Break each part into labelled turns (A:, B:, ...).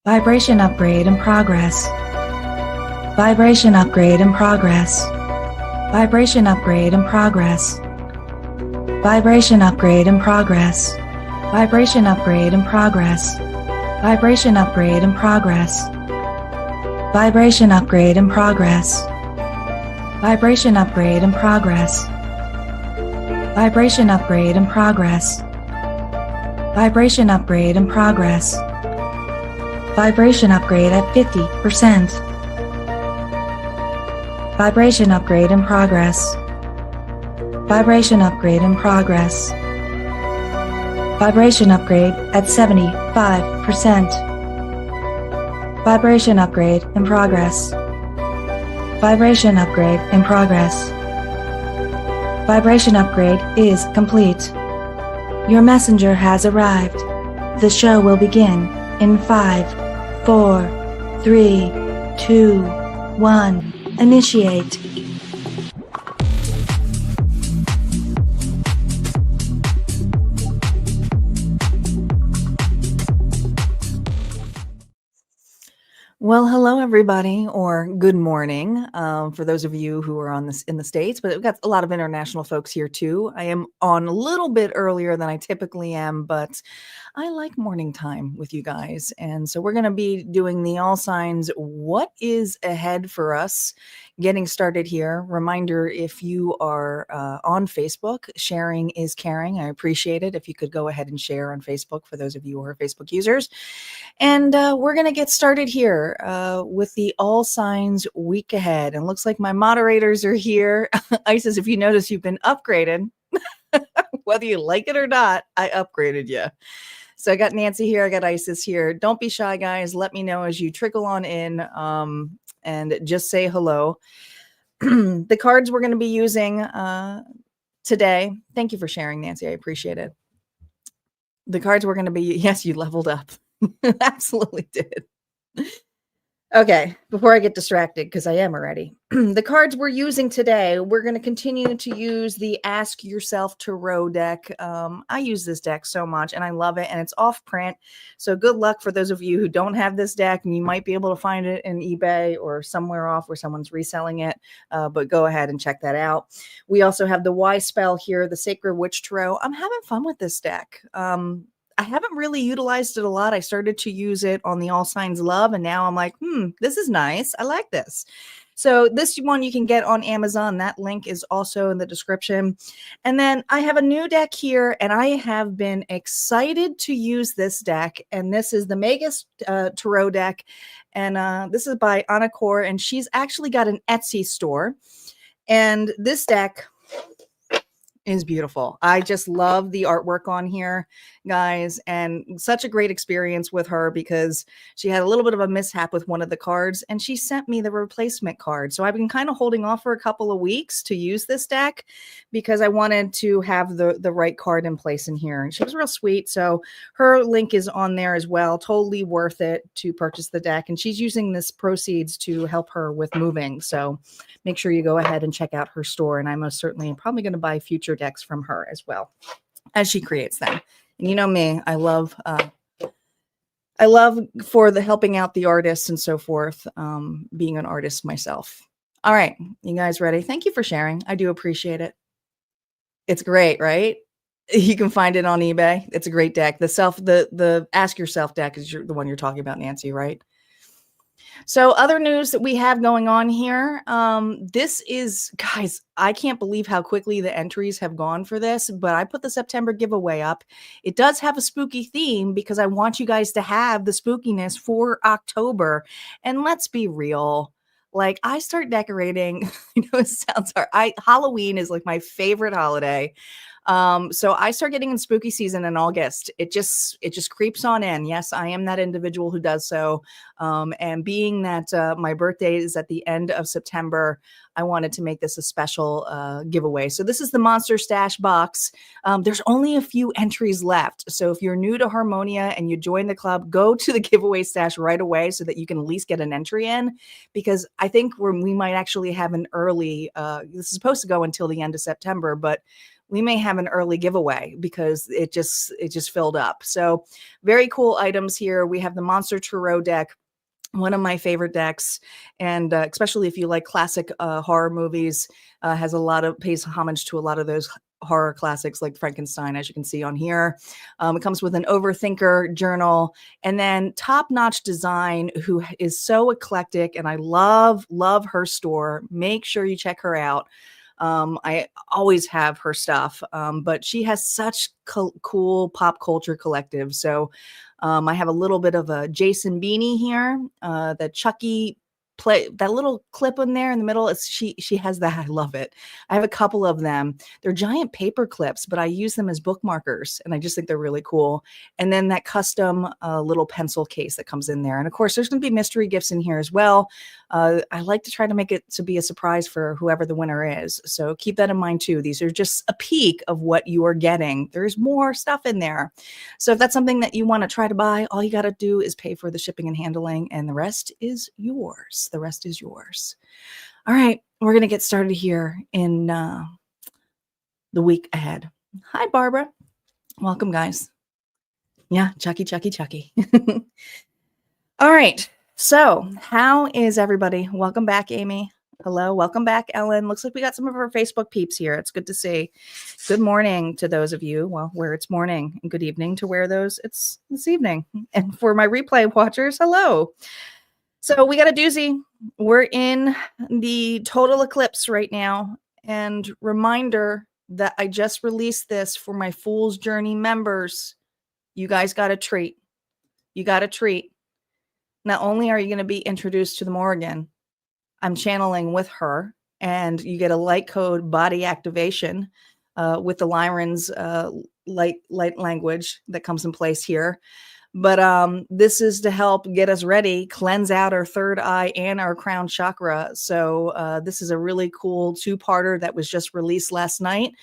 A: Vibration upgrade in progress. Vibration upgrade in progress. Vibration upgrade in progress. Vibration upgrade in progress. Vibration upgrade in progress. Vibration upgrade in progress. Vibration upgrade in progress. Vibration upgrade in progress. Vibration upgrade in progress. Vibration upgrade in progress. Vibration upgrade at 50%. Vibration upgrade in progress. Vibration upgrade in progress. Vibration upgrade at 75%. Vibration upgrade in progress. Vibration upgrade in progress. Vibration upgrade is complete. Your messenger has arrived. The show will begin in 5, 4, 3, 2, 1. Initiate. Well, hello everybody, or good morning for those of you who are on this in the States, but we've got a lot of international folks here too. I am on a little bit earlier than I typically am, but I like morning time with you guys. And so we're going to be doing the all signs, what is ahead for us, getting started here. Reminder, if you are on Facebook, sharing is caring. I appreciate it. If you could go ahead and share on Facebook for those of you who are Facebook users. And we're going to get started here with the all signs week ahead. And looks like my moderators are here. Isis, if you notice, you've been upgraded. Whether you like it or not, I upgraded you. So I got Nancy here. I got Isis here. Don't be shy, guys. Let me know as you trickle on in and just say hello. The cards we're going to be using today. Thank you for sharing, Nancy. I appreciate it. The cards we're going to be, yes, you leveled up. Absolutely did. Okay, before I get distracted, because I am already, the cards we're using today, we're going to continue to use the Ask Yourself Tarot deck. I use this deck so much and I love it, and it's off print. So good luck for those of you who don't have this deck, and you might be able to find it in eBay or somewhere off where someone's reselling it, but go ahead and check that out. We also have the Y spell here, the Sacred Witch Tarot. I'm having fun with this deck. I haven't really utilized it a lot. I started to use it on the All Signs Love, and now I'm like, this is nice. I like this. So this one you can get on Amazon. That link is also in the description. And then I have a new deck here, and I have been excited to use this deck. And this is the Magus Tarot deck. And this is by Anna Kaur, and she's actually got an Etsy store. And this deck is beautiful. I just love the artwork on here, guys, and such a great experience with her because she had a little bit of a mishap with one of the cards, and she sent me the replacement card. So I've been kind of holding off for a couple of weeks to use this deck because I wanted to have the right card in place in here. And she was real sweet. So her link is on there as well. Totally worth it to purchase the deck. And she's using this proceeds to help her with moving. So make sure you go ahead and check out her store. And I most certainly am probably going to buy future decks from her as well as she creates them. And you know me, I love for the helping out the artists and so forth, being an artist myself. All right, you guys ready? Thank you for sharing. I do appreciate it. It's great, right? You can find it on eBay. It's a great deck. The Ask Yourself deck is the one you're talking about, Nancy, right? So other news that we have going on here, this is, guys, I can't believe how quickly the entries have gone for this, but I put the September giveaway up. It does have a spooky theme because I want you guys to have the spookiness for October. And let's be real. Like, I start decorating, I know it sounds hard. Halloween is like my favorite holiday. So I start getting in spooky season in August. It just creeps on in. Yes, I am that individual who does so. And being that my birthday is at the end of September, I wanted to make this a special giveaway. So this is the Monster Stash box. There's only a few entries left. So if you're new to Harmonia and you join the club, go to the giveaway stash right away so that you can at least get an entry in, because I think we might actually have an early, this is supposed to go until the end of September, but we may have an early giveaway because it just filled up. So very cool items here. We have the Monster Tarot deck, one of my favorite decks, and especially if you like classic horror movies, pays homage to a lot of those horror classics like Frankenstein, as you can see on here. It comes with an overthinker journal, and then top-notch design, who is so eclectic, and I love her store. Make sure you check her out. I always have her stuff, but she has such cool pop culture collective. So I have a little bit of a Jason beanie here, the Chucky play, that little clip in there in the middle. She has that. I love it. I have a couple of them. They're giant paper clips, but I use them as bookmarkers, and I just think they're really cool. And then that custom little pencil case that comes in there. And of course, there's going to be mystery gifts in here as well. I like to try to make it to be a surprise for whoever the winner is. So keep that in mind too. These are just a peek of what you are getting. There's more stuff in there. So if that's something that you want to try to buy, all you got to do is pay for the shipping and handling, and the rest is yours. The rest is yours. All right, we're going to get started here in the week ahead. Hi, Barbara. Welcome, guys. Yeah, Chucky. All right. So how is everybody? Welcome back, Amy. Hello. Welcome back, Ellen. Looks like we got some of our Facebook peeps here. It's good to see. Good morning to those of you, well, where it's morning, and good evening to where it's this evening. And for my replay watchers, hello. So we got a doozy. We're in the total eclipse right now. And reminder that I just released this for my Fool's Journey members. You guys got a treat. You got a treat. Not only are you going to be introduced to the Morigan, I'm channeling with her, and you get a light code body activation with the Lyran's light language that comes in place here. But this is to help get us ready, cleanse out our third eye and our crown chakra. So this is a really cool two-parter that was just released last night.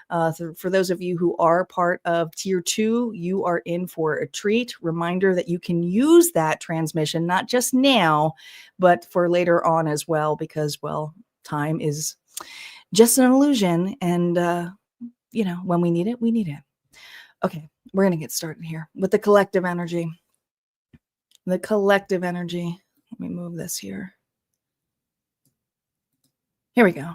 A: For those of you who are part of Tier 2, you are in for a treat. Reminder that you can use that transmission, not just now, but for later on as well, because, well, time is just an illusion. And, when we need it, we need it. Okay, we're going to get started here with the collective energy. The collective energy. Let me move this here. Here we go.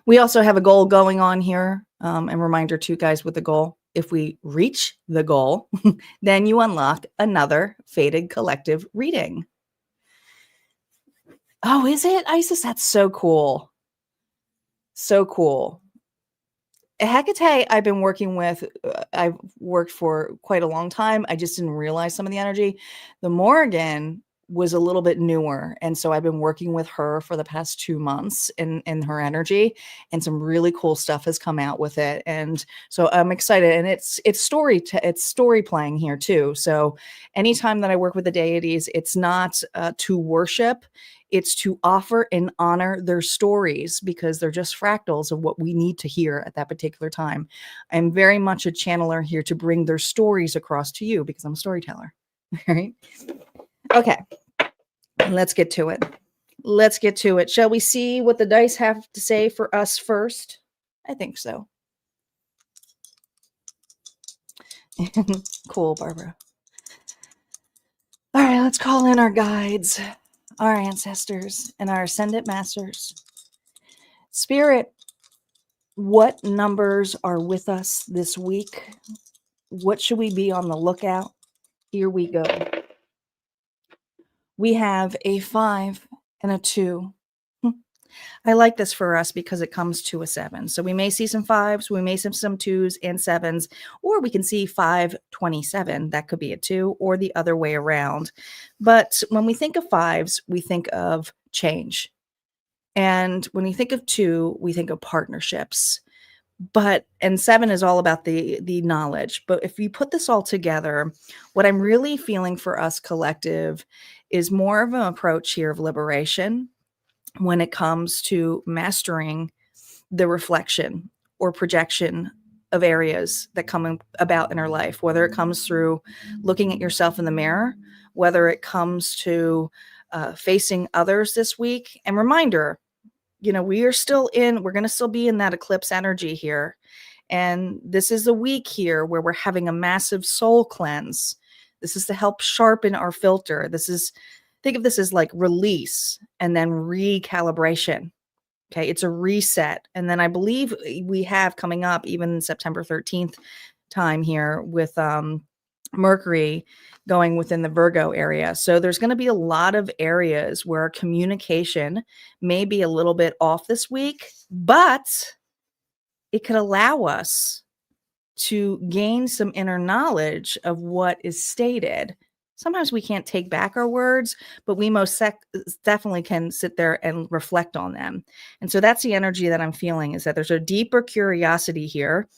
A: We also have a goal going on here. And reminder too, guys, with the goal, if we reach the goal, then you unlock another Fated Collective reading. Oh, is it? Isis, that's so cool. So cool. Hecate, I've been working with, I've worked for quite a long time. I just didn't realize some of the energy. The Morigan was a little bit newer. And so I've been working with her for the past 2 months in her energy, and some really cool stuff has come out with it. And so I'm excited, and it's story playing here too. So anytime that I work with the deities, it's not to worship, it's to offer and honor their stories, because they're just fractals of what we need to hear at that particular time. I'm very much a channeler here to bring their stories across to you, because I'm a storyteller. All right. Okay, let's get to it. Let's get to it. Shall we see what the dice have to say for us first? I think so. Cool, Barbara. All right, let's call in our guides, our ancestors, and our ascendant masters. Spirit, what numbers are with us this week? What should we be on the lookout? Here we go. We have a 5 and a 2. I like this for us because it comes to a 7. So we may see some 5s, we may see some 2s and 7s, or we can see 527. That could be a 2, or the other way around. But when we think of 5s, we think of change. And when we think of 2, we think of partnerships. And 7 is all about the knowledge. But if you put this all together, what I'm really feeling for us collective is more of an approach here of liberation when it comes to mastering the reflection or projection of areas that come about in our life, whether it comes through looking at yourself in the mirror, whether it comes to facing others this week. And reminder, we're going to still be in that eclipse energy here. And this is a week here where we're having a massive soul cleanse. This is to help sharpen our filter. Think of this as like release and then recalibration. Okay, it's a reset. And then I believe we have coming up even September 13th time here with Mercury going within the Virgo area. So there's going to be a lot of areas where communication may be a little bit off this week, but it could allow us to gain some inner knowledge of what is stated. Sometimes we can't take back our words, but we most definitely can sit there and reflect on them. And so that's the energy that I'm feeling, is that there's a deeper curiosity here,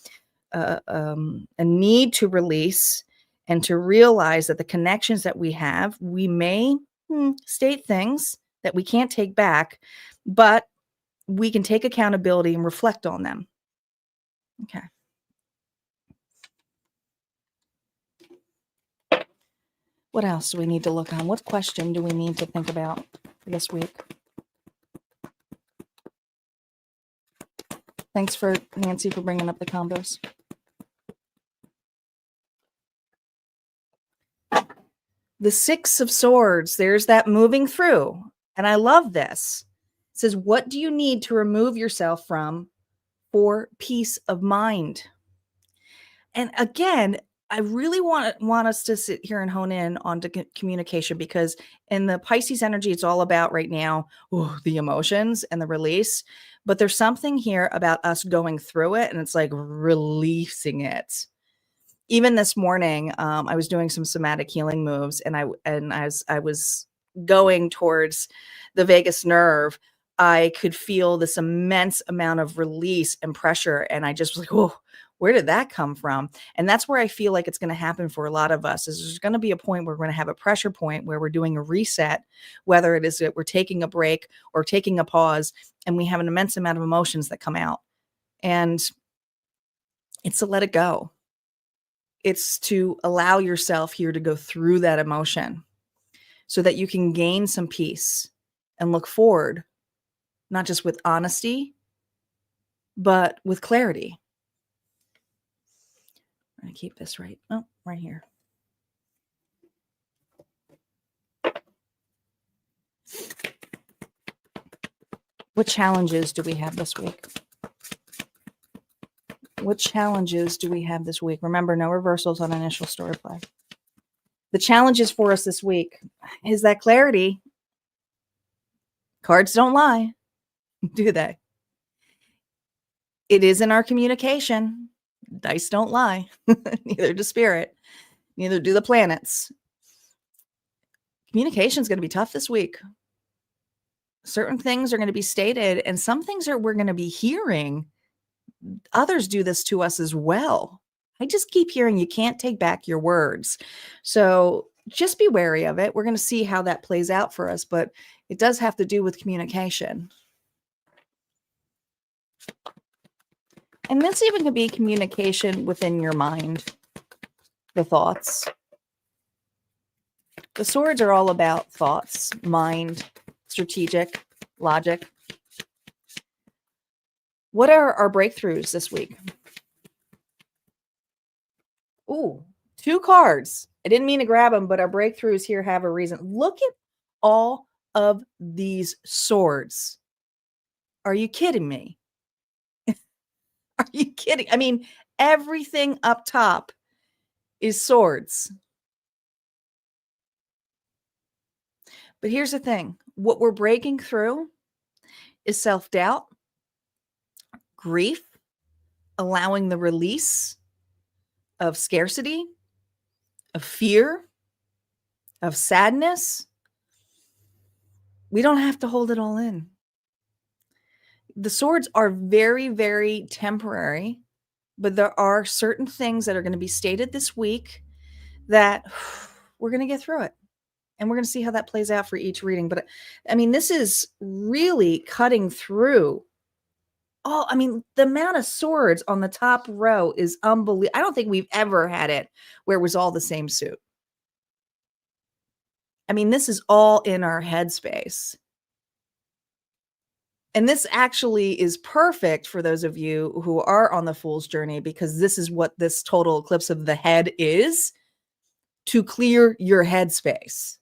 A: a need to release and to realize that the connections that we have, we may state things that we can't take back, but we can take accountability and reflect on them. Okay. What else do we need to look on? What question do we need to think about this week? Thanks for Nancy for bringing up the combos. The Six of Swords, there's that moving through. And I love this. It says, what do you need to remove yourself from for peace of mind? And again, I really want us to sit here and hone in on communication, because in the Pisces energy, it's all about right now, the emotions and the release. But there's something here about us going through it, and it's like releasing it. Even this morning, I was doing some somatic healing moves, and as I was going towards the vagus nerve, I could feel this immense amount of release and pressure, and I just was like, whoa. Where did that come from? And that's where I feel like it's going to happen for a lot of us. Is there's going to be a point where we're going to have a pressure point where we're doing a reset, whether it is that we're taking a break or taking a pause, and we have an immense amount of emotions that come out. And it's to let it go. It's to allow yourself here to go through that emotion so that you can gain some peace and look forward, not just with honesty, but with clarity. I'm going to keep this right. Oh, right here. What challenges do we have this week? What challenges do we have this week? Remember, no reversals on initial story play. The challenges for us this week is that clarity. Cards don't lie, do they? It is in our communication. Dice don't lie. Neither does spirit. Neither do the planets. Communication is going to be tough this week. Certain things are going to be stated, and some things we're going to be hearing. Others do this to us as well. I just keep hearing you can't take back your words. So just be wary of it. We're going to see how that plays out for us, but it does have to do with communication. And this even could be communication within your mind, the thoughts. The swords are all about thoughts, mind, strategic, logic. What are our breakthroughs this week? Ooh, 2 cards. I didn't mean to grab them, but our breakthroughs here have a reason. Look at all of these swords. Are you kidding me? Are you kidding? I mean, everything up top is swords. But here's the thing. What we're breaking through is self-doubt, grief, allowing the release of scarcity, of fear, of sadness. We don't have to hold it all in. The swords are very, very temporary, but there are certain things that are going to be stated this week that we're going to get through it. And we're going to see how that plays out for each reading. But I mean, this is really cutting through. Oh, I mean, the amount of swords on the top row is unbelievable. I don't think we've ever had it where it was all the same suit. I mean, this is all in our headspace. And this actually is perfect for those of you who are on the fool's journey, because this is what this total eclipse of the head is, to clear your headspace,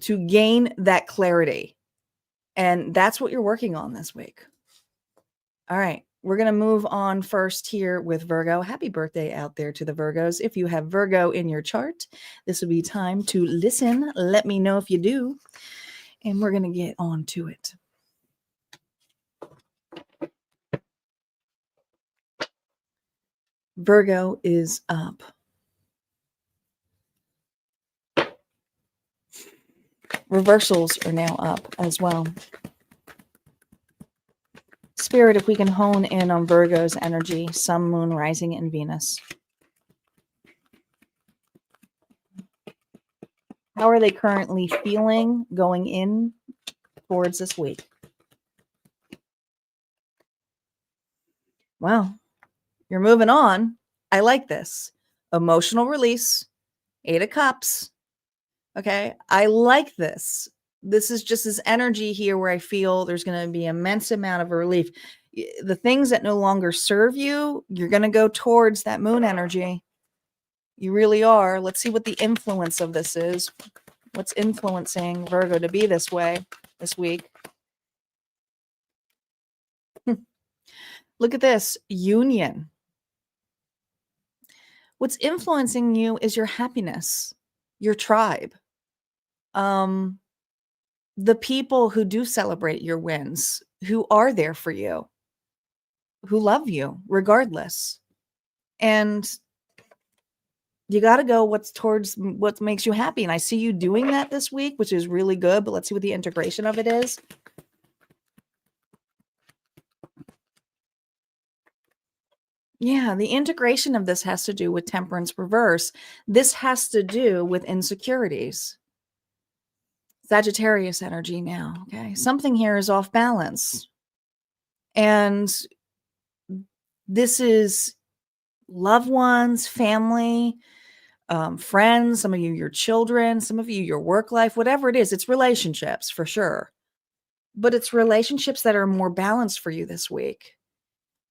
A: to gain that clarity. And that's what you're working on this week. All right. We're going to move on first here with Virgo. Happy birthday out there to the Virgos. If you have Virgo in your chart, this will be time to listen. Let me know if you do. And we're going to get on to it. Virgo is up. Reversals are now up as well. Spirit, if we can hone in on Virgo's energy, Sun, Moon, Rising, and Venus. How are they currently feeling going in towards this week? Well, you're moving on. I like this. Emotional release, 8 of Cups. Okay, I like this. This is just this energy here where I feel there's going to be immense amount of relief. The things that no longer serve you, you're going to go towards that moon energy. You really are. Let's see what the influence of this is. What's influencing Virgo to be this way this week? Look at this. Union. What's influencing you is your happiness, your tribe. The people who do celebrate your wins, who are there for you, who love you regardless. And you got to go what's towards what makes you happy. And I see you doing that this week, which is really good. But let's see what the integration of it is. Yeah, the integration of this has to do with Temperance reverse. This has to do with insecurities. Sagittarius energy now, okay? Something here is off balance. And this is loved ones, family, friends, some of you, your children, some of you, your work life, whatever it is, it's relationships for sure. But it's relationships that are more balanced for you this week.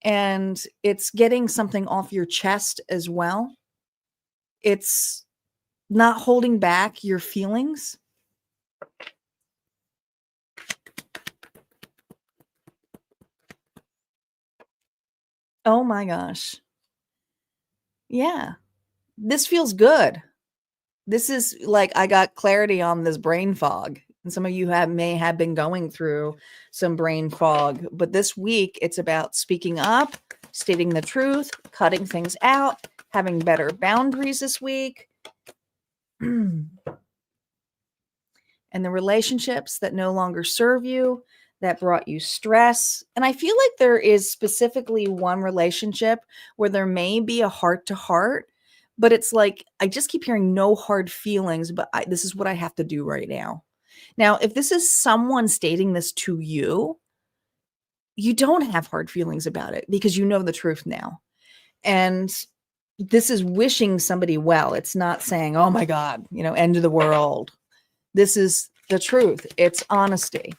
A: And it's getting something off your chest as well. It's not holding back your feelings. Oh my gosh. Yeah. This feels good. This is like I got clarity on this brain fog. And some of you may have been going through some brain fog. But this week, it's about speaking up, stating the truth, cutting things out, having better boundaries this week. And the relationships that no longer serve you, that brought you stress. And I feel like there is specifically one relationship where there may be a heart-to-heart, but it's like, I just keep hearing no hard feelings, but this is what I have to do right now. Now, if this is someone stating this to you, you don't have hard feelings about it because you know the truth now. And this is wishing somebody well. It's not saying, oh my God, end of the world. This is the truth. It's honesty.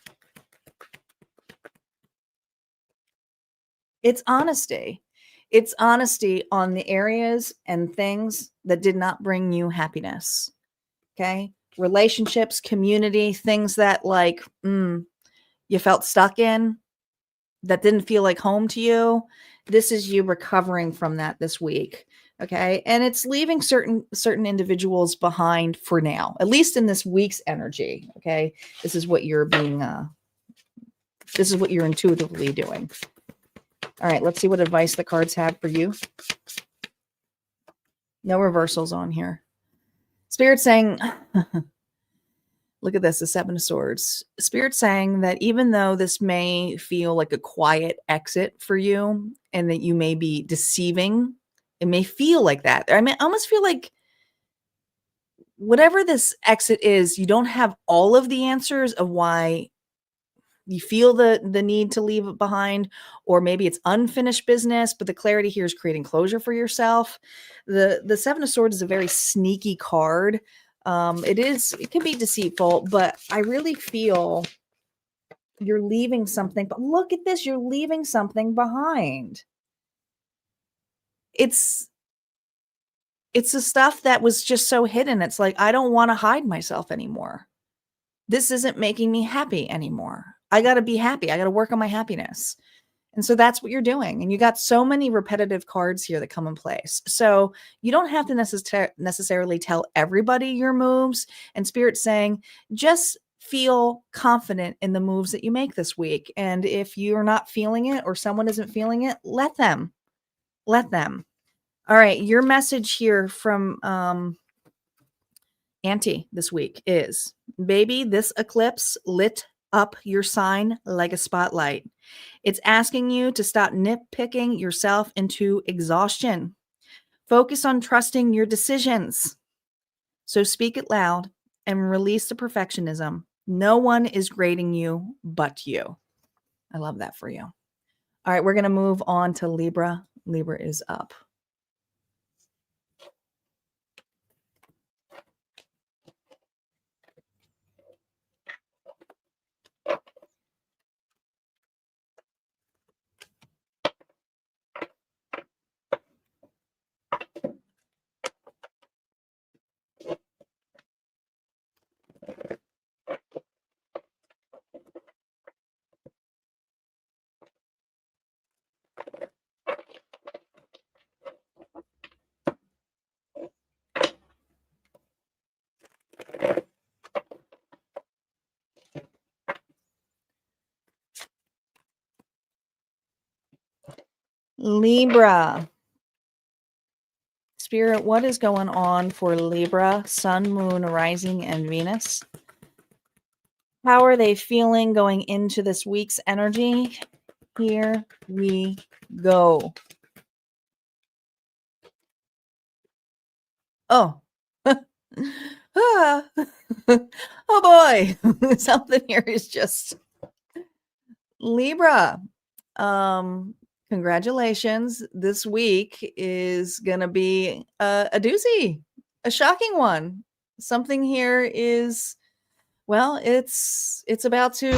A: It's honesty. It's honesty on the areas and things that did not bring you happiness. Okay? Relationships, community, things that you felt stuck in, that didn't feel like home to you. This is you recovering from that this week. Okay. And it's leaving certain individuals behind for now, at least in this week's energy. Okay. This is what you're intuitively doing. All right. Let's see what advice the cards have for you. No reversals on here. Spirit saying, look at this, the 7 of Swords. Spirit saying that even though this may feel like a quiet exit for you and that you may be deceiving, it may feel like that. I almost feel like whatever this exit is, you don't have all of the answers of why you feel the need to leave it behind, or maybe it's unfinished business, but the clarity here is creating closure for yourself. The 7 of Swords is a very sneaky card. It can be deceitful, but I really feel You're leaving something, but look at this. You're leaving something behind. It's the stuff that was just so hidden. It's like, I don't want to hide myself anymore. This isn't making me happy anymore. I got to be happy. I got to work on my happiness. And so that's what you're doing. And you got so many repetitive cards here that come in place. So you don't have to necessarily tell everybody your moves. And Spirit's saying, just feel confident in the moves that you make this week. And if you're not feeling it or someone isn't feeling it, let them. Let them. All right. Your message here from Auntie this week is, baby, this eclipse lit up your sign like a spotlight. It's asking you to stop nitpicking yourself into exhaustion. Focus on trusting your decisions. So speak it loud and release the perfectionism. No one is grading you but you. I love that for you. All right, we're going to move on to Libra. Libra is up. Libra. Spirit, what is going on for Libra, Sun, Moon, Rising, and Venus? How are they feeling going into this week's energy? Here we go. Oh. Ah. Oh boy. Something here is just Libra. Congratulations. This week is going to be a doozy, a shocking one. Something here is, well, it's about to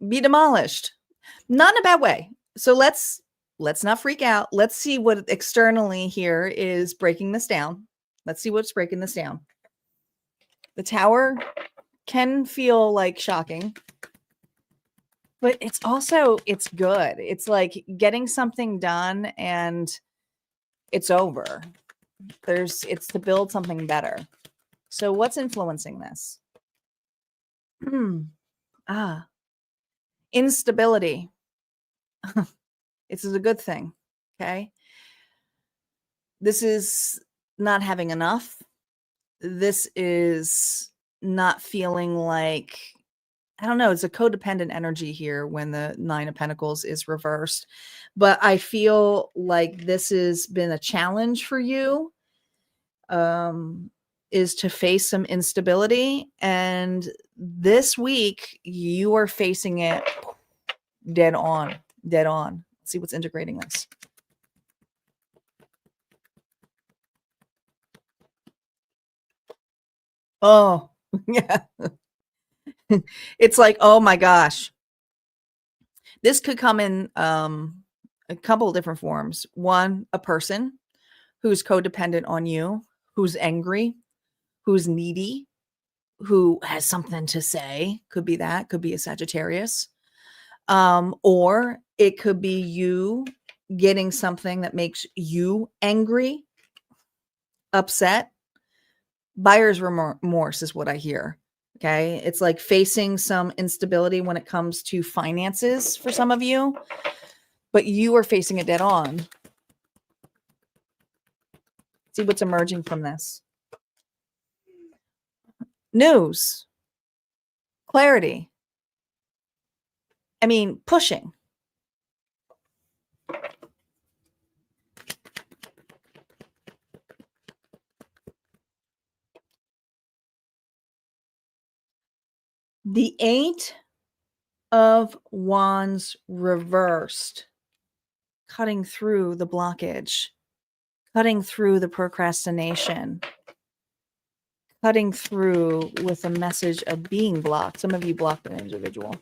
A: be demolished. Not in a bad way. So let's not freak out. Let's see what externally here is breaking this down. Let's see what's breaking this down. The Tower can feel like shocking, but it's also, it's good. It's like getting something done and it's over. It's to build something better. So what's influencing this? Instability. It's a good thing. Okay. This is not having enough. This is not feeling like, I don't know, it's a codependent energy here when the Nine of Pentacles is reversed. But I feel like this has been a challenge for you, is to face some instability. And this week, you are facing it dead on. Let's see what's integrating this. Oh, yeah. It's like, oh my gosh. This could come in a couple of different forms. One, a person who's codependent on you, who's angry, who's needy, who has something to say. Could be that, could be a Sagittarius. Or it could be you getting something that makes you angry, upset. Buyer's remorse is what I hear. Okay. It's like facing some instability when it comes to finances for some of you, but you are facing it dead on. See what's emerging from this. News. Clarity. I mean, pushing. The Eight of Wands reversed, cutting through the blockage, cutting through the procrastination, cutting through with a message of being blocked. Some of you blocked an individual.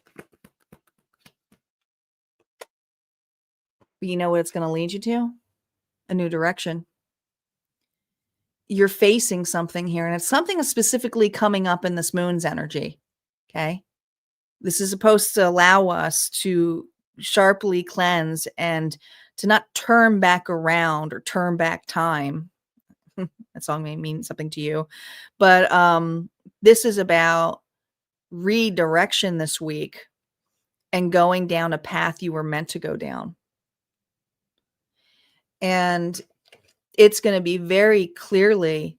A: But you know what it's going to lead you to? A new direction. You're facing something here, and it's something that's specifically coming up in this moon's energy. Okay. This is supposed to allow us to sharply cleanse and to not turn back around or turn back time. That song may mean something to you, but this is about redirection this week and going down a path you were meant to go down. And it's going to be very clearly,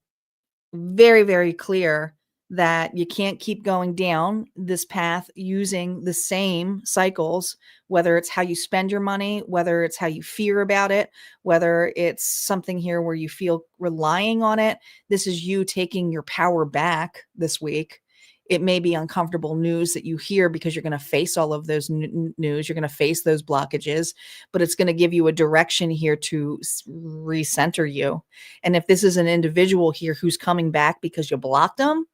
A: very, very clear that you can't keep going down this path using the same cycles, whether it's how you spend your money, whether it's how you fear about it, whether it's something here where you feel relying on it. This is you taking your power back this week. It may be uncomfortable news that you hear because you're going to face all of those news. You're going to face those blockages, but it's going to give you a direction here to recenter you. And if this is an individual here who's coming back because you blocked them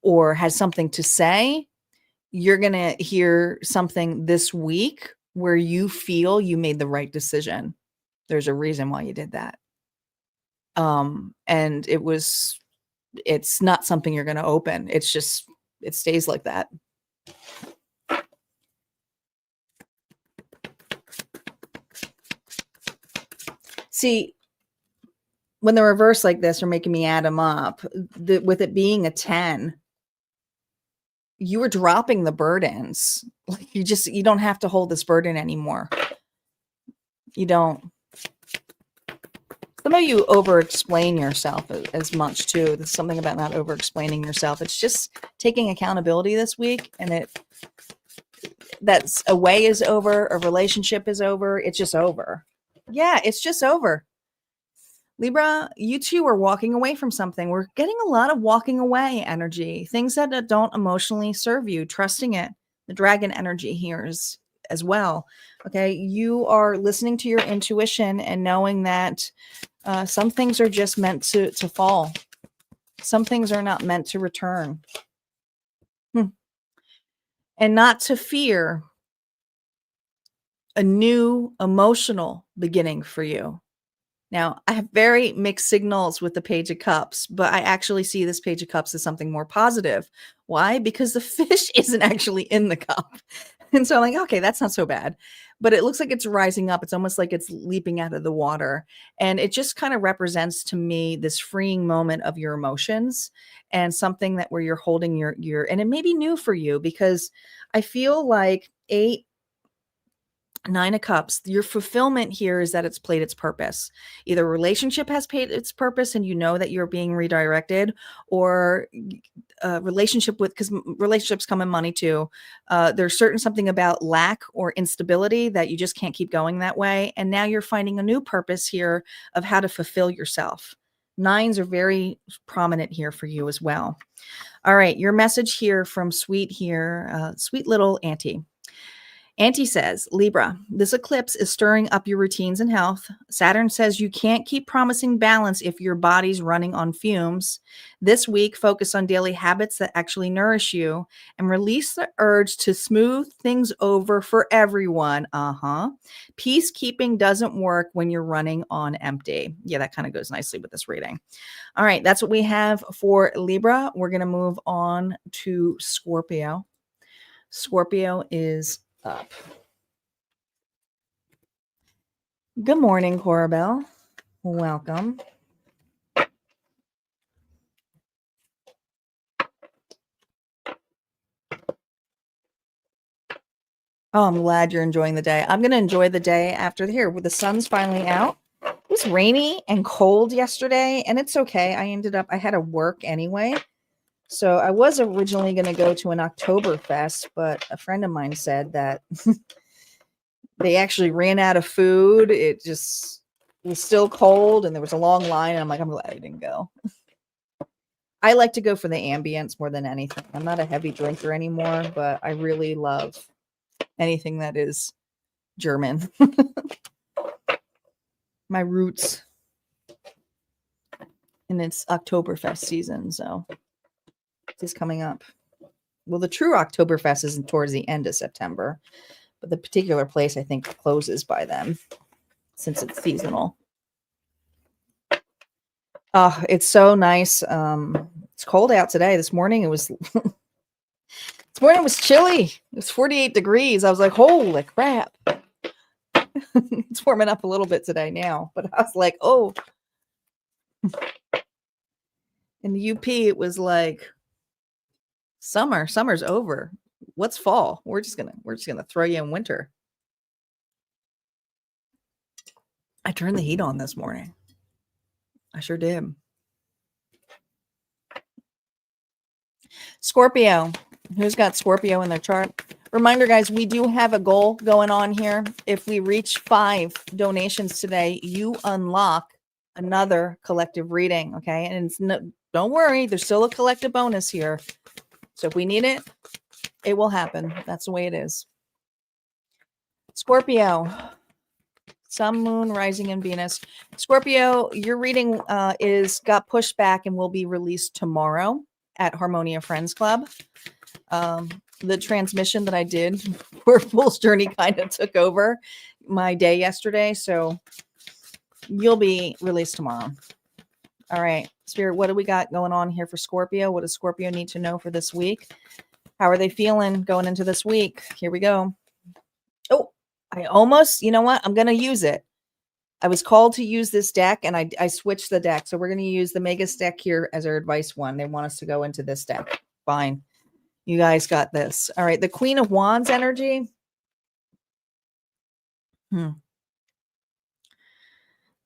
A: or has something to say, you're going to hear something this week where you feel you made the right decision. There's a reason why you did that. And it's not something you're going to open. It's just, it stays like that. See, when the reverse like this are making me add them up, with it being a 10, you were dropping the burdens. Like you don't have to hold this burden anymore. You don't. Some of you over-explain yourself as much too. There's something about not over-explaining yourself. It's just taking accountability this week, and that's a way is over, a relationship is over. It's just over. Yeah, it's just over. Libra, you two are walking away from something. We're getting a lot of walking away energy, things that don't emotionally serve you, trusting it. The dragon energy here is as well. Okay, you are listening to your intuition and knowing that some things are just meant to fall. Some things are not meant to return. And not to fear a new emotional beginning for you. Now, I have very mixed signals with the Page of Cups, but I actually see this Page of Cups as something more positive. Why? Because the fish isn't actually in the cup. And so I'm like, okay, that's not so bad. But it looks like it's rising up. It's almost like it's leaping out of the water. And it just kind of represents to me this freeing moment of your emotions and something that where you're holding your, and it may be new for you because I feel like 9 of Cups, your fulfillment here is that it's played its purpose. Either a relationship has paid its purpose and you know that you're being redirected, or a relationship with, because relationships come in money too. There's something about lack or instability that you just can't keep going that way. And now you're finding a new purpose here of how to fulfill yourself. 9s are very prominent here for you as well. All right, your message here from sweet little Auntie. Auntie says, Libra, this eclipse is stirring up your routines and health. Saturn says you can't keep promising balance if your body's running on fumes. This week, focus on daily habits that actually nourish you and release the urge to smooth things over for everyone. Peacekeeping doesn't work when you're running on empty. Yeah, that kind of goes nicely with this reading. All right, that's what we have for Libra. We're going to move on to Scorpio. Scorpio is up. Good morning, Corabelle. Welcome. Oh, I'm glad you're enjoying the day. I'm going to enjoy the day after here. The sun's finally out. It was rainy and cold yesterday, and it's okay. I had to work anyway. So I was originally going to go to an Oktoberfest, but a friend of mine said that they actually ran out of food. It just was still cold and there was a long line. And I'm like, I'm glad I didn't go. I like to go for the ambience more than anything. I'm not a heavy drinker anymore, but I really love anything that is German. My roots. And it's Oktoberfest season, so it's coming up. Well, the true Oktoberfest is towards the end of September, but the particular place I think closes by then since it's seasonal. Oh, it's so nice. It's cold out today. This morning it was this morning it was chilly. It was 48 degrees. I was like, holy crap. It's warming up a little bit today now, but I was like, oh. In the UP, it was like summer's over. What's fall? We're just gonna throw you in winter. I turned the heat on this morning. I sure did. Scorpio. Who's got Scorpio in their chart? Reminder, guys, we do have a goal going on here. If we reach 5 donations today, you unlock another collective reading. Okay. And it's don't worry, there's still a collective bonus here. So if we need it, it will happen. That's the way it is. Scorpio. Sun, Moon, Rising, and Venus. Scorpio, your reading got pushed back and will be released tomorrow at Harmonia Friends Club. The transmission that I did for Fool's Journey kind of took over my day yesterday, so you'll be released tomorrow. All right, Spirit, what do we got going on here for Scorpio? What does Scorpio need to know for this week? How are they feeling going into this week? Here we go. Oh, I almost, you know what? I'm going to use it. I was called to use this deck, and I switched the deck. So we're going to use the Megas deck here as our advice one. They want us to go into this deck. Fine. You guys got this. All right. The Queen of Wands energy.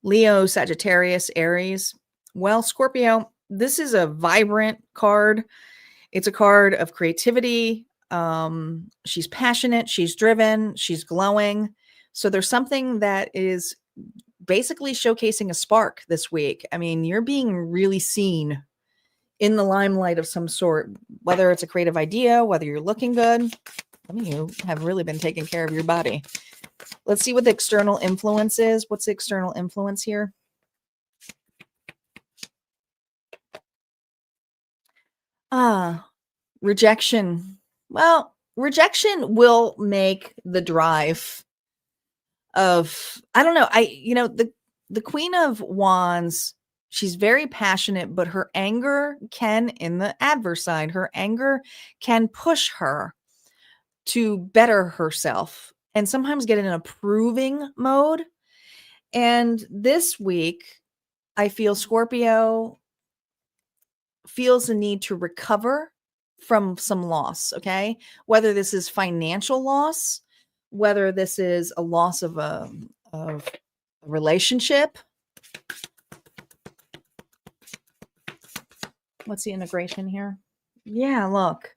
A: Leo, Sagittarius, Aries. Well, Scorpio, this is a vibrant card. It's a card of creativity. She's passionate. She's driven. She's glowing. So there's something that is basically showcasing a spark this week. I mean, you're being really seen in the limelight of some sort, whether it's a creative idea, whether you're looking good. Some of you have really been taking care of your body. Let's see what the external influence is. What's the external influence here? Rejection. Well, rejection will make the drive of, I don't know. The Queen of Wands, she's very passionate, but her anger can, in the adverse side, her anger can push her to better herself and sometimes get in a proving mode. And this week, I feel Scorpio feels the need to recover from some loss, okay? Whether this is financial loss, whether this is a loss of a relationship. What's the integration here? Yeah, look.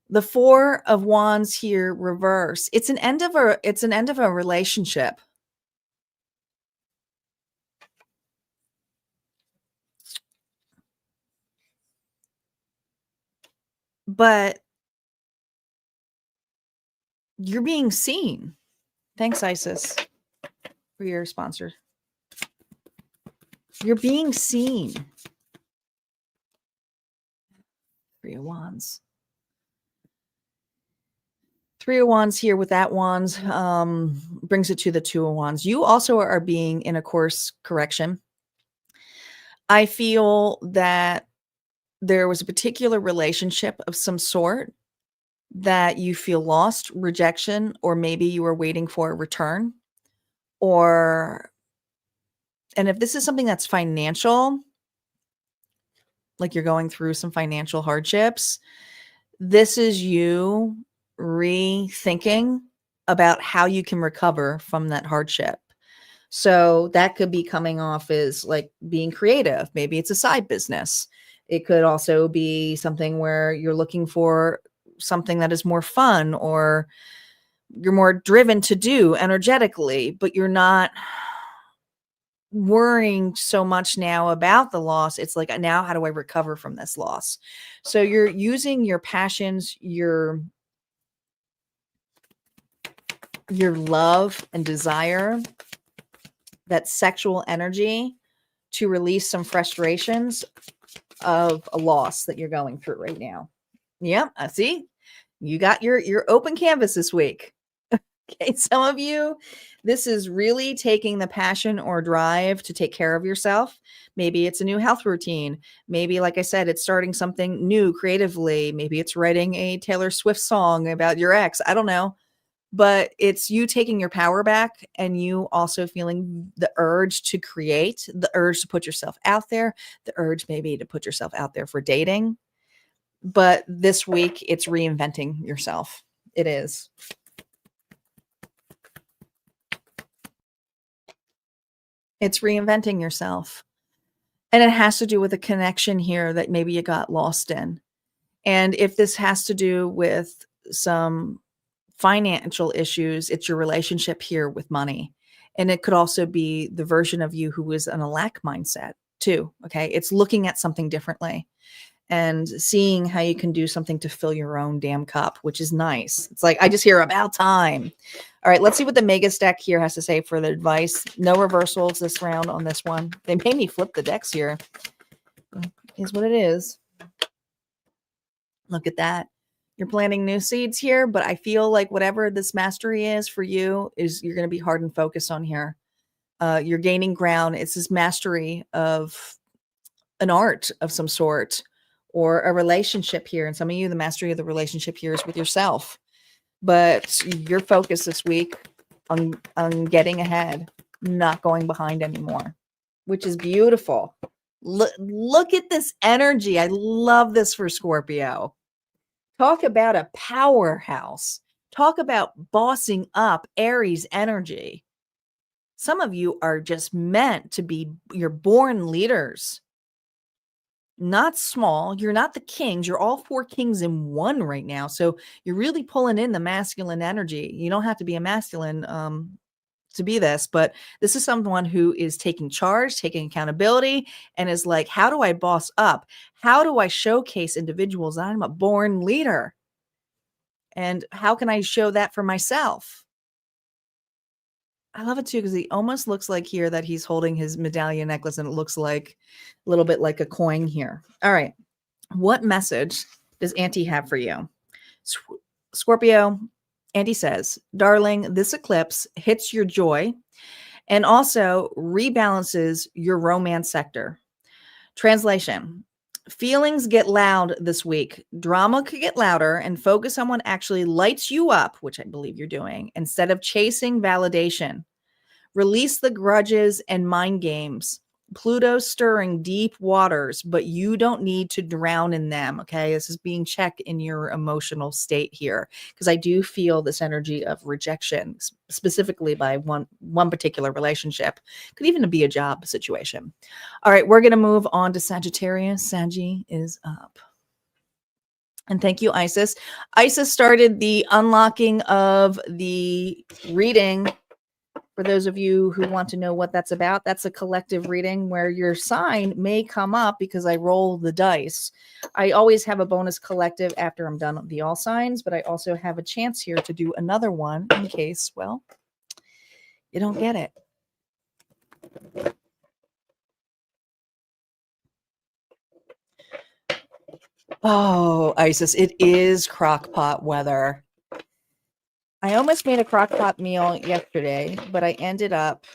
A: The Four of Wands here reverse. It's an end of a relationship. But you're being seen. Thanks, Isis, for your sponsor. You're being seen. Three of Wands. Three of Wands here with that Wands brings it to the Two of Wands. You also are being in a course correction. I feel that there was a particular relationship of some sort that you feel lost, rejection, or maybe you were waiting for a return. And if this is something that's financial, like you're going through some financial hardships, this is you rethinking about how you can recover from that hardship. So that could be coming off as like being creative. Maybe it's a side business. It could also be something where you're looking for something that is more fun, or you're more driven to do energetically, but you're not worrying so much now about the loss. It's like, now how do I recover from this loss? So you're using your passions, your love and desire, that sexual energy, to release some frustrations of a loss that you're going through right now. Yep, I see. You got your open canvas this week. Okay, some of you, this is really taking the passion or drive to take care of yourself. Maybe it's a new health routine. Maybe, like I said, it's starting something new creatively. Maybe it's writing a Taylor Swift song about your ex. I don't know. But it's you taking your power back and you also feeling the urge to create, the urge to put yourself out there, the urge maybe to put yourself out there for dating. But this week, it's reinventing yourself. It is. It's reinventing yourself. And it has to do with a connection here that maybe you got lost in. And if this has to do with some financial issues, it's your relationship here with money. And it could also be the version of you who is in a lack mindset too. Okay. It's looking at something differently and seeing how you can do something to fill your own damn cup, which is nice. It's like, I just hear about time. All right, let's see what the Magus deck here has to say for the advice. No reversals this round on this one. They made me flip the decks here. Is what it is. Look at that. You're planting new seeds here, but I feel like whatever this mastery is for you is you're going to be hard and focused on here. You're gaining ground. It's this mastery of an art of some sort or a relationship here. And some of you, the mastery of the relationship here is with yourself. But your focus this week on getting ahead, not going behind anymore, which is beautiful. Look at this energy. I love this for Scorpio. Talk about a powerhouse. Talk about bossing up Aries energy. Some of you are just meant to be, you're born leaders. Not small. You're not the kings. You're all four kings in one right now. So you're really pulling in the masculine energy. You don't have to be a masculine to be this, but this is someone who is taking charge, taking accountability, and is like, how do I boss up? How do I showcase individuals? I'm a born leader. And how can I show that for myself? I love it too, because he almost looks like here that he's holding his medallion necklace and it looks like a little bit like a coin here. All right. What message does Auntie have for you? Scorpio, Auntie says, darling, this eclipse hits your joy and also rebalances your romance sector. Translation. Feelings get loud this week. Drama could get louder and focus on what actually lights you up, which I believe you're doing, instead of chasing validation. Release the grudges and mind games. Pluto's stirring deep waters, but you don't need to drown in them. Okay. This is being checked in your emotional state here, because I do feel this energy of rejection, specifically by one particular relationship. Could even be a job situation. All right. We're going to move on to Sagittarius. Saggy is up. And thank you, Isis. Isis started the unlocking of the reading. For those of you who want to know what that's about, that's a collective reading where your sign may come up because I roll the dice. I always have a bonus collective after I'm done with the all signs, but I also have a chance here to do another one in case, well, you don't get it. Oh, Isis, it is crockpot weather. I almost made a crockpot meal yesterday, but I ended up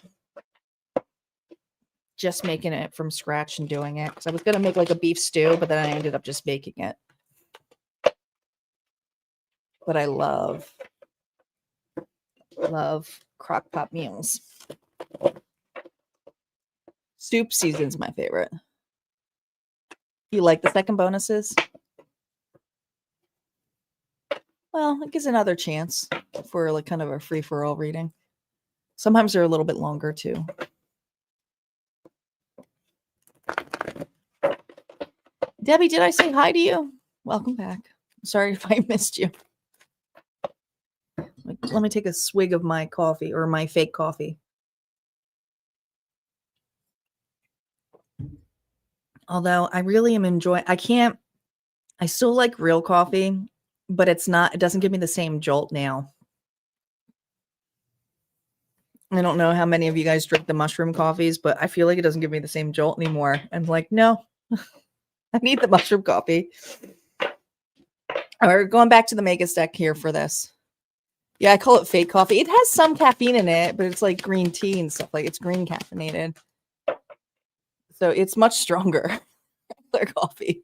A: just making it from scratch and doing it. Because I was going to make like a beef stew, but then I ended up just making it. But I love crockpot meals. Soup season's my favorite. You like the second bonuses? Well, it gives another chance for like kind of a free-for-all reading. Sometimes they're a little bit longer too. Debbie, did I say hi to you? Welcome back. Sorry if I missed you. Let me take a swig of my coffee, or my fake coffee. Although I really am enjoying, I still like real coffee, but it doesn't give me the same jolt now. I don't know how many of you guys drink the mushroom coffees, but I feel like it doesn't give me the same jolt anymore. I'm like, no, I need the mushroom coffee. All right, going back to the Magus deck here for this. Yeah, I call it fake coffee. It has some caffeine in it, but it's like green tea and stuff. Like it's green caffeinated. So it's much stronger than coffee.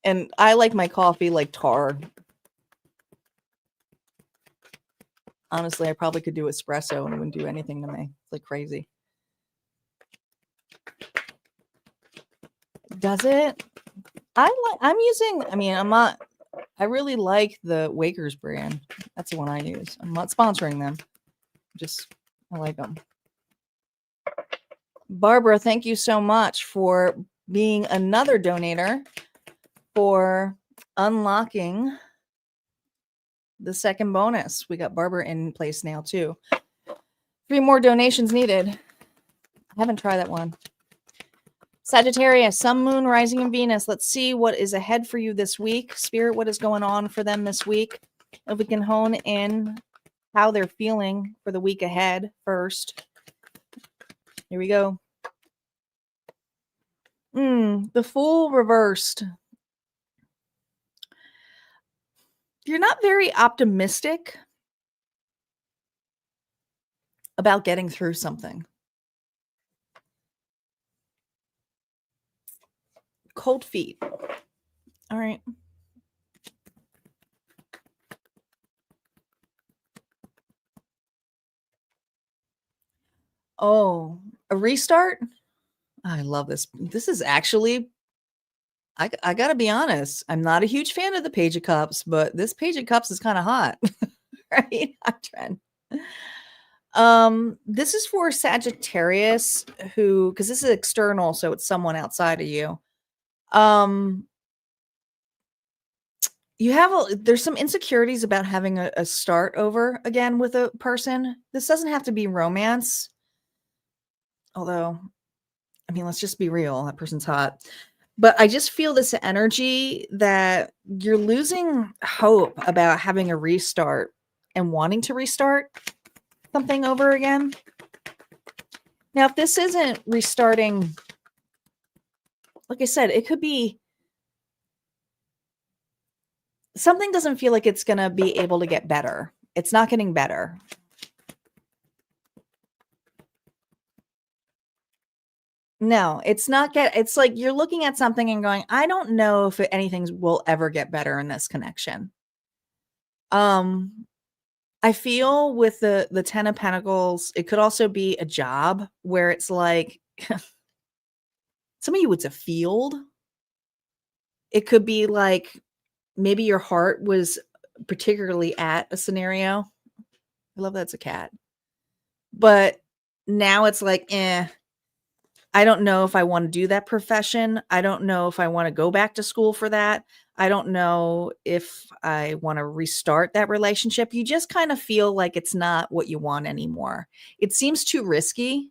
A: And I like my coffee like tar. Honestly, I probably could do espresso and it wouldn't do anything to me. It's like crazy. Does it? I really like the Wakers brand. That's the one I use. I'm not sponsoring them. I like them. Barbara, thank you so much for being another donator for unlocking the second bonus. We got Barbara in place now too. 3 more donations needed. I haven't tried that one. Sagittarius, Sun, Moon, Rising, and Venus. Let's see what is ahead for you this week. Spirit, what is going on for them this week? If we can hone in how they're feeling for the week ahead first. Here we go. The Fool reversed. You're not very optimistic about getting through something. Cold feet. All right. Oh, a restart? I love this. This is actually, I got to be honest. I'm not a huge fan of the Page of Cups, but this Page of Cups is kind of hot. Right? Hot trend. This is for Sagittarius who, because this is external, so it's someone outside of you. You have there's some insecurities about having a start over again with a person. This doesn't have to be romance. Although, I mean, let's just be real. That person's hot. But I just feel this energy that you're losing hope about having a restart and wanting to restart something over again. Now, if this isn't restarting, like I said, it could be something doesn't feel like it's going to be able to get better. It's not getting better. No, it's not it's like you're looking at something and going, I don't know if anything will ever get better in this connection. I feel with the 10 of Pentacles, it could also be a job where it's like some of you, it's a field. It could be like maybe your heart was particularly at a scenario. I love that's a cat. But now it's like, I don't know if I want to do that profession. I don't know if I want to go back to school for that. I don't know if I want to restart that relationship. You just kind of feel like it's not what you want anymore. It seems too risky.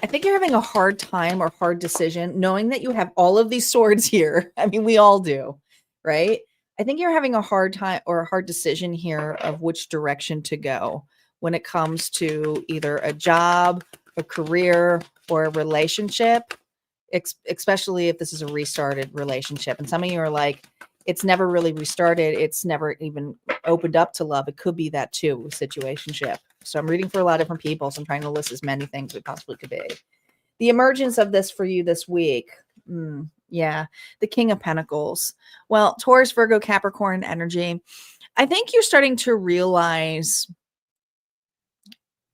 A: I think you're having a hard time or hard decision knowing that you have all of these swords here. I mean, we all do, right? I think you're having a hard time or a hard decision here of which direction to go when it comes to either a job, a career, or a relationship, especially if this is a restarted relationship. And some of you are like, it's never really restarted. It's never even opened up to love. It could be that too, situationship. So I'm reading for a lot of different people. So I'm trying to list as many things as it possibly could be. The emergence of this for you this week. Yeah, the King of Pentacles. Well, Taurus, Virgo, Capricorn energy. I think you're starting to realize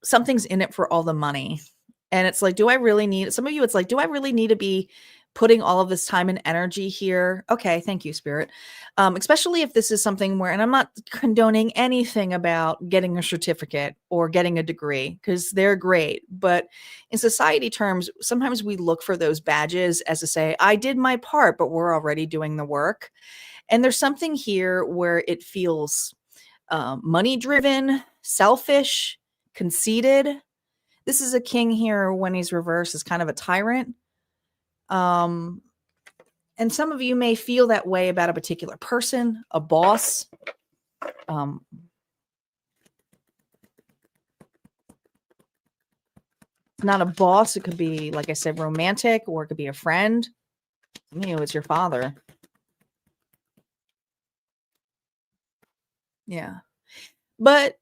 A: something's in it for all the money. And it's like, do I really need, some of you, it's like, do I really need to be putting all of this time and energy here? Okay, thank you, Spirit. Especially if this is something where, and I'm not condoning anything about getting a certificate or getting a degree, because they're great. But in society terms, sometimes we look for those badges as to say, I did my part, but we're already doing the work. And there's something here where it feels money driven, selfish, conceited. This is a king here when he's reversed is kind of a tyrant. And some of you may feel that way about a particular person, a boss. Not a boss. It could be, like I said, romantic, or it could be a friend. It's your father. Yeah. But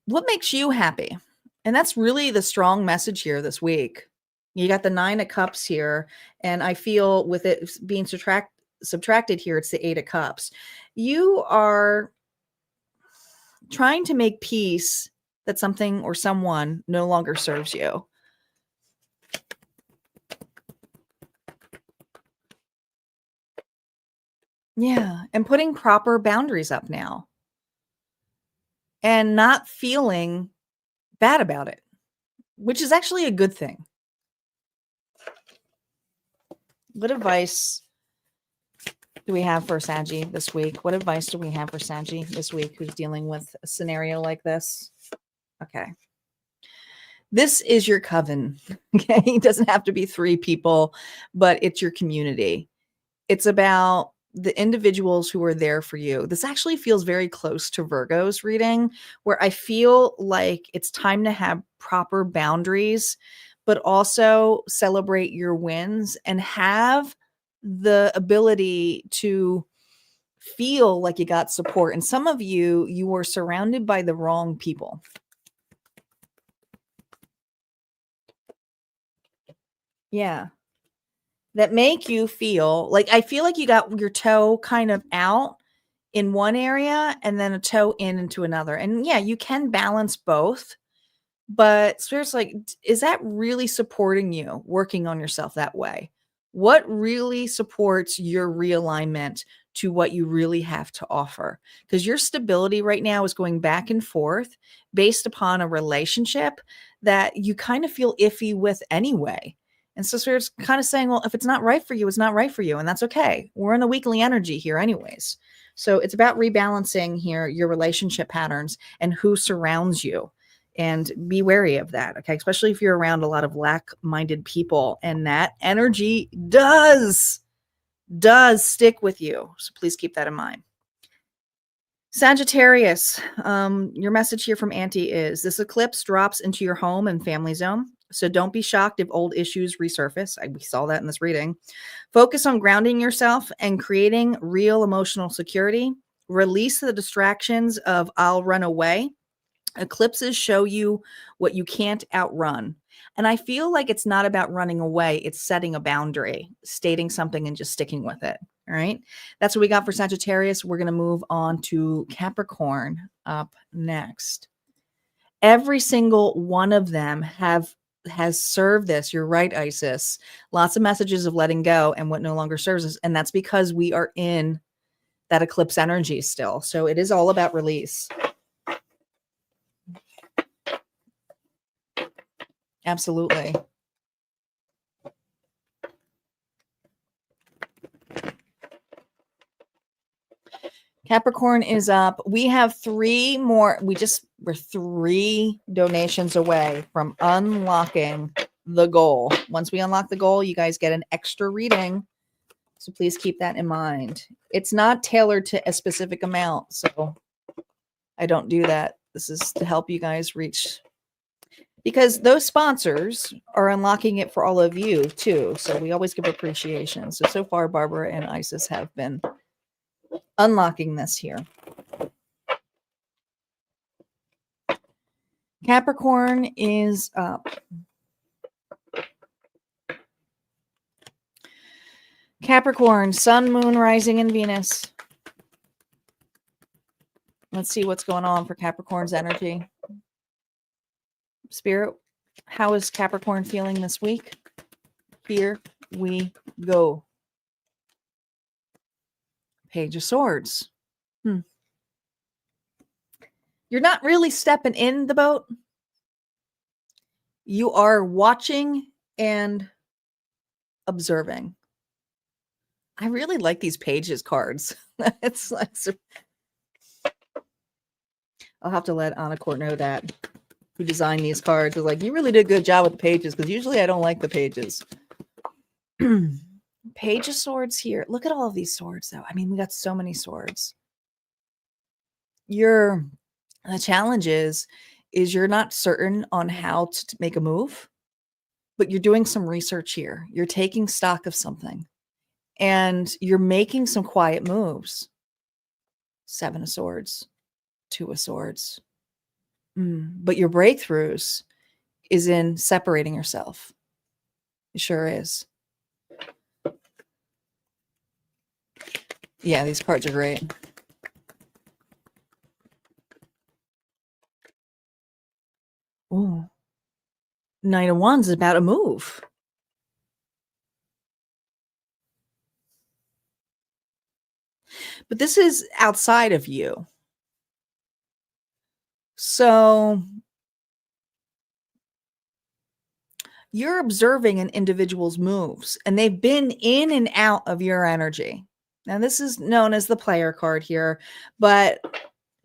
A: what makes you happy? And that's really the strong message here this week. You got the 9 of Cups here, and I feel with it being subtracted here, it's the 8 of Cups. You are trying to make peace that something or someone no longer serves you. Yeah, and putting proper boundaries up now. And not feeling bad about it, which is actually a good thing. What advice do we have for Saggy this week? What advice do we have for Saggy this week who's dealing with a scenario like this? Okay. This is your coven. Okay. It doesn't have to be 3 people, but it's your community. It's about the individuals who are there for you. This actually feels very close to Virgo's reading, where I feel like it's time to have proper boundaries, but also celebrate your wins and have the ability to feel like you got support. And some of you were surrounded by the wrong people. Yeah. That make you feel like, I feel like you got your toe kind of out in one area and then a toe into another. And yeah, you can balance both. But Spirit's like, is that really supporting you working on yourself that way? What really supports your realignment to what you really have to offer? Because your stability right now is going back and forth based upon a relationship that you kind of feel iffy with anyway. And so Spirit's kind of saying, well, if it's not right for you, it's not right for you. And that's okay. We're in a weekly energy here anyways. So it's about rebalancing here your relationship patterns and who surrounds you. And be wary of that, okay? Especially if you're around a lot of like-minded people, and that energy does stick with you. So please keep that in mind. Sagittarius, your message here from Auntie is, this eclipse drops into your home and family zone. So don't be shocked if old issues resurface. We saw that in this reading. Focus on grounding yourself and creating real emotional security. Release the distractions of I'll run away. Eclipses show you what you can't outrun. And I feel like it's not about running away. It's setting a boundary, stating something and just sticking with it. All right. That's what we got for Sagittarius. We're going to move on to Capricorn up next. Every single one of them has served this. You're right, Isis. Lots of messages of letting go and what no longer serves us. And that's because we are in that eclipse energy still. So it is all about release. Absolutely. Capricorn is up. We have 3 more. We're 3 donations away from unlocking the goal. Once we unlock the goal, you guys get an extra reading. So please keep that in mind. It's not tailored to a specific amount, so I don't do that. This is to help you guys reach, because those sponsors are unlocking it for all of you too. So we always give appreciation. So far, Barbara and Isis have been unlocking this here. Capricorn is up. Capricorn, Sun, Moon, Rising, and Venus. Let's see what's going on for Capricorn's energy. Spirit, how is Capricorn feeling this week? Here we go. Page of Swords. You're not really stepping in the boat. You are watching and observing. I really like these pages cards. It's like, I'll have to let Anna Court know that, who designed these cards. Is like, you really did a good job with the pages, because usually I don't like the pages. Page of Swords here. Look at all of these swords, though. I mean, we got so many swords. You're the challenge is you're not certain on how to make a move, but you're doing some research here. You're taking stock of something and you're making some quiet moves. 7 of Swords, 2 of Swords. But your breakthroughs is in separating yourself. It sure is. Yeah, these cards are great. Ooh. Knight of Wands is about a move. But this is outside of you. So you're observing an individual's moves, and they've been in and out of your energy. Now, this is known as the player card here, but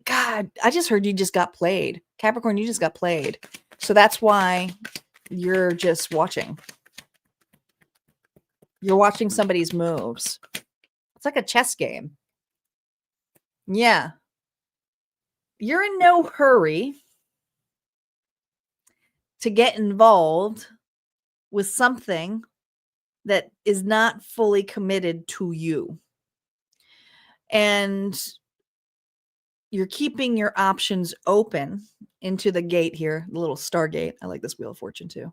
A: God, I just heard you just got played. Capricorn, you just got played. So that's why you're just watching. You're watching somebody's moves. It's like a chess game. Yeah. You're in no hurry to get involved with something that is not fully committed to you. And you're keeping your options open into the gate here, the little stargate. I like this Wheel of Fortune too.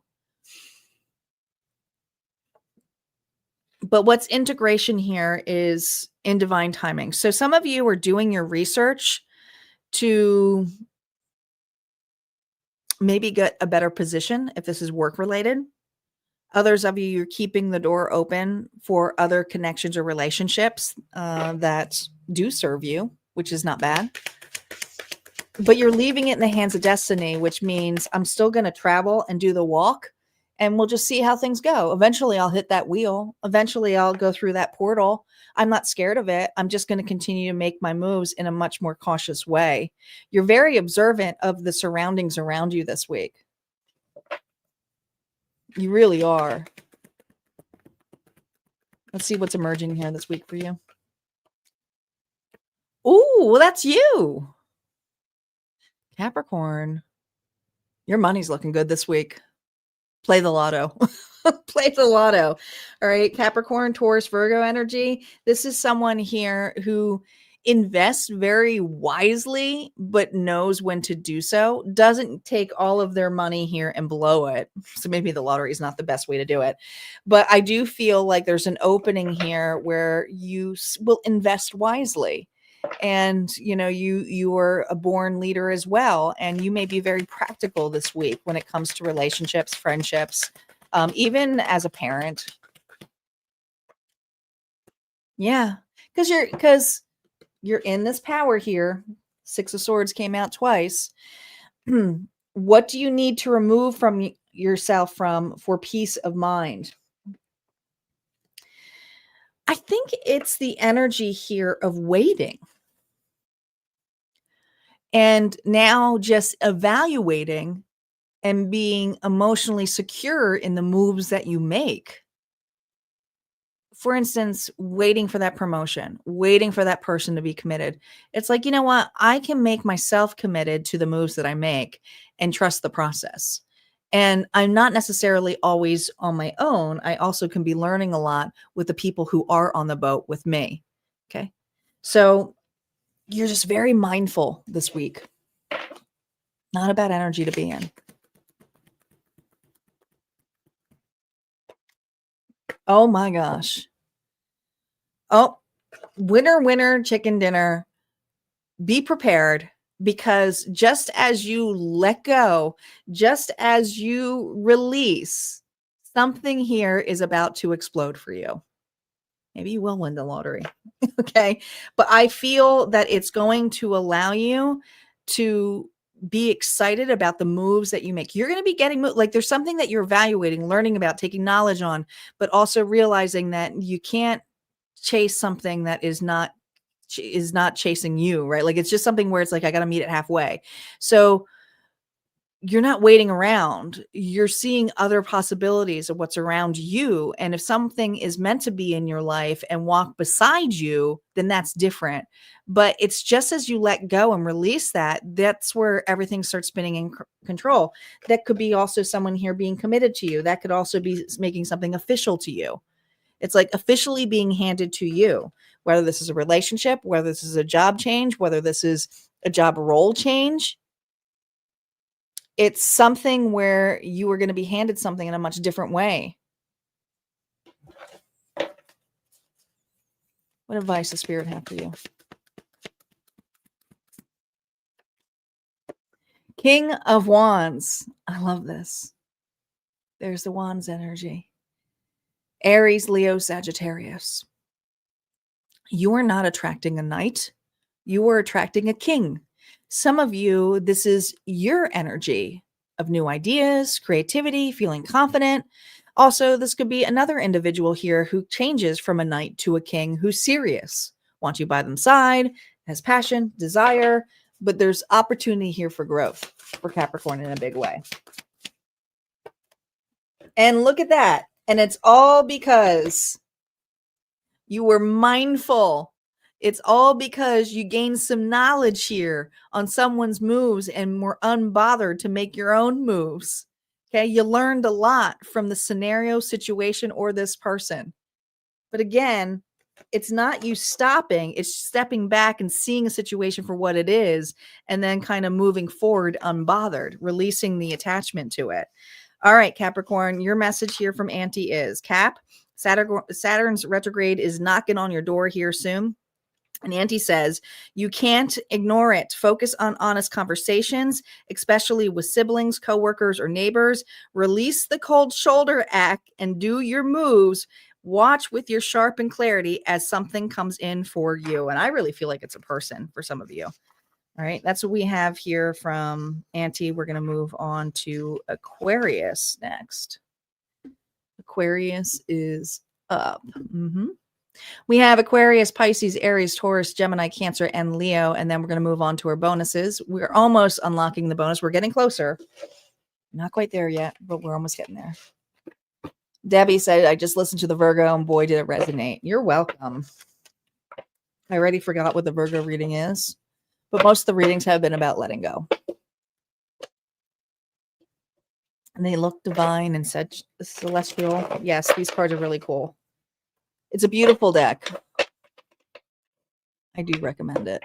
A: But what's integration here is in divine timing. So some of you are doing your research to maybe get a better position if this is work related. Others of you, you're keeping the door open for other connections or relationships that do serve you, which is not bad. But you're leaving it in the hands of destiny, which means I'm still going to travel and do the walk, and we'll just see how things go. Eventually, I'll hit that wheel. Eventually, I'll go through that portal. I'm not scared of it. I'm just going to continue to make my moves in a much more cautious way. You're very observant of the surroundings around you this week. You really are. Let's see what's emerging here this week for you. Ooh, well, that's you. Capricorn. Your money's looking good this week. Play the lotto. Play the lotto. All right. Capricorn, Taurus, Virgo energy. This is someone here who invests very wisely, but knows when to do so. Doesn't take all of their money here and blow it. So maybe the lottery is not the best way to do it. But I do feel like there's an opening here where you will invest wisely. And you are a born leader as well, and you may be very practical this week when it comes to relationships, friendships, even as a parent. Yeah, because you're in this power here. 6 of Swords came out twice. What do you need to remove from yourself for peace of mind? I think it's the energy here of waiting. And now just evaluating and being emotionally secure in the moves that you make. For instance, waiting for that promotion, waiting for that person to be committed. It's like, you know what? I can make myself committed to the moves that I make and trust the process. And I'm not necessarily always on my own. I also can be learning a lot with the people who are on the boat with me. Okay. So you're just very mindful this week. Not a bad energy to be in. Oh my gosh. Oh, winner, winner, chicken dinner. Be prepared, because just as you let go, just as you release, something here is about to explode for you. Maybe you will win the lottery. Okay. But I feel that it's going to allow you to be excited about the moves that you make. You're going to be getting like there's something that you're evaluating, learning about, taking knowledge on, but also realizing that you can't chase something that is not chasing you, right? Like it's just something where it's like, I got to meet it halfway. So you're not waiting around. You're seeing other possibilities of what's around you. And if something is meant to be in your life and walk beside you, then that's different. But it's just as you let go and release that, that's where everything starts spinning in control. That could be also someone here being committed to you. That could also be making something official to you. It's like officially being handed to you, whether this is a relationship, whether this is a job change, whether this is a job role change. It's something where you are going to be handed something in a much different way. What advice does Spirit have for you? King of Wands. I love this. There's the Wands energy. Aries, Leo, Sagittarius. You are not attracting a knight. You are attracting a king. Some of you, this is your energy of new ideas, creativity, feeling confident. Also, this could be another individual here who changes from a knight to a king who's serious, wants you by them side, has passion, desire, but there's opportunity here for growth for Capricorn in a big way. And look at that. And it's all because you were mindful. It's all because you gained some knowledge here on someone's moves and were unbothered to make your own moves. Okay. You learned a lot from the scenario, situation, or this person. But again, it's not you stopping, it's stepping back and seeing a situation for what it is, and then kind of moving forward unbothered, releasing the attachment to it. All right, Capricorn, your message here from Auntie is Cap, Saturn's retrograde is knocking on your door here soon. And Auntie says, you can't ignore it. Focus on honest conversations, especially with siblings, coworkers, or neighbors. Release the cold shoulder act and do your moves. Watch with your sharp and clarity as something comes in for you. And I really feel like it's a person for some of you. All right, that's what we have here from Auntie. We're going to move on to Aquarius next. Aquarius is up. We have Aquarius, Pisces, Aries, Taurus, Gemini, Cancer, and Leo. And then we're going to move on to our bonuses. We're almost unlocking the bonus. We're getting closer. Not quite there yet, but we're almost getting there. Debbie said, I just listened to the Virgo and boy, did it resonate. You're welcome. I already forgot what the Virgo reading is, but most of the readings have been about letting go. And they look divine and celestial. Yes, these cards are really cool. It's a beautiful deck. I do recommend it.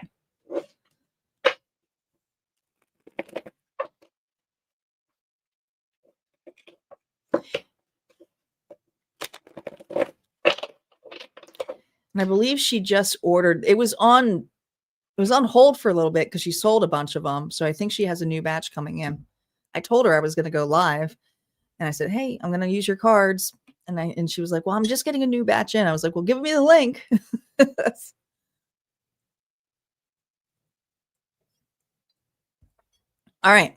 A: And I believe she just ordered, it was on hold for a little bit because she sold a bunch of them. So I think she has a new batch coming in. I told her I was going to go live and I said, hey, I'm going to use your cards. And she was like, well, I'm just getting a new batch in. I was like, well, give me the link. All right.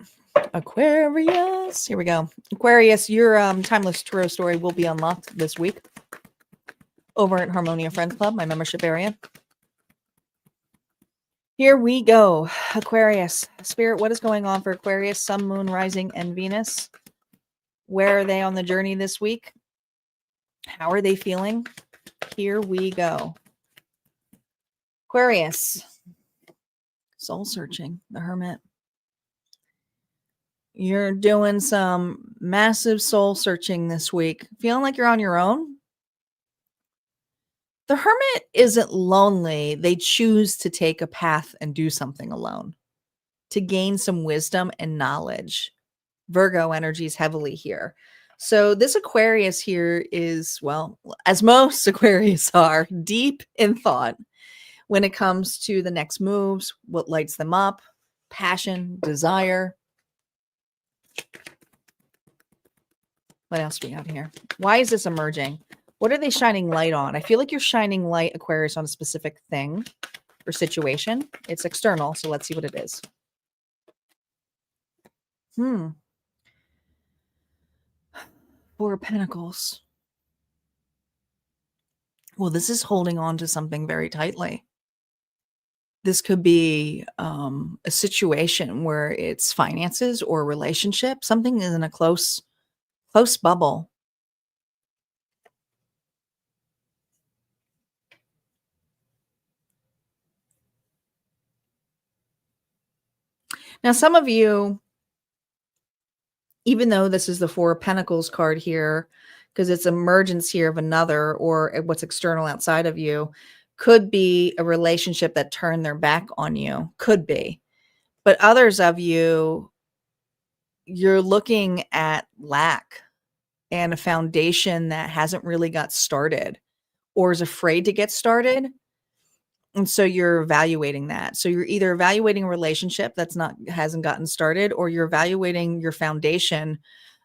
A: Aquarius. Here we go. Aquarius, your timeless tarot story will be unlocked this week over at Harmonia Friends Club, my membership area. Here we go. Aquarius. Spirit, what is going on for Aquarius, Sun, Moon, Rising, and Venus? Where are they on the journey this week? How are they feeling? Here we go. Aquarius. Soul searching, the Hermit. You're doing some massive soul searching this week. Feeling like you're on your own? The Hermit isn't lonely. They choose to take a path and do something alone to gain some wisdom and knowledge. Virgo energy is heavily here. So this Aquarius here is, well, as most Aquarius are, deep in thought when it comes to the next moves, what lights them up, passion, desire. What else do we have here? Why is this emerging? What are they shining light on? I feel like you're shining light, Aquarius, on a specific thing or situation. It's external, so let's see what it is. Four of Pentacles. Well, this is holding on to something very tightly. This could be a situation where it's finances or relationship. Something is in a close bubble. Now, some of you, even though this is the Four of Pentacles card here, because it's emergence here of another or what's external outside of you, could be a relationship that turned their back on you. Could be. But others of you, you're looking at lack and a foundation that hasn't really got started or is afraid to get started. And so you're evaluating that. So you're either evaluating a relationship that's hasn't gotten started, or you're evaluating your foundation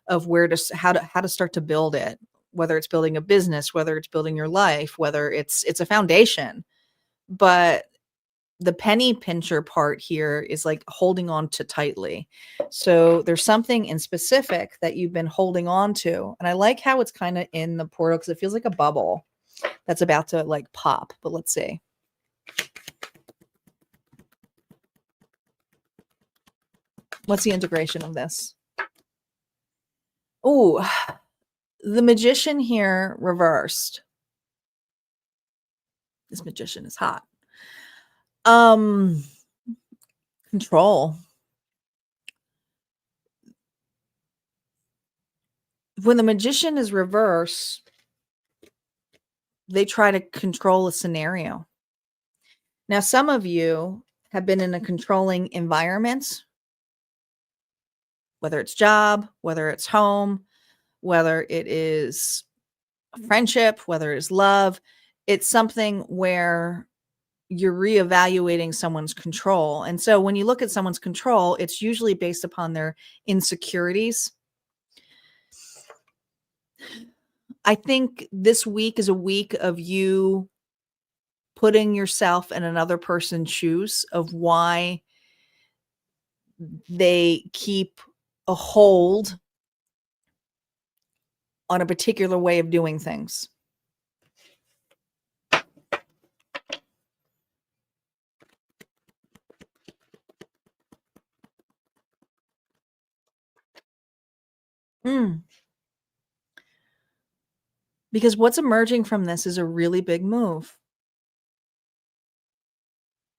A: of how to start to build it, whether it's building a business, whether it's building your life, whether it's a foundation. But the penny pincher part here is like holding on to tightly. So there's something in specific that you've been holding on to. And I like how it's kind of in the portal because it feels like a bubble that's about to like pop. But let's see. What's the integration of this? Oh, the Magician here reversed. This Magician is hot. Control. When the Magician is reversed, they try to control a scenario. Now, some of you have been in a controlling environment, whether it's job, whether it's home, whether it is friendship, whether it's love. It's something where you're reevaluating someone's control. And so when you look at someone's control, it's usually based upon their insecurities. I think this week is a week of you putting yourself in another person's shoes of why they keep a hold on a particular way of doing things. Because what's emerging from this is a really big move.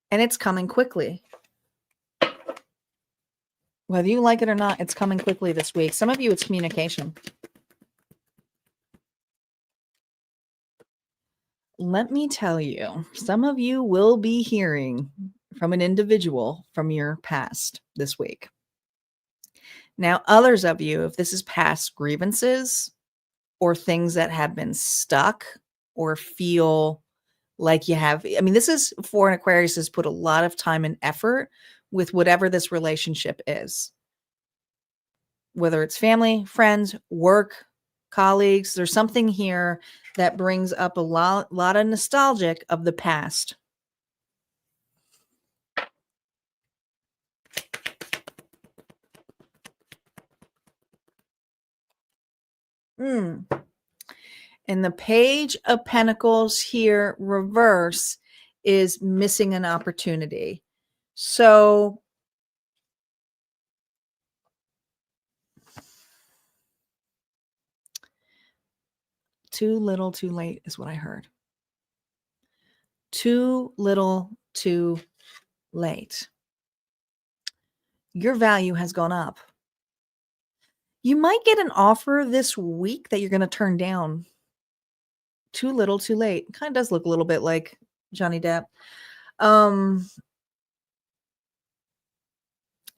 A: And it's coming quickly. Whether you like it or not, it's coming quickly this week. Some of you, it's communication. Let me tell you, some of you will be hearing from an individual from your past this week. Now, others of you, if this is past grievances or things that have been stuck or feel like you have, I mean, this is for an Aquarius has put a lot of time and effort with whatever this relationship is. Whether it's family, friends, work, colleagues, there's something here that brings up a lot of nostalgic of the past. And the Page of Pentacles here, reverse, is missing an opportunity. So too little, too late is what I heard. Too little, too late. Your value has gone up. You might get an offer this week that you're going to turn down. Too little, too late. Kind of does look a little bit like Johnny Depp.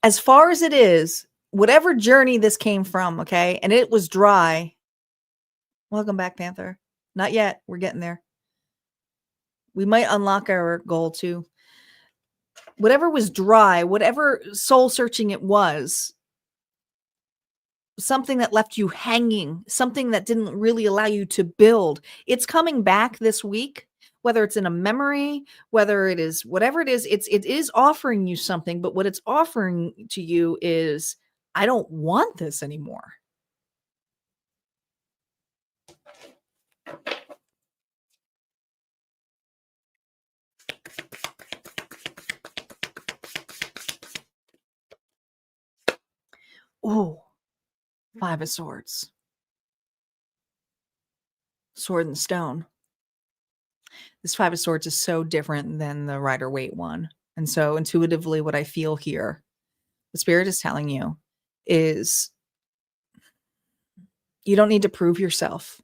A: As far as it is, whatever journey this came from, okay, and it was dry. Welcome back, Panther. Not yet. We're getting there. We might unlock our goal too. Whatever was dry, whatever soul searching it was, something that left you hanging, something that didn't really allow you to build. It's coming back this week, whether it's in a memory, whether it is whatever it is offering you something, but what it's offering to you is, I don't want this anymore. Oh, Five of Swords. Sword and Stone. This Five of Swords is so different than the Rider-Waite one. And so intuitively, what I feel here, the Spirit is telling you, is you don't need to prove yourself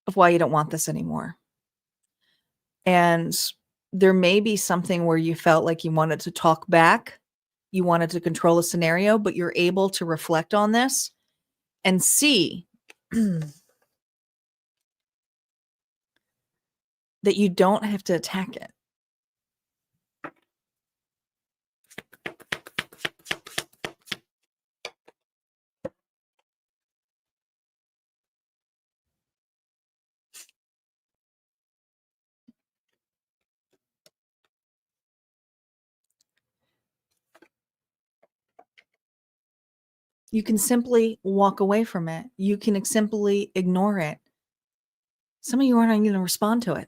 A: of why you don't want this anymore. And there may be something where you felt like you wanted to talk back, you wanted to control a scenario, but you're able to reflect on this and see that you don't have to attack it. You can simply walk away from it. You can simply ignore it. Some of you aren't even going to respond to it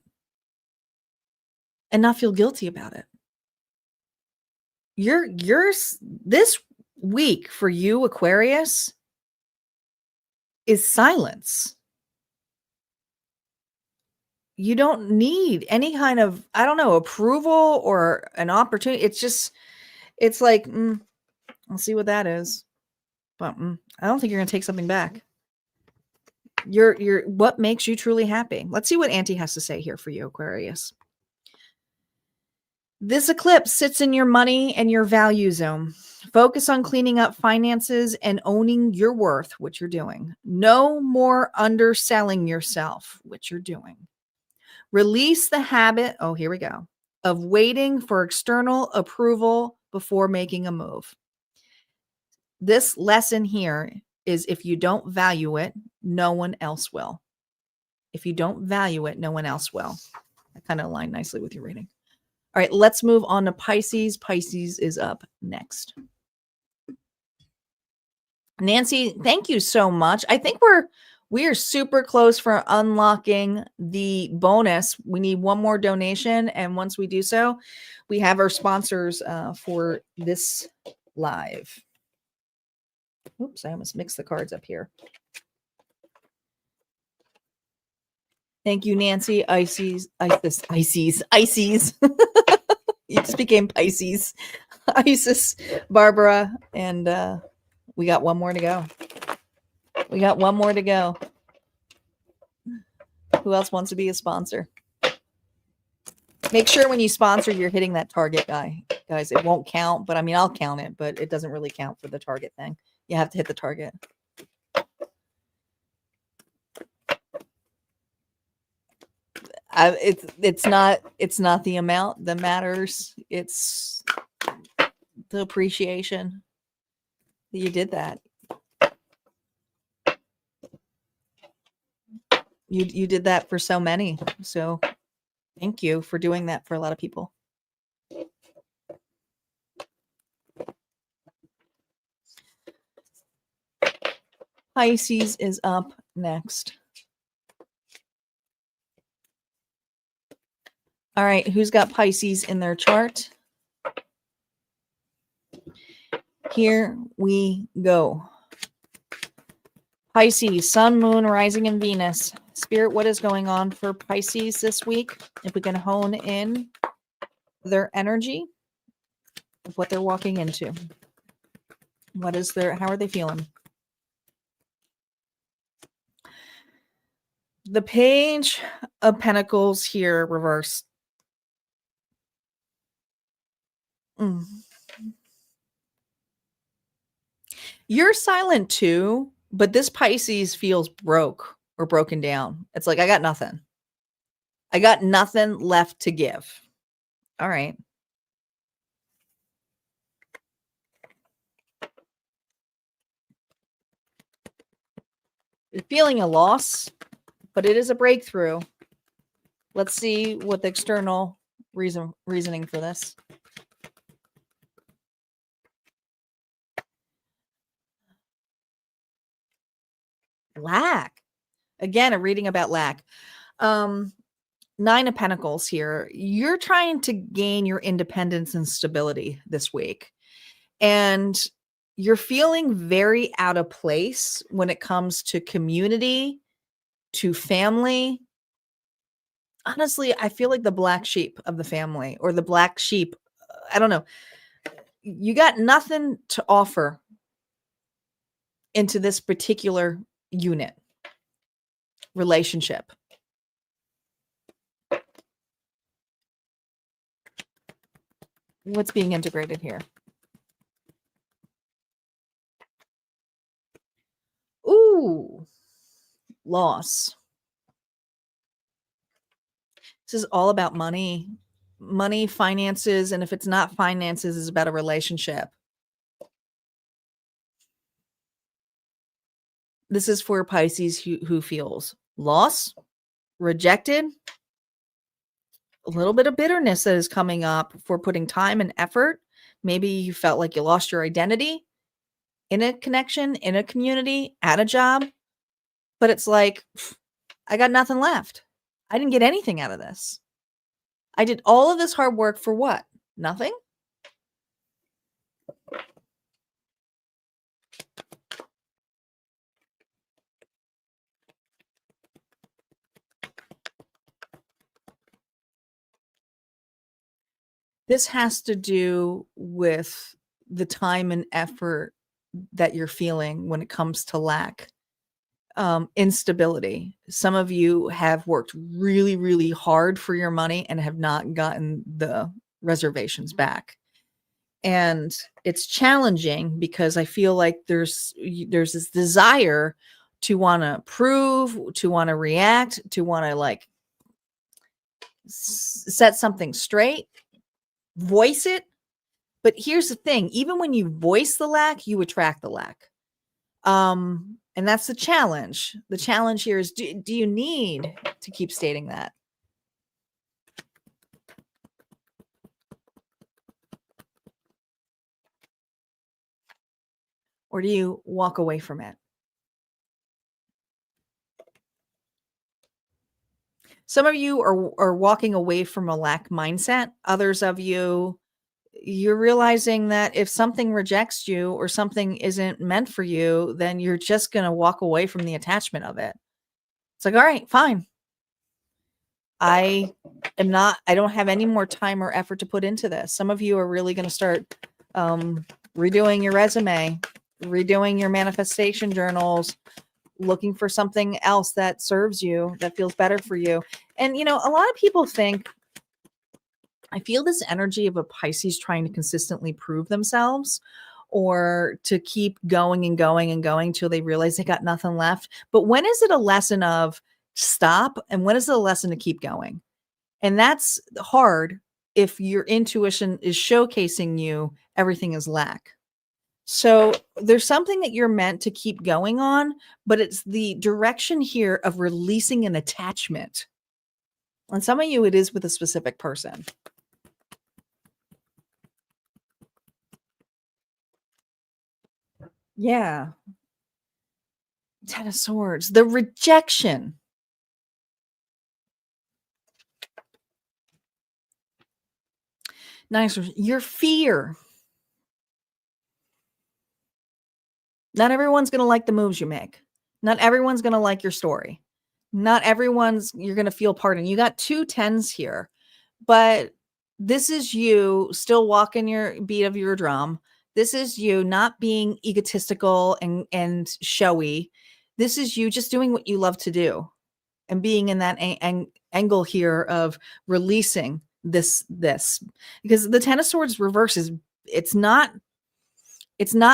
A: and not feel guilty about it. This week for you, Aquarius, is silence. You don't need any kind of, I don't know, approval or an opportunity. It's like, I'll see what that is. But I don't think you're going to take something back. You're what makes you truly happy. Let's see what Auntie has to say here for you, Aquarius. This eclipse sits in your money and your value zone. Focus on cleaning up finances and owning your worth, which you're doing. No more underselling yourself, which you're doing. Release the habit, here we go, of waiting for external approval before making a move. This lesson here is if you don't value it, no one else will. If you don't value it, no one else will. That kind of aligned nicely with your reading. All right, let's move on to Pisces. Pisces is up next. Nancy, thank you so much. I think we are super close for unlocking the bonus. We need one more donation, and once we do so, we have our sponsors for this live. Oops, I almost mixed the cards up here. Thank you, Nancy. Ices. You just became Pisces. Isis, Barbara, and we got one more to go. Who else wants to be a sponsor? Make sure when you sponsor, you're hitting that target guys. It won't count, but I mean, I'll count it, but it doesn't really count for the target thing. You have to hit the target. It's not the amount that matters. It's the appreciation that you did that. You did that for so many. So thank you for doing that for a lot of people. Pisces is up next. All right, who's got Pisces in their chart? Here we go. Pisces, Sun, Moon, Rising, and Venus. Spirit, what is going on for Pisces this week? If we can hone in their energy of what they're walking into. How are they feeling? The Page of Pentacles here reversed. You're silent too, but this Pisces feels broke or broken down. It's like, I got nothing. I got nothing left to give. All right. You're feeling a loss, but it is a breakthrough. Let's see what the external reasoning for this. Lack. Again, a reading about lack. Nine of Pentacles here. You're trying to gain your independence and stability this week. And You're feeling very out of place when it comes to community, to family. Honestly, I feel like the black sheep of the family, or the black sheep. I don't know. You got nothing to offer into this particular unit, relationship. What's being integrated here? Ooh, loss. This is all about money, finances. And if it's not finances, it's about a relationship. This is for Pisces who feels loss, rejected, a little bit of bitterness that is coming up for putting time and effort. Maybe you felt like you lost your identity in a connection, in a community, at a job. But it's like, I got nothing left. I didn't get anything out of this. I did all of this hard work for what? Nothing? This has to do with the time and effort that you're feeling when it comes to lack, instability. Some of you have worked really, really hard for your money and have not gotten the reservations back. And it's challenging because I feel like there's this desire to want to prove, to want to react, to want to like set something straight, voice it. But here's the thing, even when you voice the lack, you attract the lack. And that's the challenge. The challenge here is, do you need to keep stating that? Or do you walk away from it? Some of you are walking away from a lack mindset. Others of you, you're realizing that if something rejects you or something isn't meant for you, then you're just going to walk away from the attachment of it. It's like, all right, fine. I don't have any more time or effort to put into this. Some of you are really going to start redoing your resume, redoing your manifestation journals, looking for something else that serves you, that feels better for you. And, a lot of people think, I feel this energy of a Pisces trying to consistently prove themselves, or to keep going and going and going till they realize they got nothing left. But when is it a lesson of stop? And when is it a lesson to keep going? And that's hard if your intuition is showcasing you everything is lack. So there's something that you're meant to keep going on, but it's the direction here of releasing an attachment. And some of you, it is with a specific person. Yeah. Ten of Swords, the rejection. Nine of Swords, your fear. Not everyone's going to like the moves you make. Not everyone's going to like your story. Not everyone's, you're going to feel pardoned. You got 2 10s here, but this is you still walking your beat of your drum. This is you not being egotistical and showy. This is you just doing what you love to do and being in that angle here of releasing this, because the 10 of Swords reverse is, it's not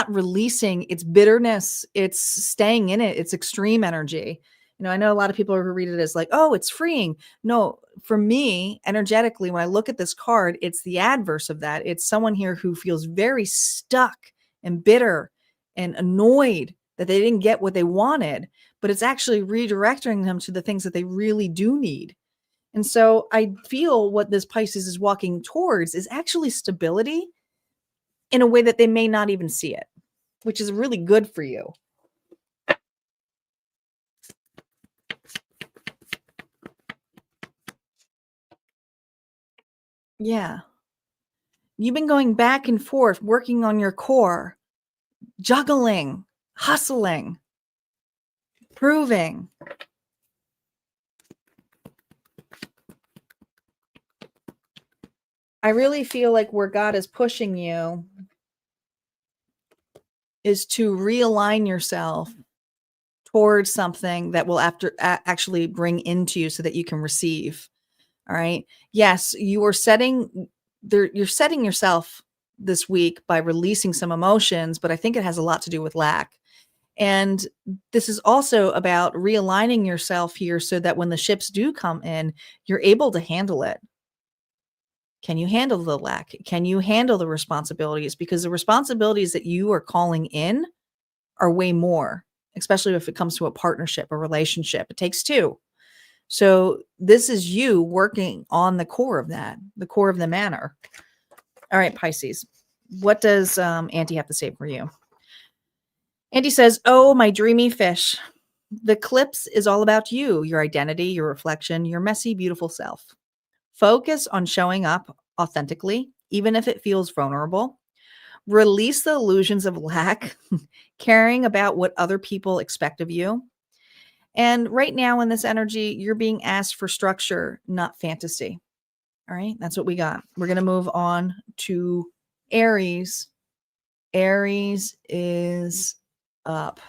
A: releasing, it's bitterness, it's staying in it, it's extreme energy. I know a lot of people who read it as like, oh, it's freeing. No, for me, energetically, when I look at this card, it's the adverse of that. It's someone here who feels very stuck and bitter and annoyed that they didn't get what they wanted, but it's actually redirecting them to the things that they really do need. And so I feel what this Pisces is walking towards is actually stability in a way that they may not even see it, which is really good for you. Yeah. You've been going back and forth, working on your core, juggling, hustling, proving. I really feel like where God is pushing you is to realign yourself towards something that will actually bring into you so that you can receive. All right. Yes, you're setting yourself this week by releasing some emotions, but I think it has a lot to do with lack. And this is also about realigning yourself here so that when the ships do come in, you're able to handle it. Can you handle the lack? Can you handle the responsibilities? Because the responsibilities that you are calling in are way more, especially if it comes to a partnership, a relationship. It takes two. So this is you working on the core of that, the core of the manner. All right, Pisces. What does Auntie have to say for you? Auntie says, oh, my dreamy fish. The eclipse is all about you, your identity, your reflection, your messy, beautiful self. Focus on showing up authentically, even if it feels vulnerable. Release the illusions of lack, caring about what other people expect of you. And right now in this energy, you're being asked for structure, not fantasy. All right, that's what we got. We're going to move on to Aries. Aries is up.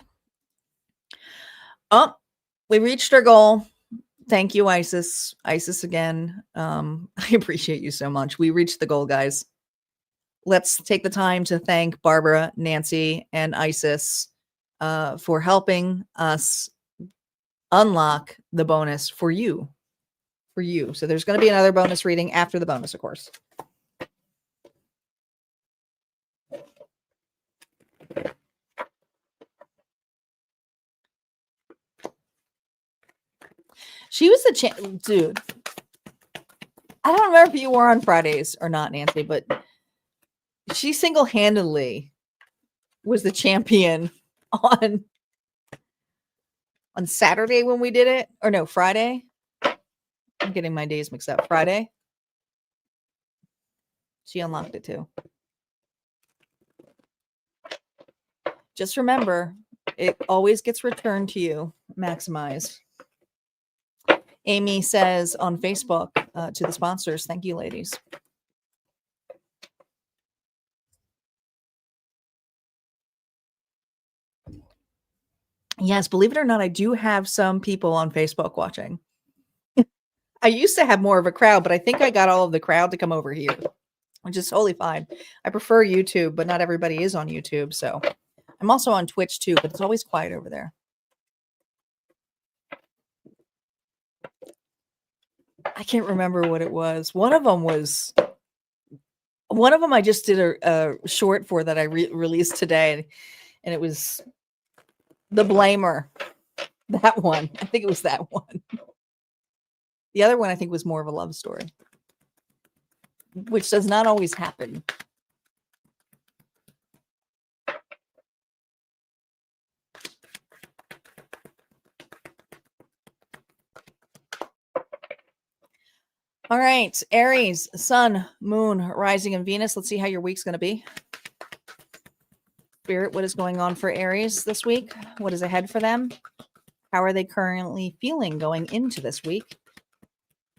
A: Oh, we reached our goal. Thank you, Isis. Isis again. I appreciate you so much. We reached the goal, guys. Let's take the time to thank Barbara, Nancy, and Isis for helping us unlock the bonus for you. For you. So there's going to be another bonus reading after the bonus, of course. She was the dude. I don't remember if you were on Fridays or not, Nancy, but she single-handedly was the champion on Saturday when we did it. Or no, Friday. I'm getting my days mixed up. Friday. She unlocked it too. Just remember, it always gets returned to you. Maximize. Amy says on Facebook to the sponsors, thank you, ladies. Yes, believe it or not, I do have some people on Facebook watching. I used to have more of a crowd, but I think I got all of the crowd to come over here, which is totally fine. I prefer YouTube, but not everybody is on YouTube. So I'm also on Twitch too, but it's always quiet over there. I can't remember what it was. One of them I just did a short for that I released today, and it was The Blamer. That one. I think it was that one. The other one I think was more of a love story, which does not always happen. All right, Aries, Sun, Moon, Rising, and Venus. Let's see how your week's going to be. Spirit, what is going on for Aries this week? What is ahead for them? How are they currently feeling going into this week?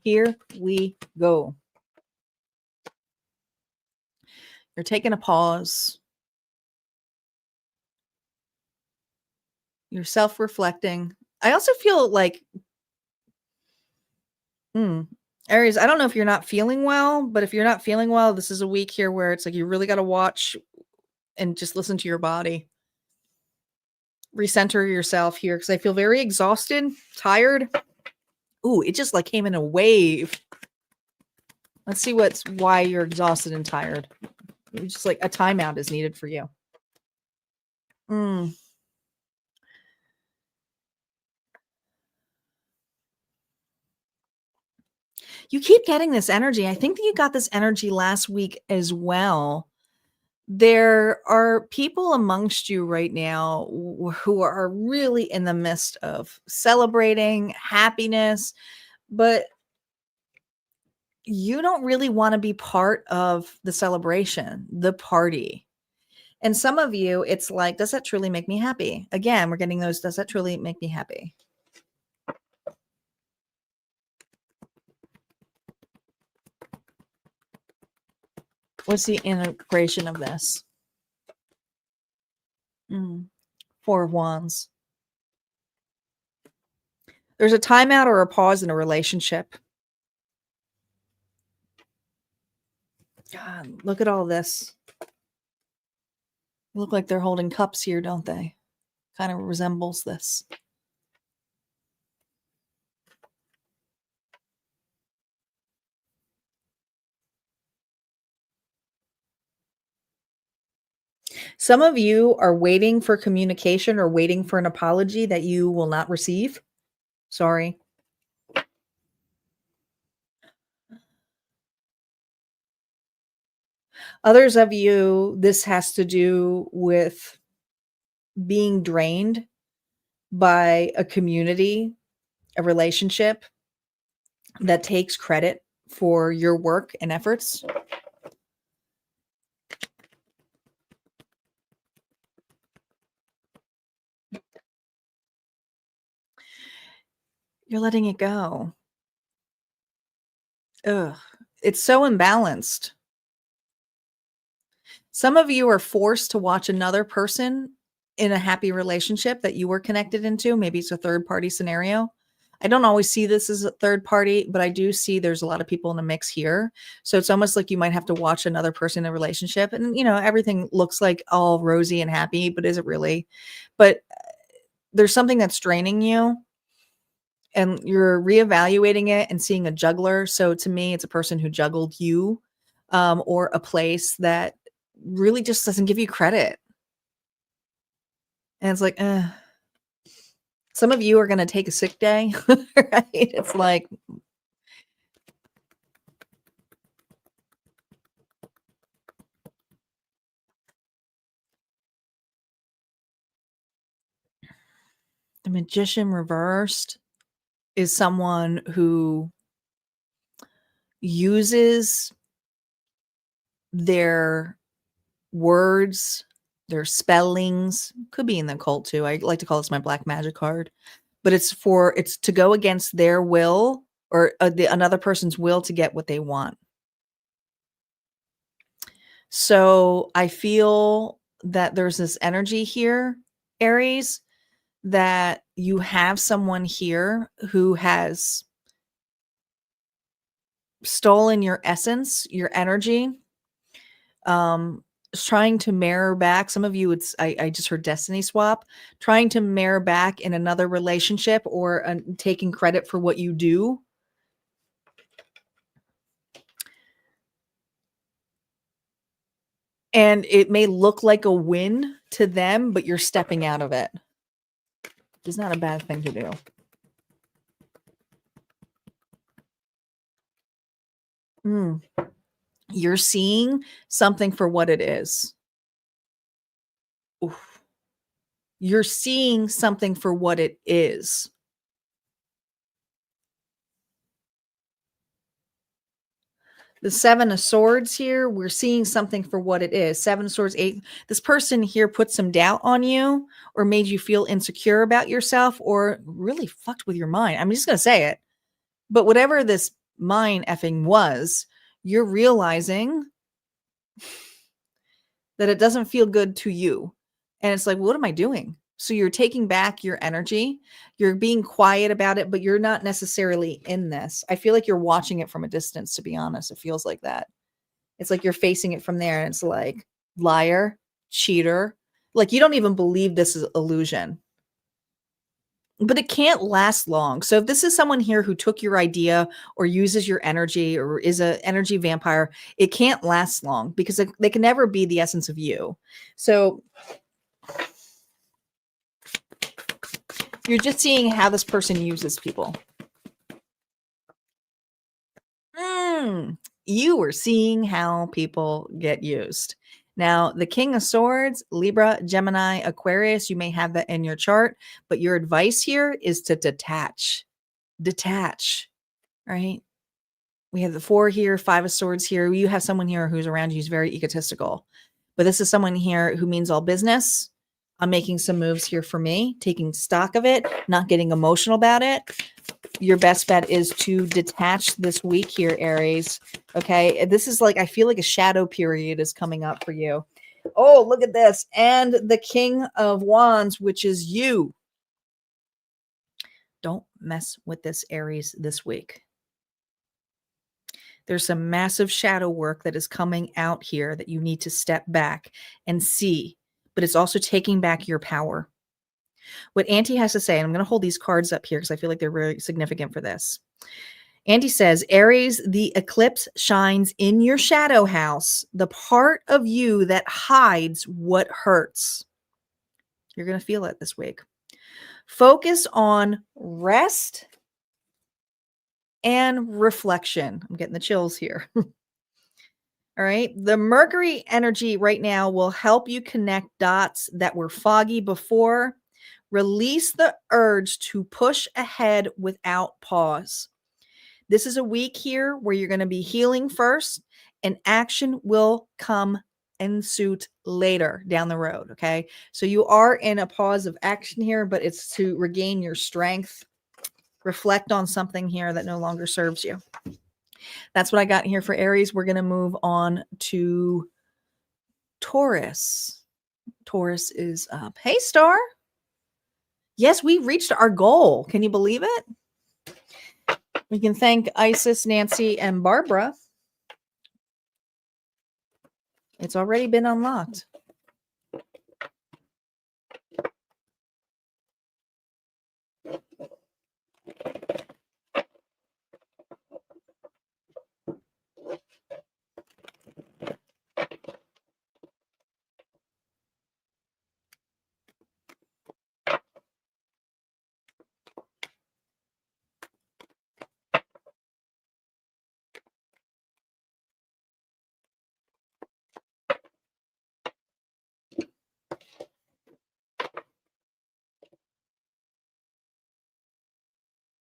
A: Here we go. You're taking a pause. You're self-reflecting. I also feel like, Aries, I don't know if you're not feeling well, but if you're not feeling well, this is a week here where it's like you really got to watch and just listen to your body. Recenter yourself here because I feel very exhausted, tired. Ooh, it just like came in a wave. Let's see why you're exhausted and tired. It's just like a timeout is needed for you. You keep getting this energy. I think that you got this energy last week as well. There are people amongst you right now who are really in the midst of celebrating happiness, but you don't really want to be part of the celebration, the party. And some of you, it's like, does that truly make me happy? Again, we're getting those, does that truly make me happy? What's the integration of this? Four of Wands. There's a timeout or a pause in a relationship. God, look at all this. Look like they're holding cups here, don't they? Kind of resembles this. Some of you are waiting for communication or waiting for an apology that you will not receive. Sorry. Others of you, this has to do with being drained by a community, a relationship that takes credit for your work and efforts. You're letting it go. Ugh. It's so imbalanced. Some of you are forced to watch another person in a happy relationship that you were connected into. Maybe it's a third party scenario. I don't always see this as a third party, but I do see there's a lot of people in the mix here. So it's almost like you might have to watch another person in a relationship. And, you know, everything looks like all rosy and happy, but is it really? But there's something that's draining you and you're reevaluating it and seeing a juggler. So to me, it's a person who juggled you or a place that really just doesn't give you credit. And it's like, some of you are going to take a sick day, right? It's like, the Magician reversed is someone who uses their words, their spellings, could be in the occult too. I like to call this my black magic card, but it's to go against their will or another person's will to get what they want. So I feel that there's this energy here, Aries, that you have someone here who has stolen your essence, your energy, trying to mirror back. Some of you, I just heard destiny swap, trying to mirror back in another relationship or taking credit for what you do. And it may look like a win to them, but you're stepping out of it. It's not a bad thing to do. You're seeing something for what it is. Oof. You're seeing something for what it is. The Seven of Swords here, we're seeing something for what it is. Seven of Swords, 8. This person here put some doubt on you or made you feel insecure about yourself or really fucked with your mind. I'm just going to say it. But whatever this mind effing was, you're realizing that it doesn't feel good to you. And it's like, what am I doing? So you're taking back your energy. You're being quiet about it, but you're not necessarily in this. I feel like you're watching it from a distance, to be honest. It feels like that. It's like you're facing it from there. And it's like, liar, cheater. Like you don't even believe this is illusion. But it can't last long. So if this is someone here who took your idea or uses your energy or is an energy vampire, it can't last long because they can never be the essence of you. So you're just seeing how this person uses people. You are seeing how people get used. Now, the King of Swords, Libra, Gemini, Aquarius, you may have that in your chart, but your advice here is to detach. Detach, right? We have the 4 here, 5 of Swords here. You have someone here who's around you who's very egotistical. But this is someone here who means all business. I'm making some moves here for me, taking stock of it, not getting emotional about it. Your best bet is to detach this week here, Aries. Okay. This is like, I feel like a shadow period is coming up for you. Oh, look at this. And the King of Wands, which is you. Don't mess with this, Aries, this week. There's some massive shadow work that is coming out here that you need to step back and see, but it's also taking back your power. What Auntie has to say, and I'm going to hold these cards up here because I feel like they're really significant for this. Auntie says, Aries, the eclipse shines in your shadow house, the part of you that hides what hurts. You're going to feel it this week. Focus on rest and reflection. I'm getting the chills here. All right. The Mercury energy right now will help you connect dots that were foggy before. Release the urge to push ahead without pause. This is a week here where you're going to be healing first and action will come in suit later down the road. Okay. So you are in a pause of action here, but it's to regain your strength. Reflect on something here that no longer serves you. That's what I got here for Aries. We're going to move on to Taurus. Taurus is up. Hey, Star. Yes, we reached our goal. Can you believe it? We can thank Isis, Nancy, and Barbara. It's already been unlocked.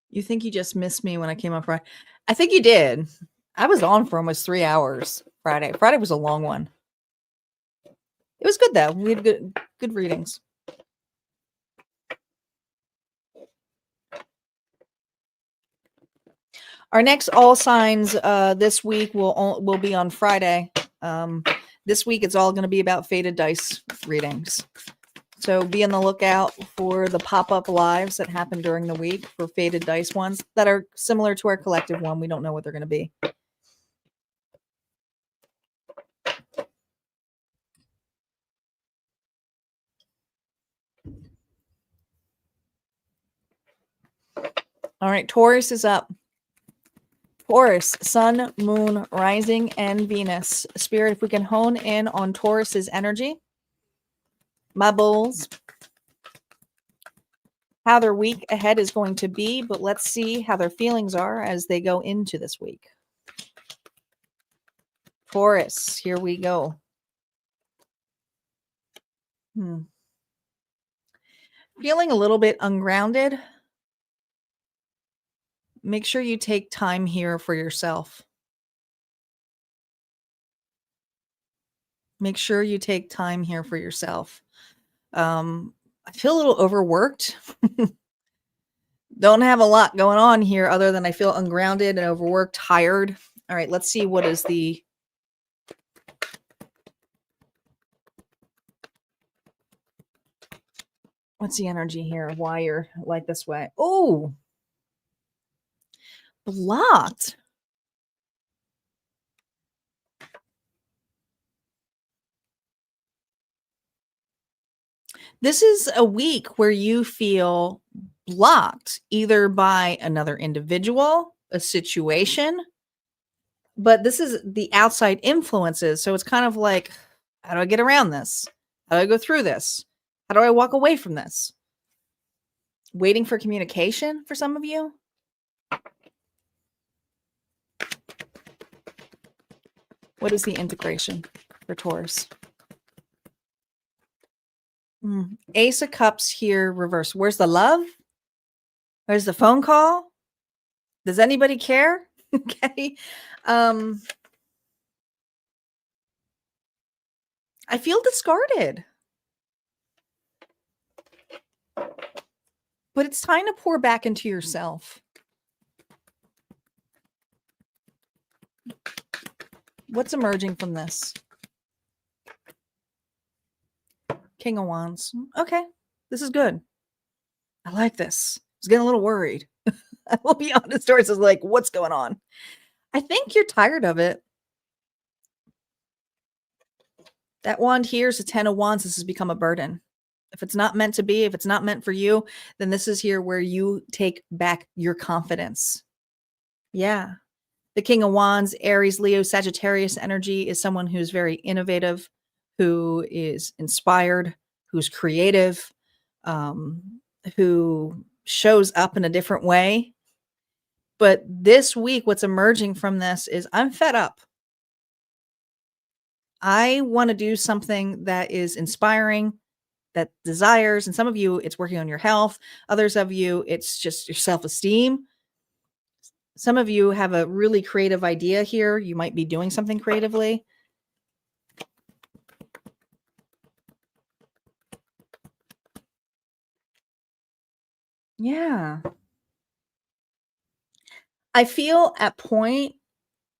A: You think you just missed me when I came on Friday? I think you did. I was on for almost 3 hours Friday. Friday was a long one. It was good though. We had good readings. Our next all signs this week will be on Friday. This week it's all going to be about faded dice readings. So be on the lookout for the pop-up lives that happen during the week for faded dice ones that are similar to our collective one. We don't know what they're going to be. All right, Taurus is up. Taurus, Sun, Moon, Rising, and Venus. Spirit, if we can hone in on Taurus's energy. My bulls. How their week ahead is going to be, but let's see how their feelings are as they go into this week. Taurus, here we go. Feeling a little bit ungrounded. Make sure you take time here for yourself. Make sure you take time here for yourself. I feel a little overworked. Don't have a lot going on here other than I feel ungrounded and overworked, tired. All right, let's see what is the... What's the energy here? Why you're like this way? Oh, blocked. This is a week where you feel blocked either by another individual, a situation, but this is the outside influences. So it's kind of like, how do I get around this? How do I go through this? How do I walk away from this? Waiting for communication for some of you. What is the integration for Taurus? Ace of Cups here, reverse. Where's the love? Where's the phone call? Does anybody care? Okay. I feel discarded. But it's time to pour back into yourself. What's emerging from this? King of Wands. Okay, this is good. I like this. I was getting a little worried. I will be honest, Taurus is like, what's going on? I think you're tired of it. That wand here is a 10 of Wands. This has become a burden. If it's not meant to be, if it's not meant for you, then this is here where you take back your confidence. Yeah. The King of Wands, Aries, Leo, Sagittarius energy is someone who's very innovative, who is inspired, who's creative, who shows up in a different way. But this week, what's emerging from this is I'm fed up. I want to do something that is inspiring, that desires. And some of you, it's working on your health. Others of you, it's just your self-esteem. Some of you have a really creative idea here. You might be doing something creatively. Yeah. I feel at point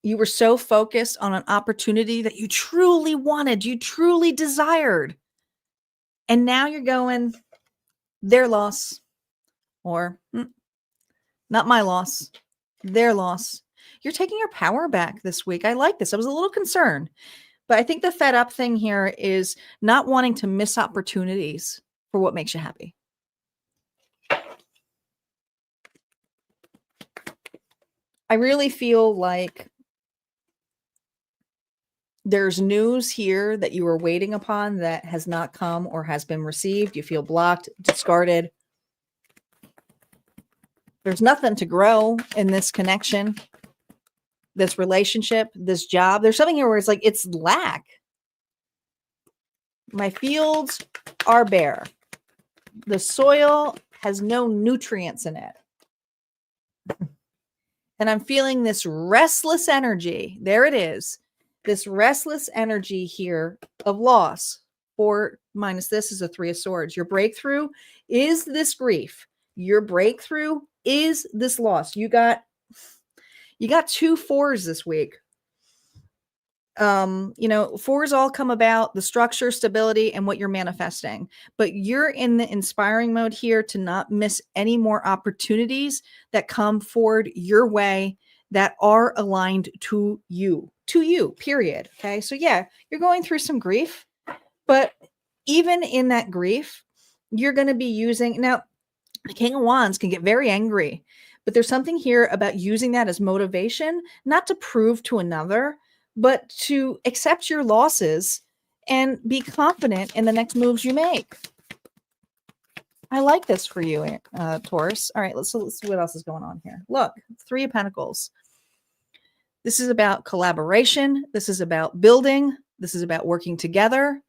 A: you were so focused on an opportunity that you truly wanted, you truly desired. And now you're going, their loss, or not my loss, their loss. You're taking your power back this week. I like this. I was a little concerned, but I think the fed up thing here is not wanting to miss opportunities for what makes you happy. I really feel like there's news here that you were waiting upon that has not come or has been received. You feel blocked, discarded. There's nothing to grow in this connection, this relationship, this job. There's something here where it's like it's lack. My fields are bare. The soil has no nutrients in it. And I'm feeling this restless energy. There it is. This restless energy here of loss. 4 minus this is a 3 of swords. Your breakthrough is this grief. Your breakthrough is this loss. You got 2 4s this week. Fours all come about the structure, stability, and what you're manifesting. But you're in the inspiring mode here to not miss any more opportunities that come forward your way that are aligned to you, period. Okay. So yeah, you're going through some grief, but even in that grief, you're going to be using now. The King of Wands can get very angry, but there's something here about using that as motivation, not to prove to another, but to accept your losses and be confident in the next moves you make. I like this for you, Taurus. All right, let's see what else is going on here. Look, 3 of Pentacles. This is about collaboration. This is about building. This is about working together.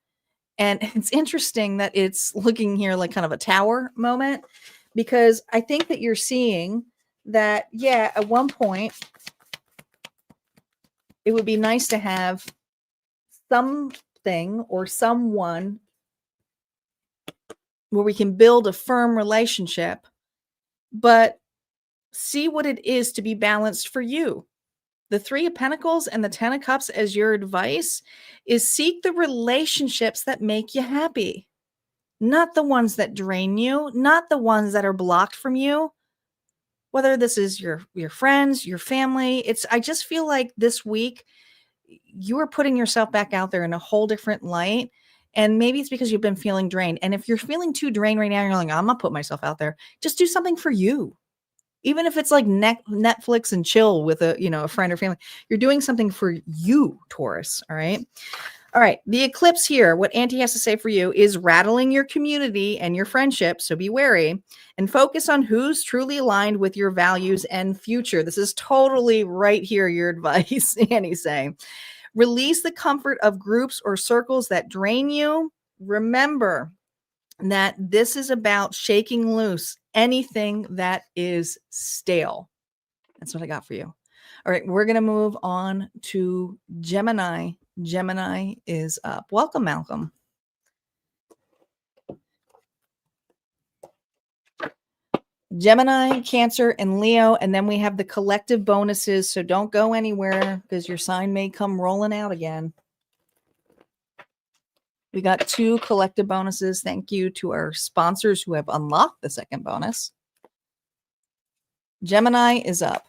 A: And it's interesting that it's looking here like kind of a tower moment, because I think that you're seeing that, yeah, at one point, it would be nice to have something or someone where we can build a firm relationship, but see what it is to be balanced for you. The 3 of Pentacles and the 10 of Cups as your advice is seek the relationships that make you happy, not the ones that drain you, not the ones that are blocked from you. Whether this is your friends, your family, I just feel like this week you are putting yourself back out there in a whole different light. And maybe it's because you've been feeling drained. And if you're feeling too drained right now, you're like, I'm gonna put myself out there. Just do something for you. Even if it's like Netflix and chill with a friend or family, you're doing something for you, Taurus. All right. All right. The eclipse here, what Auntie has to say for you is rattling your community and your friendship. So be wary and focus on who's truly aligned with your values and future. This is totally right here, your advice, Annie's saying. Release the comfort of groups or circles that drain you. Remember that this is about shaking loose anything that is stale. That's what I got for you. All right, we're going to move on to Gemini Gemini is up. Welcome, Malcolm. Gemini, Cancer, and Leo. And then we have the collective bonuses. So don't go anywhere because your sign may come rolling out again. We got 2 collective bonuses. Thank you to our sponsors who have unlocked the second bonus. Gemini is up.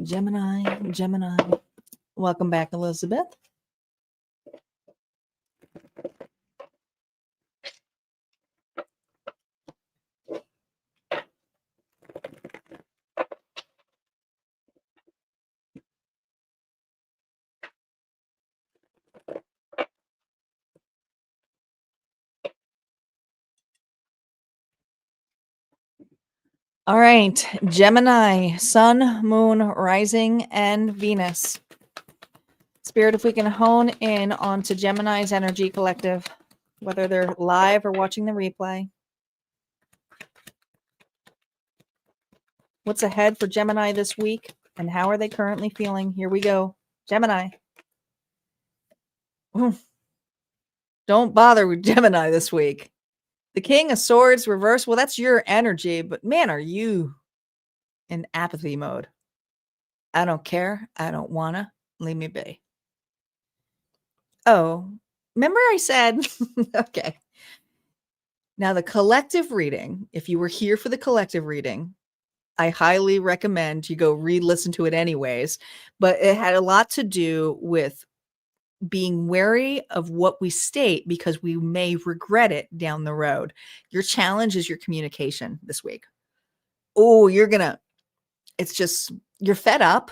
A: Gemini. Welcome back, Elizabeth. All right, Gemini, Sun, Moon, Rising, and Venus. Spirit, if we can hone in onto Gemini's energy collective, whether they're live or watching the replay. What's ahead for Gemini this week, and how are they currently feeling? Here we go. Gemini. Don't bother with Gemini this week. The King of Swords reverse. Well, that's your energy, but man, are you in apathy mode? I don't care. I don't wanna. Leave me be. Oh, remember I said, okay. Now the collective reading, if you were here for the collective reading, I highly recommend you go re-listen to it anyways, but it had a lot to do with being wary of what we state because we may regret it down the road. Your challenge is your communication this week. Oh, it's just, you're fed up,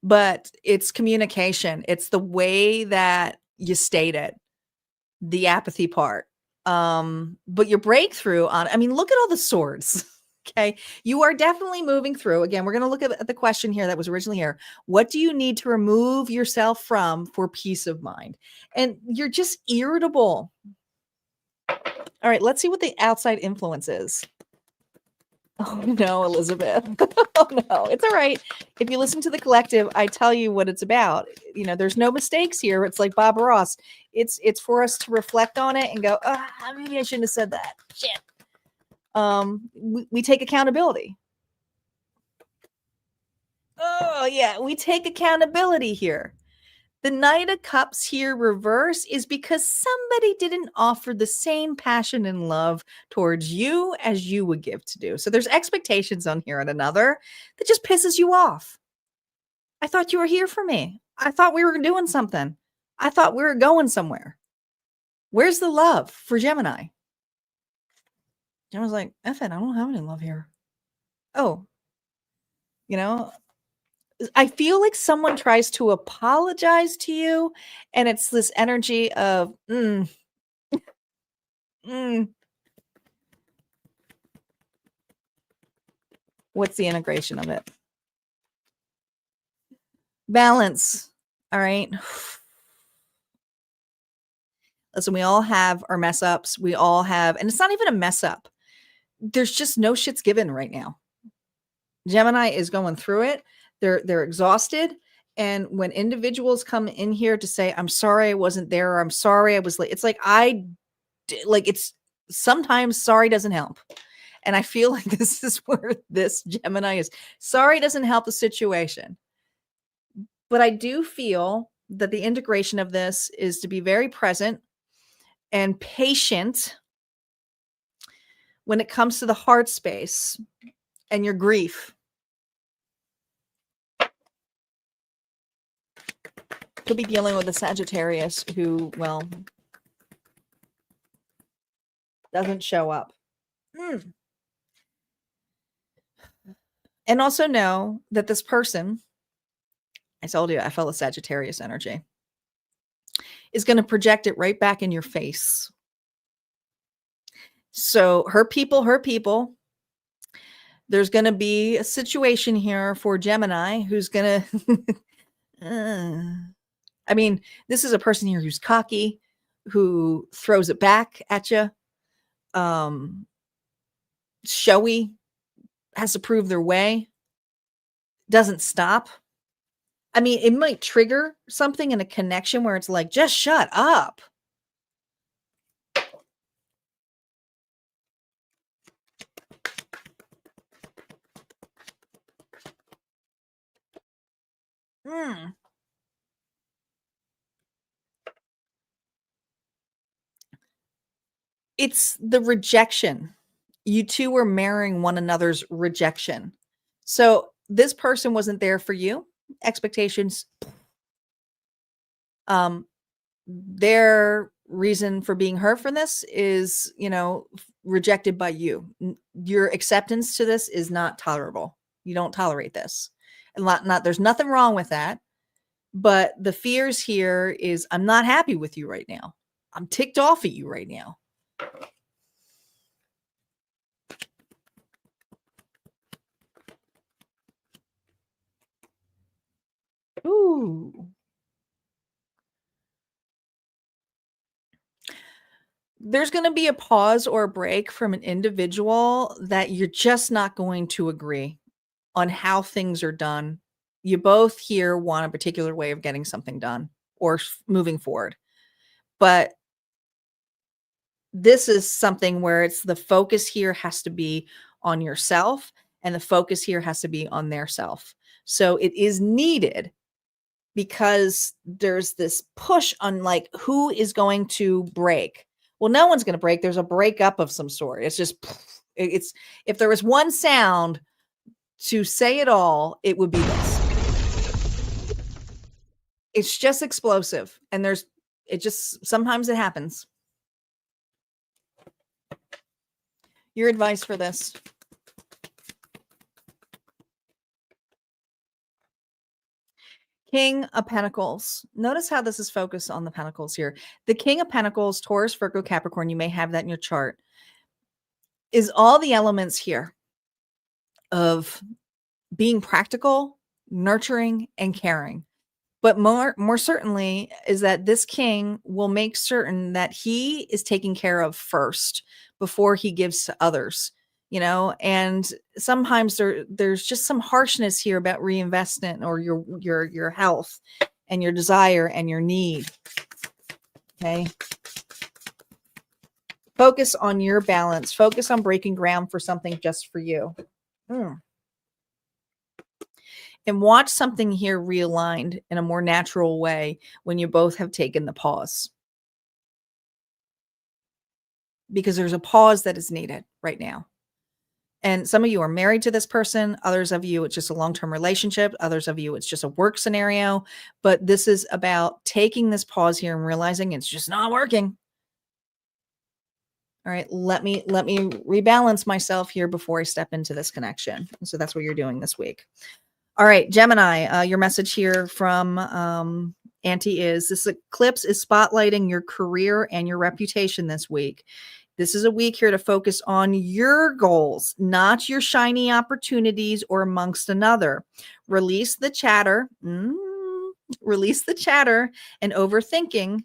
A: but it's communication. It's the way that you state it, the apathy part. But your breakthrough on, I mean, look at all the swords. Okay. You are definitely moving through. Again, we're going to look at the question here that was originally here. What do you need to remove yourself from for peace of mind? And you're just irritable. All right. Let's see what the outside influence is. Oh no, Elizabeth. Oh no, it's all right. If you listen to the collective, I tell you what it's about. You know, there's no mistakes here. It's like Bob Ross. It's for us to reflect on it and go, maybe I shouldn't have said that. Shit. We take accountability. Oh yeah, we take accountability here. The Knight of Cups here reverse is because somebody didn't offer the same passion and love towards you as you would give to do. So there's expectations on here on another that just pisses you off. I thought you were here for me. I thought we were doing something. I thought we were going somewhere. Where's the love for Gemini? Gemini's like, F it, I don't have any love here. Oh, you know, I feel like someone tries to apologize to you, and it's this energy of, what's the integration of it? Balance. All right. Listen, we all have our mess ups. We all have, and it's not even a mess up. There's just no shits given right now. Gemini is going through it. They're exhausted. And when individuals come in here to say, I'm sorry I wasn't there, or I'm sorry I was late, it's like, it's sometimes sorry doesn't help. And I feel like this is where this Gemini is. Sorry doesn't help the situation. But I do feel that the integration of this is to be very present and patient when it comes to the heart space and your grief. Could be dealing with a Sagittarius who, well, doesn't show up. And also know that this person, I told you, I felt a Sagittarius energy, is going to project it right back in your face. So her people. There's going to be a situation here for Gemini who's going to, I mean, this is a person here who's cocky, who throws it back at you, showy, has to prove their way, doesn't stop. I mean, it might trigger something in a connection where it's like, just shut up. It's the rejection. You two were mirroring one another's rejection. So this person wasn't there for you. Expectations. Their reason for being hurt from this is, rejected by you. Your acceptance to this is not tolerable. You don't tolerate this. And there's nothing wrong with that. But the fears here is, I'm not happy with you right now. I'm ticked off at you right now. Ooh. There's going to be a pause or a break from an individual that you're just not going to agree on how things are done. You both here want a particular way of getting something done or moving forward. But this is something where it's the focus here has to be on yourself and the focus here has to be on their self. So it is needed because there's this push on like, who is going to break? Well, no one's going to break. There's a breakup of some sort. It's just, if there was one sound to say it all, it would be this. It's just explosive. And sometimes it happens. Your advice for this? King of Pentacles. Notice how this is focused on the Pentacles here. The King of Pentacles, Taurus, Virgo, Capricorn, you may have that in your chart, is all the elements here of being practical, nurturing, and caring. But more certainly is that this king will make certain that he is taken care of first before he gives to others, and sometimes there's just some harshness here about reinvestment or your health and your desire and your need. Okay. Focus on your balance. Focus on breaking ground for something just for you. And watch something here realigned in a more natural way when you both have taken the pause. Because there's a pause that is needed right now. And some of you are married to this person. Others of you, it's just a long-term relationship. Others of you, it's just a work scenario. But this is about taking this pause here and realizing it's just not working. All right, let me rebalance myself here before I step into this connection. So that's what you're doing this week. All right, Gemini, your message here from Auntie is, this eclipse is spotlighting your career and your reputation this week. This is a week here to focus on your goals, not your shiny opportunities or amongst another. Release the chatter. Release the chatter and overthinking.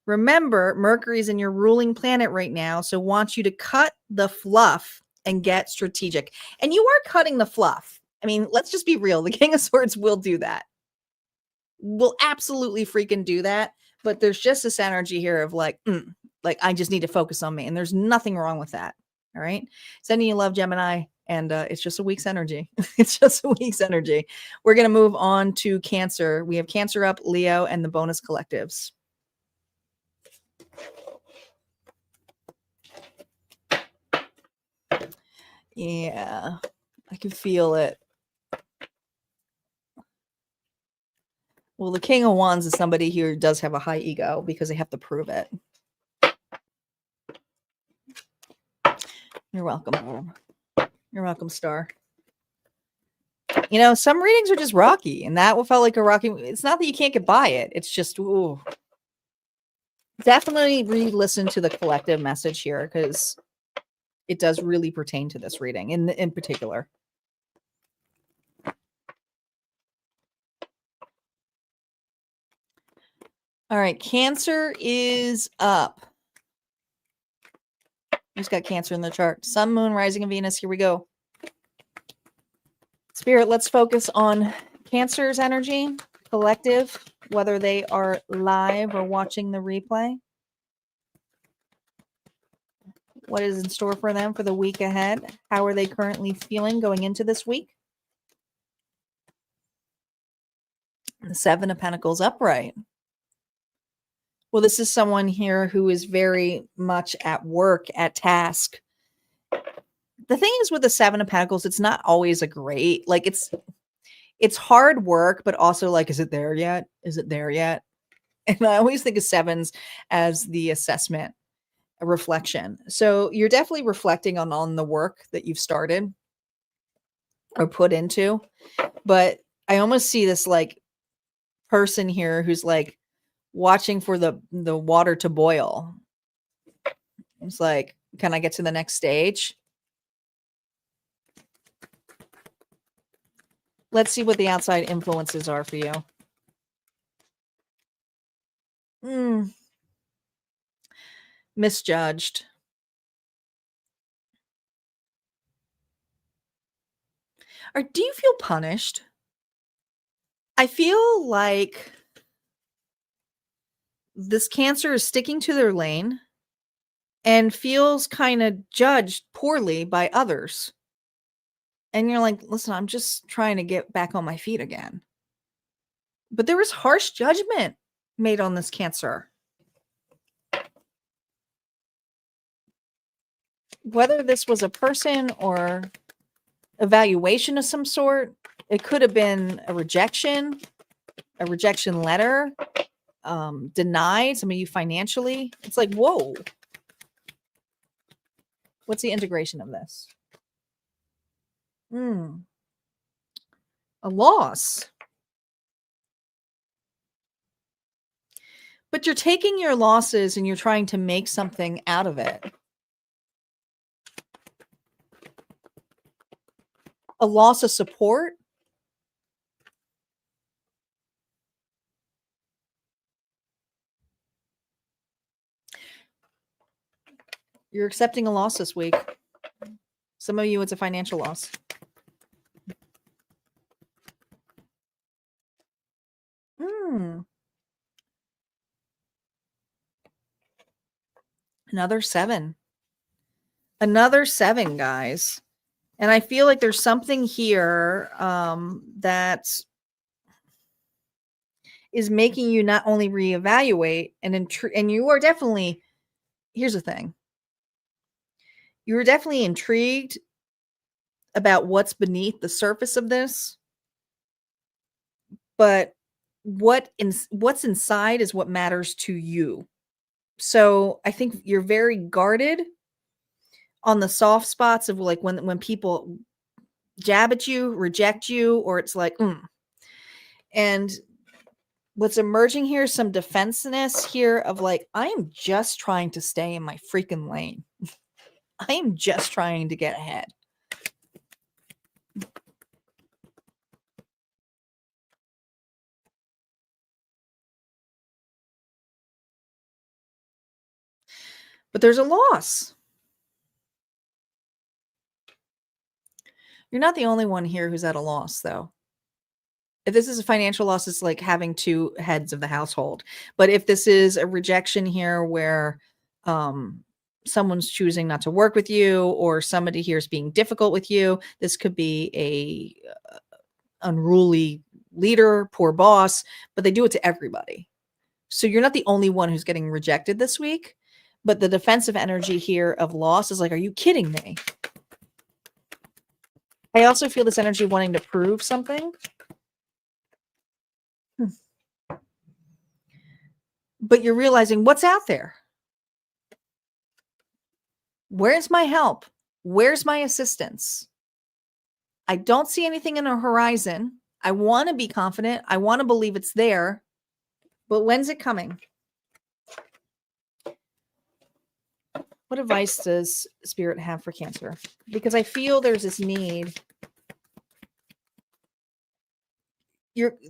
A: Remember, Mercury's in your ruling planet right now, so wants you to cut the fluff and get strategic. And you are cutting the fluff. I mean, let's just be real. The King of Swords will do that. Will absolutely freaking do that. But there's just this energy here of like I just need to focus on me. And there's nothing wrong with that. All right. Sending you love, Gemini. And it's just a week's energy. It's just a week's energy. We're going to move on to Cancer. We have Cancer up, Leo, and the bonus collectives. Yeah, I can feel it. Well, the King of Wands is somebody who does have a high ego because they have to prove it. You're welcome. You're welcome, Star. Some readings are just rocky, and that felt like a rocky. It's not that you can't get by it. It's just, ooh. Definitely re-listen to the collective message here because it does really pertain to this reading in particular. All right, Cancer is up. Who's got Cancer in the chart? Sun, Moon, Rising, and Venus. Here we go. Spirit, let's focus on Cancer's energy, collective, whether they are live or watching the replay. What is in store for them for the week ahead? How are they currently feeling going into this week? The Seven of Pentacles upright. Well, this is someone here who is very much at work, at task. The thing is with the Seven of Pentacles, it's not always a great, like it's hard work, but also like, is it there yet? Is it there yet? And I always think of sevens as the assessment, a reflection. So you're definitely reflecting on the work that you've started or put into. But I almost see this like person here who's like watching for the water to boil. It's like, can I get to the next stage? Let's see what the outside influences are for you. Misjudged. Or do you feel punished? I feel like this Cancer is sticking to their lane and feels kind of judged poorly by others. And you're like, listen, I'm just trying to get back on my feet again. But there was harsh judgment made on this Cancer. Whether this was a person or evaluation of some sort, it could have been a rejection letter, denied some of you financially. It's like, whoa. What's the integration of this? A loss. But you're taking your losses and you're trying to make something out of it. A loss of support. You're accepting a loss this week. Some of you, it's a financial loss. Another seven. Another seven, guys. And I feel like there's something here that is making you not only reevaluate and you are definitely, here's the thing. You were definitely intrigued about what's beneath the surface of this, but what's inside is what matters to you. So I think you're very guarded on the soft spots of like when people jab at you, reject you, or it's like, And what's emerging here is some defensiveness here of like, I am just trying to stay in my freaking lane. I am just trying to get ahead. But there's a loss. You're not the only one here who's at a loss, though. If this is a financial loss, it's like having two heads of the household. But if this is a rejection here where someone's choosing not to work with you or somebody here is being difficult with you, this could be a unruly leader, poor boss, but they do it to everybody. So you're not the only one who's getting rejected this week. But the defensive energy here of loss is like, are you kidding me? I also feel this energy wanting to prove something. But you're realizing what's out there. Where's my help? Where's my assistance? I don't see anything in a horizon. I want to be confident. I want to believe it's there. But when's it coming? What advice does Spirit have for Cancer? Because I feel there's this need.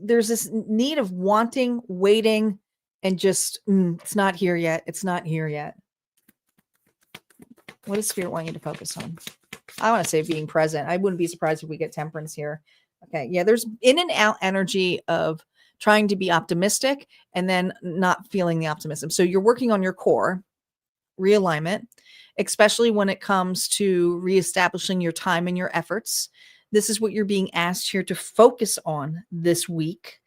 A: There's this need of wanting, waiting, and just, it's not here yet. It's not here yet. What does Spirit want you to focus on? I want to say being present. I wouldn't be surprised if we get Temperance here. Okay. Yeah. There's in and out energy of trying to be optimistic and then not feeling the optimism. So you're working on your core realignment, especially when it comes to reestablishing your time and your efforts. This is what you're being asked here to focus on this week.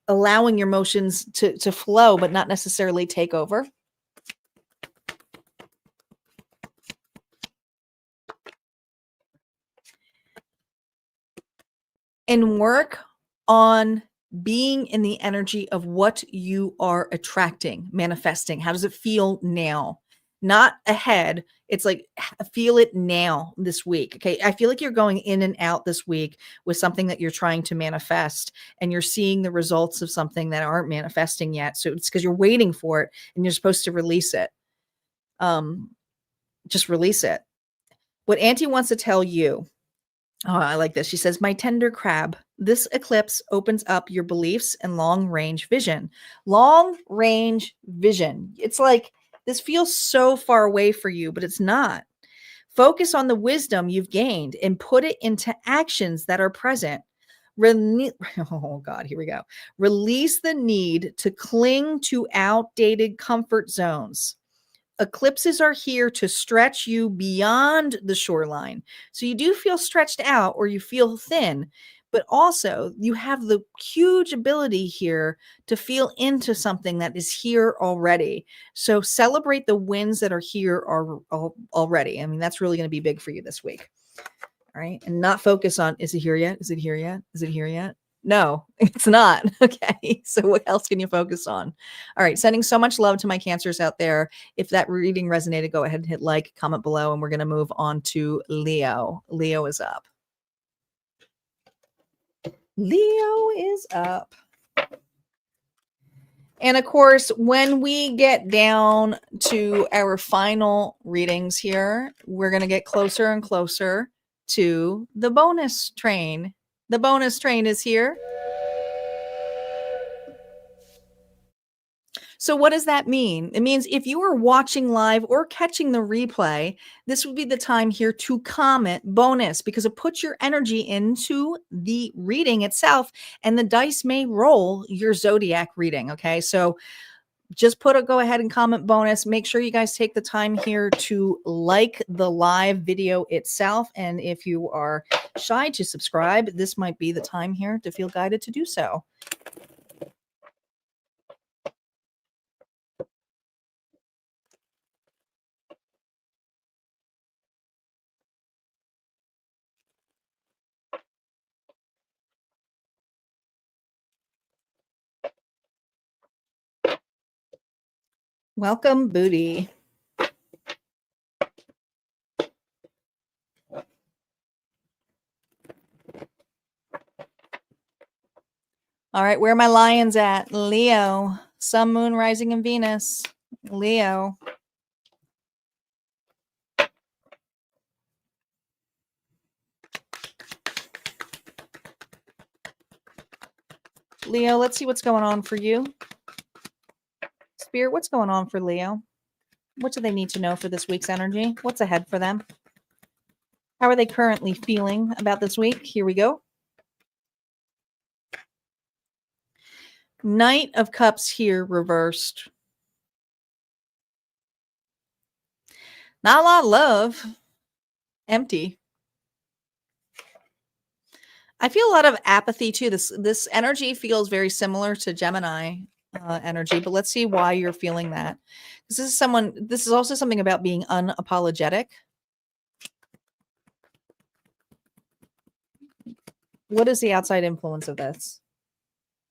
A: Allowing your emotions to flow, but not necessarily take over. And work on being in the energy of what you are attracting, manifesting. How does it feel now? Not ahead. It's like, feel it now this week. Okay. I feel like you're going in and out this week with something that you're trying to manifest, and you're seeing the results of something that aren't manifesting yet. So it's because you're waiting for it and you're supposed to release it. Just release it. What Auntie wants to tell you. Oh, I like this. She says, my tender crab, this eclipse opens up your beliefs and long range vision. Long range vision. It's like this feels so far away for you, but it's not. Focus on the wisdom you've gained and put it into actions that are present. Oh God, here we go. Release the need to cling to outdated comfort zones. Eclipses are here to stretch you beyond the shoreline. So you do feel stretched out or you feel thin, but also you have the huge ability here to feel into something that is here already. So celebrate the wins that are here already. I mean, that's really going to be big for you this week. All right. And not focus on, is it here yet? Is it here yet? Is it here yet? No, it's not. Okay. So what else can you focus on? All right. Sending so much love to my Cancers out there. If that reading resonated, go ahead and hit like, comment below, and we're going to move on to Leo. Leo is up. Leo is up. And of course, when we get down to our final readings here, we're going to get closer and closer to the bonus train. The bonus train is here. So what does that mean? It means if you are watching live or catching the replay, this would be the time here to comment bonus, because it puts your energy into the reading itself, and the dice may roll your zodiac reading. Okay. So just go ahead and comment bonus. Make sure you guys take the time here to like the live video itself. And if you are shy to subscribe, this might be the time here to feel guided to do so. Welcome, Booty. All right, where are my lions at? Leo, Sun, Moon, Rising, and Venus. Leo. Leo, let's see what's going on for you. Spirit, what's going on for Leo? What do they need to know for this week's energy? What's ahead for them? How are they currently feeling about this week? Here we go. Knight of Cups here reversed. Not a lot of love. Empty. I feel a lot of apathy too. This energy feels very similar to Gemini energy, but let's see why you're feeling that. This is also something about being unapologetic. What is the outside influence of this?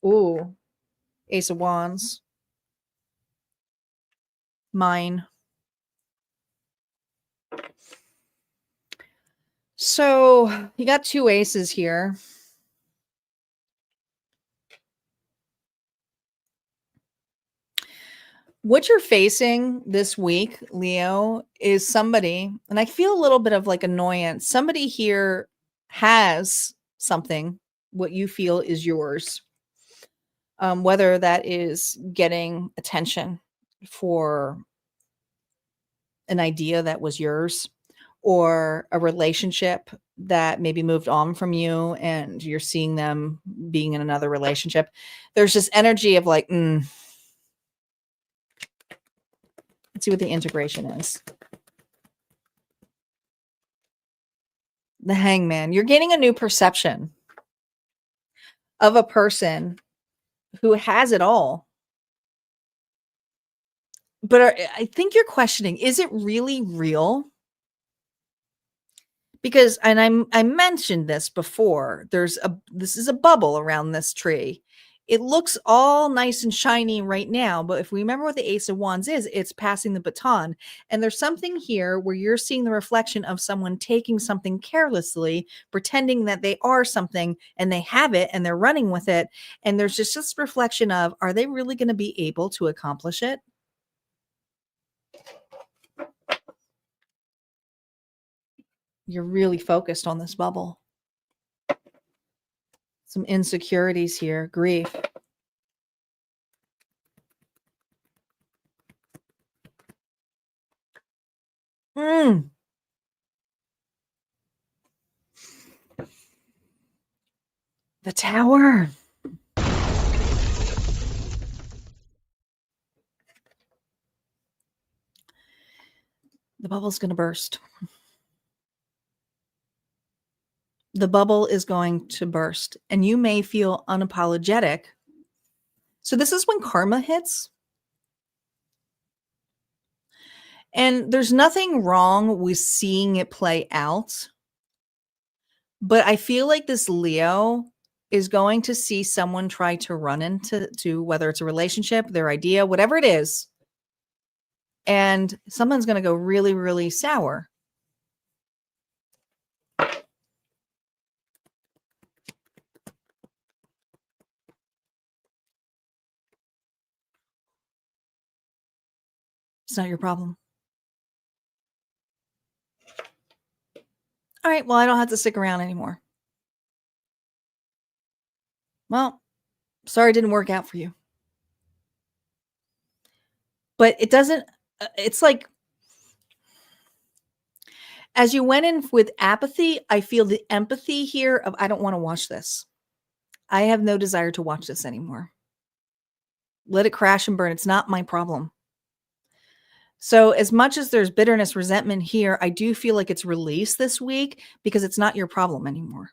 A: Ooh, Ace of Wands. Mine. So you got two aces here. What you're facing this week, Leo, is somebody, and I feel a little bit of like annoyance. Somebody here has something, what you feel is yours. whether that is getting attention for an idea that was yours, or a relationship that maybe moved on from you and you're seeing them being in another relationship. There's this energy of like, let's see what the integration is. The Hangman. You're gaining a new perception of a person who has it all. But I think you're questioning, is it really real? Because, and I mentioned this before, this is a bubble around this tree. It looks all nice and shiny right now, but if we remember what the Ace of Wands is, it's passing the baton. And there's something here where you're seeing the reflection of someone taking something carelessly, pretending that they are something and they have it and they're running with it. And there's just this reflection of, are they really going to be able to accomplish it? You're really focused on this bubble. Some insecurities here, grief. The Tower. The bubble's going to burst. The bubble is going to burst, and you may feel unapologetic. So this is when karma hits. And there's nothing wrong with seeing it play out. But I feel like this Leo is going to see someone try to run into whether it's a relationship, their idea, whatever it is. And someone's going to go really, really sour. It's not your problem. All right, well, I don't have to stick around anymore. Well, sorry it didn't work out for you. But it doesn't, it's like, as you went in with apathy, I feel the empathy here of, I don't want to watch this. I have no desire to watch this anymore. Let it crash and burn. It's not my problem. So as much as there's bitterness, resentment here, I do feel like it's released this week because it's not your problem anymore.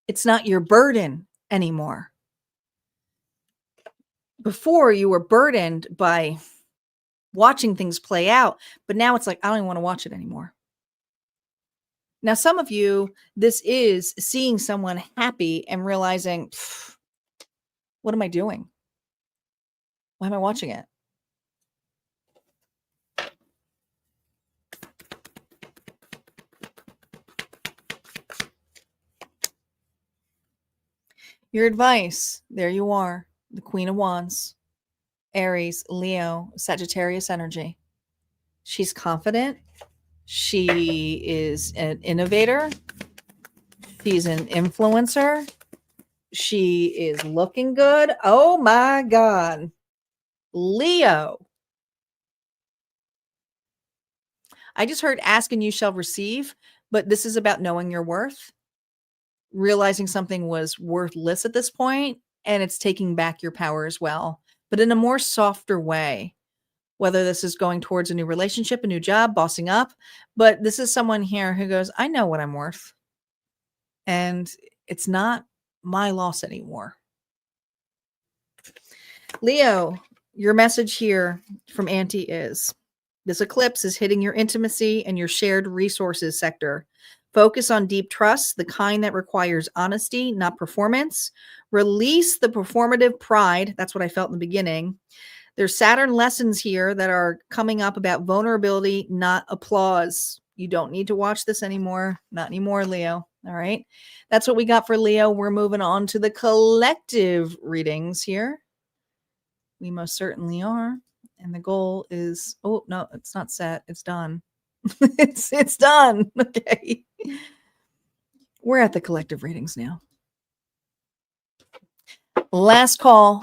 A: It's not your burden anymore. Before, you were burdened by watching things play out, but now it's like, I don't even want to watch it anymore. Now, some of you, this is seeing someone happy and realizing, what am I doing? Why am I watching it? Your advice, there you are, the Queen of Wands, Aries, Leo, Sagittarius energy. She's confident. She is an innovator. She's an influencer. She is looking good. Oh my God. Leo. I just heard ask and you shall receive, but this is about knowing your worth, realizing something was worthless at this point, and it's taking back your power as well, but in a more softer way. Whether this is going towards a new relationship, a new job, bossing up, but this is someone here who goes, I know what I'm worth. And it's not my loss anymore. Leo, your message here from Auntie is, this eclipse is hitting your intimacy and your shared resources sector. Focus on deep trust, the kind that requires honesty, not performance. Release the performative pride. That's what I felt in the beginning. There's Saturn lessons here that are coming up about vulnerability, not applause. You don't need to watch this anymore. Not anymore, Leo. All right. That's what we got for Leo. We're moving on to the collective readings here. We most certainly are. And the goal is, oh, no, it's not set. It's done. It's done. Okay. We're at the collective readings now. Last call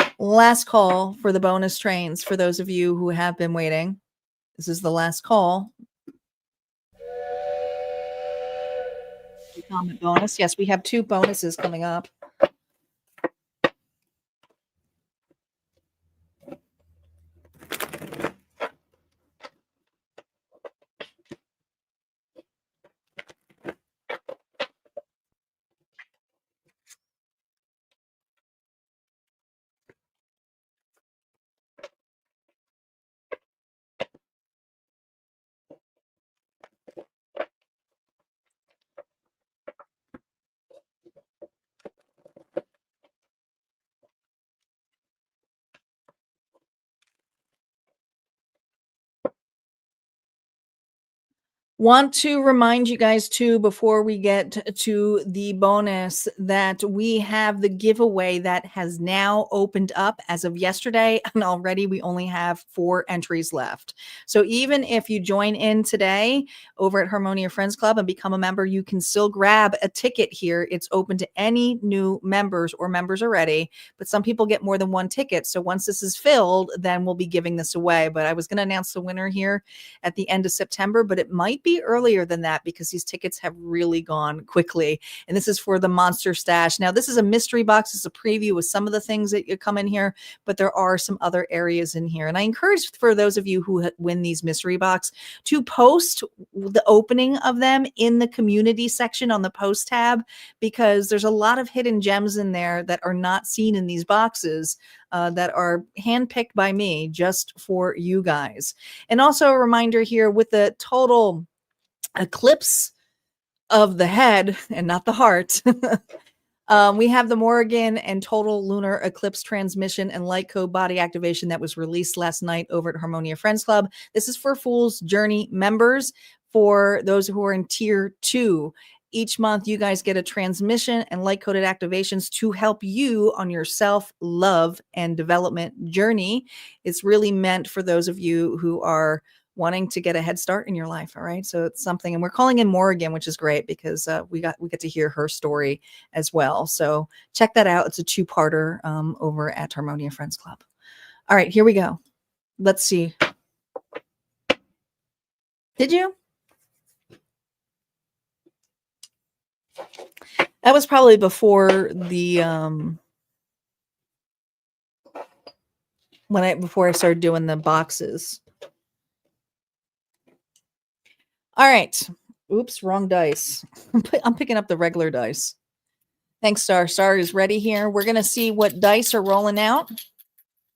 A: for the bonus trains for those of you who have been waiting. This is the last call. Comment bonus. Yes, we have 2 bonuses coming up. Want to remind you guys too, before we get to the bonus, that we have the giveaway that has now opened up as of yesterday, and already we only have 4 entries left. So even if you join in today over at Harmonia Friends Club and become a member, you can still grab a ticket here. It's open to any new members or members already, but some people get more than 1 ticket. So once this is filled, then we'll be giving this away. But I was going to announce the winner here at the end of September, but it might be earlier than that because these tickets have really gone quickly. And this is for the Monster Stash. Now, this is a mystery box. It's a preview with some of the things that you come in here, but there are some other areas in here. And I encourage for those of you who win these mystery box to post the opening of them in the community section on the post tab, because there's a lot of hidden gems in there that are not seen in these boxes that are handpicked by me just for you guys. And also a reminder here, with the total eclipse of the head and not the heart, we have the Morigan and total lunar eclipse transmission and light code body activation that was released last night over at Harmonia Friends Club. This is for Fool's Journey members. For those who are in tier 2, each month you guys get a transmission and light coded activations to help you on your self love and development journey. It's really meant for those of you who are wanting to get a head start in your life. All right. So it's something, and we're calling in Morigan, which is great because we get to hear her story as well. So check that out. It's a 2-parter over at Harmonia Friends Club. All right, here we go. Let's see. Did you? That was probably before the before I started doing the boxes. All right. Oops, wrong dice. I'm picking up the regular dice. Thanks, Star. Star is ready here. We're going to see what dice are rolling out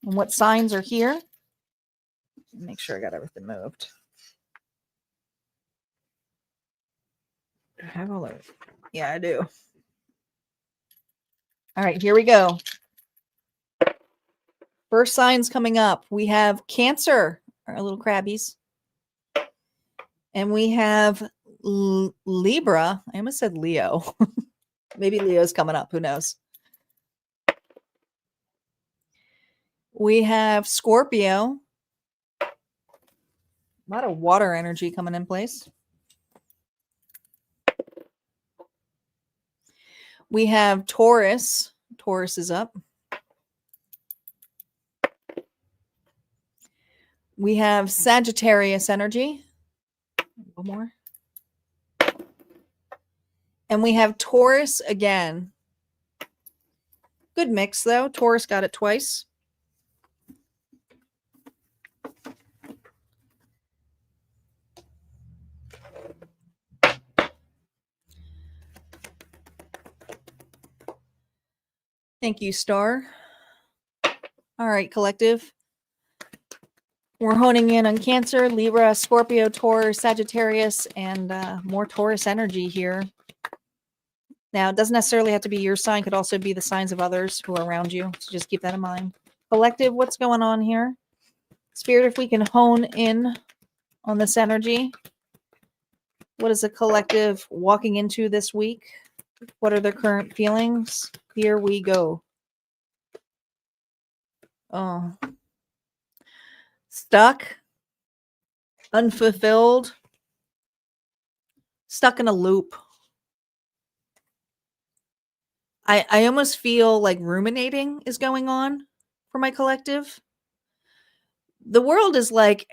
A: and what signs are here. Make sure I got everything moved. Do I have all of it? Yeah, I do. All right, here we go. First signs coming up. We have Cancer, our little crabbies. And we have Libra. I almost said Leo. Maybe Leo's coming up. Who knows? We have Scorpio. A lot of water energy coming in place. We have Taurus. Taurus is up. We have Sagittarius energy. One more. And we have Taurus again. Good mix, though. Taurus got it twice. Thank you, Star. All right, collective. We're honing in on Cancer, Libra, Scorpio, Taurus, Sagittarius, and more Taurus energy here. Now, it doesn't necessarily have to be your sign. It could also be the signs of others who are around you. So just keep that in mind. Collective, what's going on here? Spirit, if we can hone in on this energy. What is the collective walking into this week? What are their current feelings? Here we go. Oh. Stuck. Unfulfilled. stuck in a loop. I almost feel like ruminating is going on for my collective. The world is like,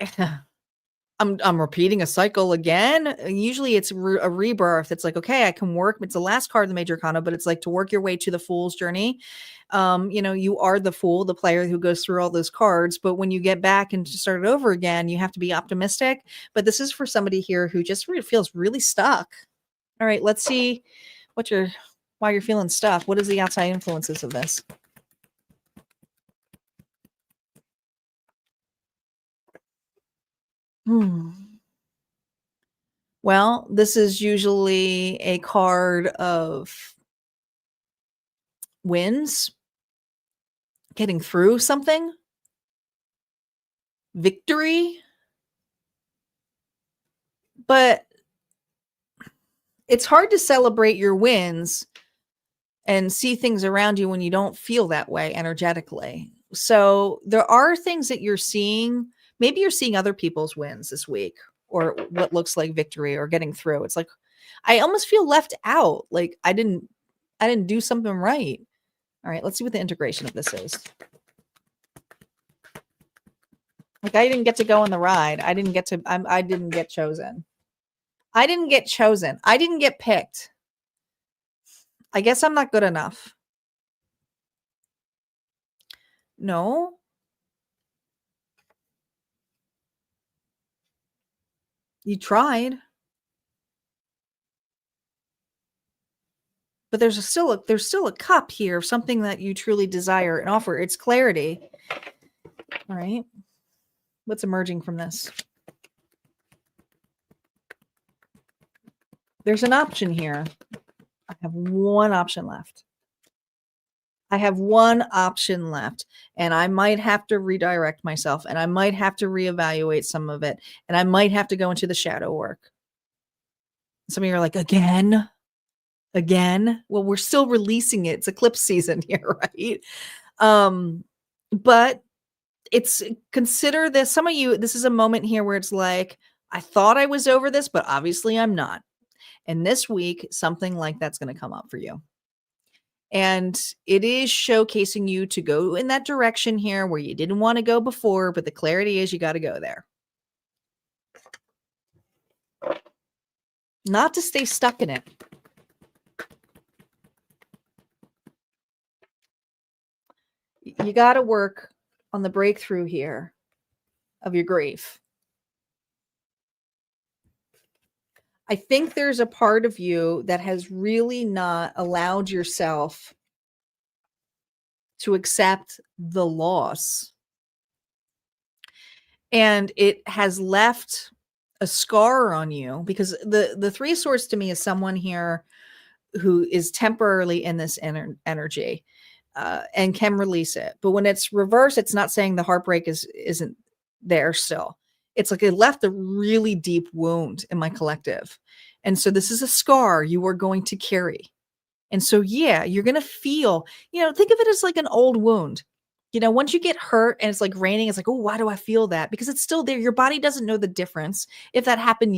A: I'm repeating a cycle again. Usually it's a rebirth. It's like, okay, I can work. It's the last card of the Major Arcana, but it's like to work your way to the Fool's journey. You are the fool, the player who goes through all those cards. But when you get back and start it over again, you have to be optimistic. But this is for somebody here who just feels really stuck. All right, let's see why you're feeling stuck. What is the outside influences of this? Well, this is usually a card of wins, getting through something, victory. But it's hard to celebrate your wins and see things around you when you don't feel that way energetically. So there are things that you're seeing. Maybe you're seeing other people's wins this week or what looks like victory or getting through. It's like, I almost feel left out. Like I didn't do something right. All right, let's see what the integration of this is. Like I didn't get to go on the ride. I didn't get chosen. I didn't get chosen. I didn't get picked. I guess I'm not good enough. No. You tried. But there's still a cup here of something that you truly desire and offer. It's clarity. All right. What's emerging from this? There's an option here. I have one option left. And I might have to redirect myself and I might have to reevaluate some of it. And I might have to go into the shadow work. Some of you are like, again? Well, we're still releasing it. It's eclipse season here, right? But consider this. Some of you, this is a moment here where it's like, I thought I was over this, but obviously I'm not. And this week, something like that's going to come up for you. And it is showcasing you to go in that direction here where you didn't want to go before, but the clarity is you got to go there. Not to stay stuck in it. You got to work on the breakthrough here of your grief. I think there's a part of you that has really not allowed yourself to accept the loss. And it has left a scar on you because the Three of Swords to me is someone here who is temporarily in this energy and can release it. But when it's reversed, it's not saying the heartbreak isn't there still. It's like it left a really deep wound in my collective. And so this is a scar you are going to carry. And so, yeah, you're going to feel, think of it as like an old wound. Once you get hurt and it's like raining, it's like, oh, why do I feel that? Because it's still there. Your body doesn't know the difference if that happened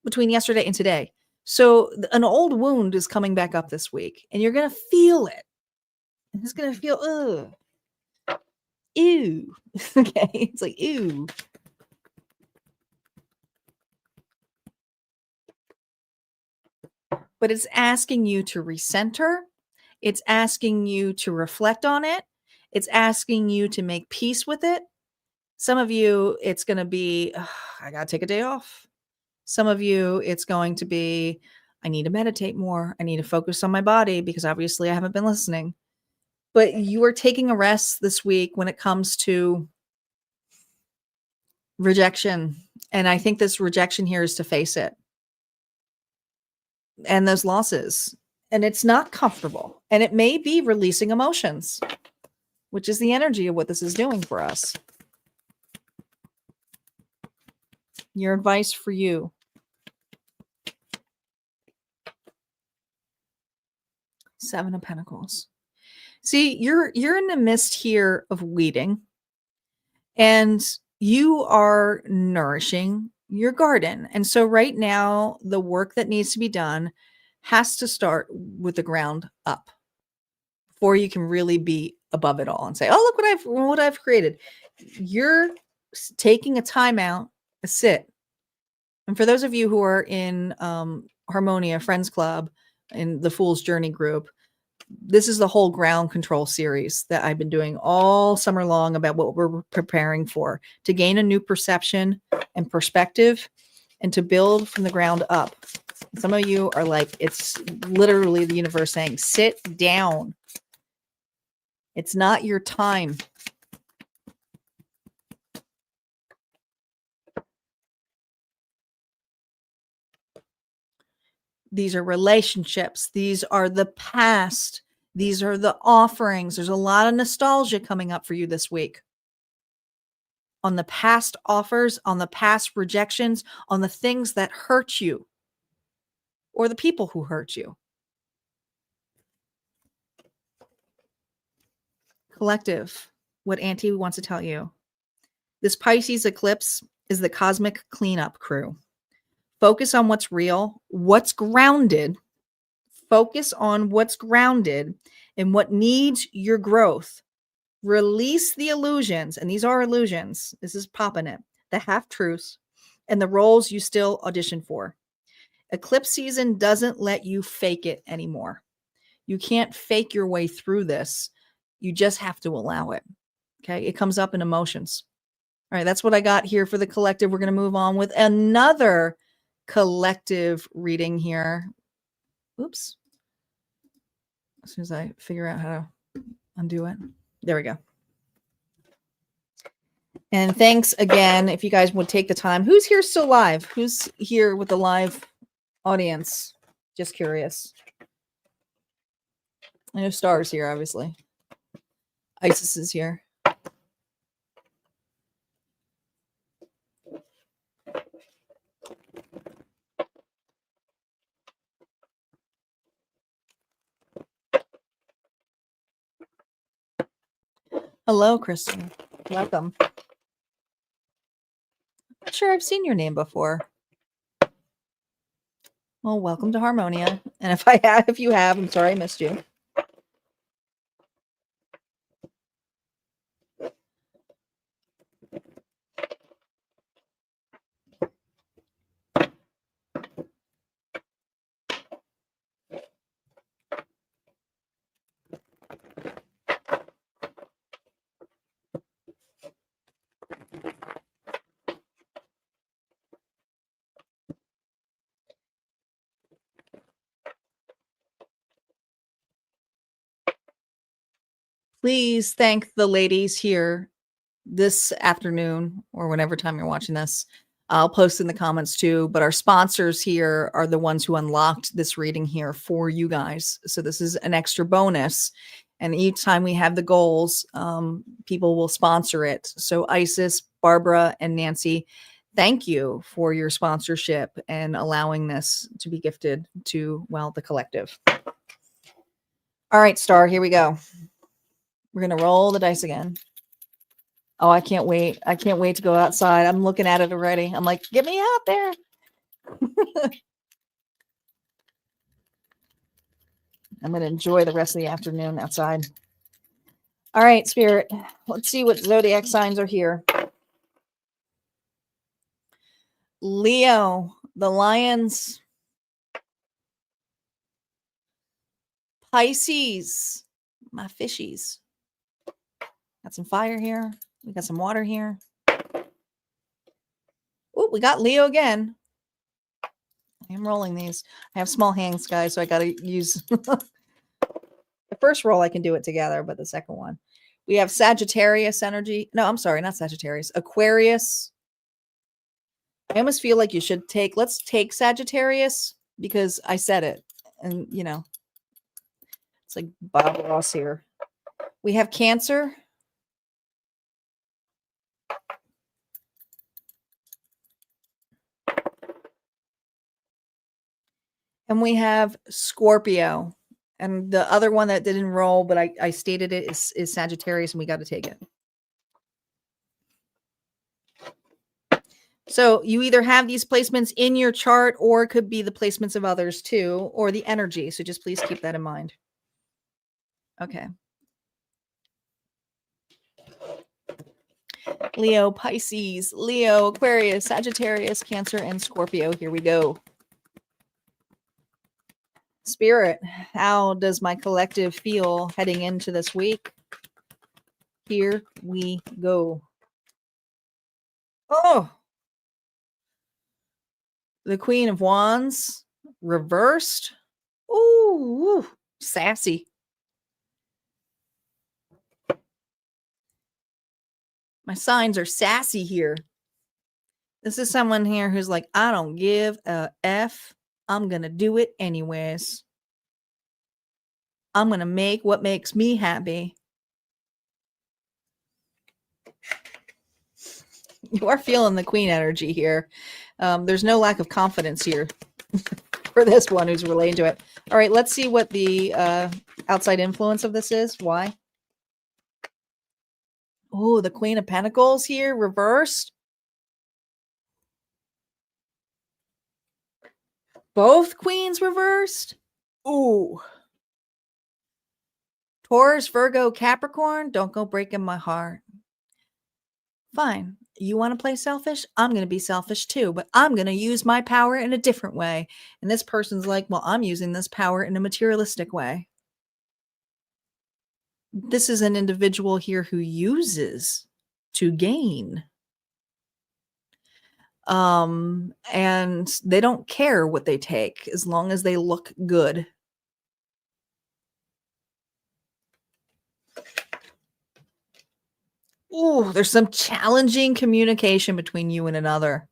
A: between yesterday and today. So an old wound is coming back up this week and you're going to feel it. And it's going to feel, ew. Okay. It's like, ew. But it's asking you to recenter. It's asking you to reflect on it. It's asking you to make peace with it. Some of you, it's going to be, I got to take a day off. Some of you, it's going to be, I need to meditate more. I need to focus on my body because obviously I haven't been listening. But you are taking a rest this week when it comes to rejection. And I think this rejection here is to face it. And those losses. And it's not comfortable. And it may be releasing emotions, which is the energy of what this is doing for us. Your advice for you. Seven of Pentacles. See, you're in the midst here of weeding, and you are nourishing your garden. And so right now, the work that needs to be done has to start with the ground up before you can really be above it all and say, oh, look what I've created. You're taking a time out, a sit. And for those of you who are in Harmonia Friends Club, in the Fool's Journey group, this is the whole ground control series that I've been doing all summer long about what we're preparing for, to gain a new perception and perspective and to build from the ground up. Some of you are like, it's literally the universe saying, sit down. It's not your time. These are relationships. These are the past. These are the offerings. There's a lot of nostalgia coming up for you this week. On the past offers, on the past rejections, on the things that hurt you, or the people who hurt you. Collective, what Auntie wants to tell you. This Pisces eclipse is the cosmic cleanup crew. Focus on what's real, what's grounded. Focus on what's grounded and what needs your growth. Release the illusions, and these are illusions. This is popping it. The half-truths and the roles you still audition for. Eclipse season doesn't let you fake it anymore. You can't fake your way through this. You just have to allow it. Okay. It comes up in emotions. All right. That's what I got here for the collective. We're going to move on with another collective reading here. Oops. As soon as I figure out how to undo it. There we go. And thanks again. If you guys would take the time. Who's here still live? Who's here with the live audience? Just curious. I know Star's here, obviously. Isis is here. Hello, Kristen. Welcome. I'm not sure I've seen your name before. Well, welcome to Harmonia. And if you have, I'm sorry I missed you. Please thank the ladies here this afternoon or whenever time you're watching this. I'll post in the comments too, but our sponsors here are the ones who unlocked this reading here for you guys. So this is an extra bonus. And each time we have the goals, people will sponsor it. So Isis, Barbara, and Nancy, thank you for your sponsorship and allowing this to be gifted to, well, the collective. All right, Star, here we go. We're going to roll the dice again. Oh, I can't wait. I can't wait to go outside. I'm looking at it already. I'm like, get me out there. I'm going to enjoy the rest of the afternoon outside. All right, Spirit. Let's see what zodiac signs are here. Leo, the lions. Pisces, my fishies. Got some fire here. We got some water here. Oh, we got Leo again. I am rolling these. I have small hands, guys, so I got to use the first roll. I can do it together, but the second one. We have Sagittarius energy. No, I'm sorry, not Sagittarius. Aquarius. I almost feel like you should let's take Sagittarius because I said it. And, you know, it's like Bob Ross here. We have Cancer. And we have Scorpio. And the other one that didn't roll, but I stated it is Sagittarius, and we got to take it. So you either have these placements in your chart, or it could be the placements of others too, or the energy. So just please keep that in mind. Okay. Leo, Pisces, Leo, Aquarius, Sagittarius, Cancer, and Scorpio. Here we go. Spirit, how does my collective feel heading into this week? Here we go. Oh, the Queen of Wands reversed. Ooh, sassy. My signs are sassy here. This is someone here who's like, I don't give a F. I'm going to do it anyways. I'm going to make what makes me happy. You are feeling the queen energy here. There's no lack of confidence here for this one who's relating to it. All right, let's see what the outside influence of this is. Why? Oh, the Queen of Pentacles here, reversed. Both queens reversed. Ooh. Taurus, Virgo, Capricorn, don't go breaking my heart. Fine. You want to play selfish? I'm going to be selfish too, but I'm going to use my power in a different way. And this person's like, well, I'm using this power in a materialistic way. This is an individual here who uses to gain. And they don't care what they take as long as they look good. Ooh, there's some challenging communication between you and another.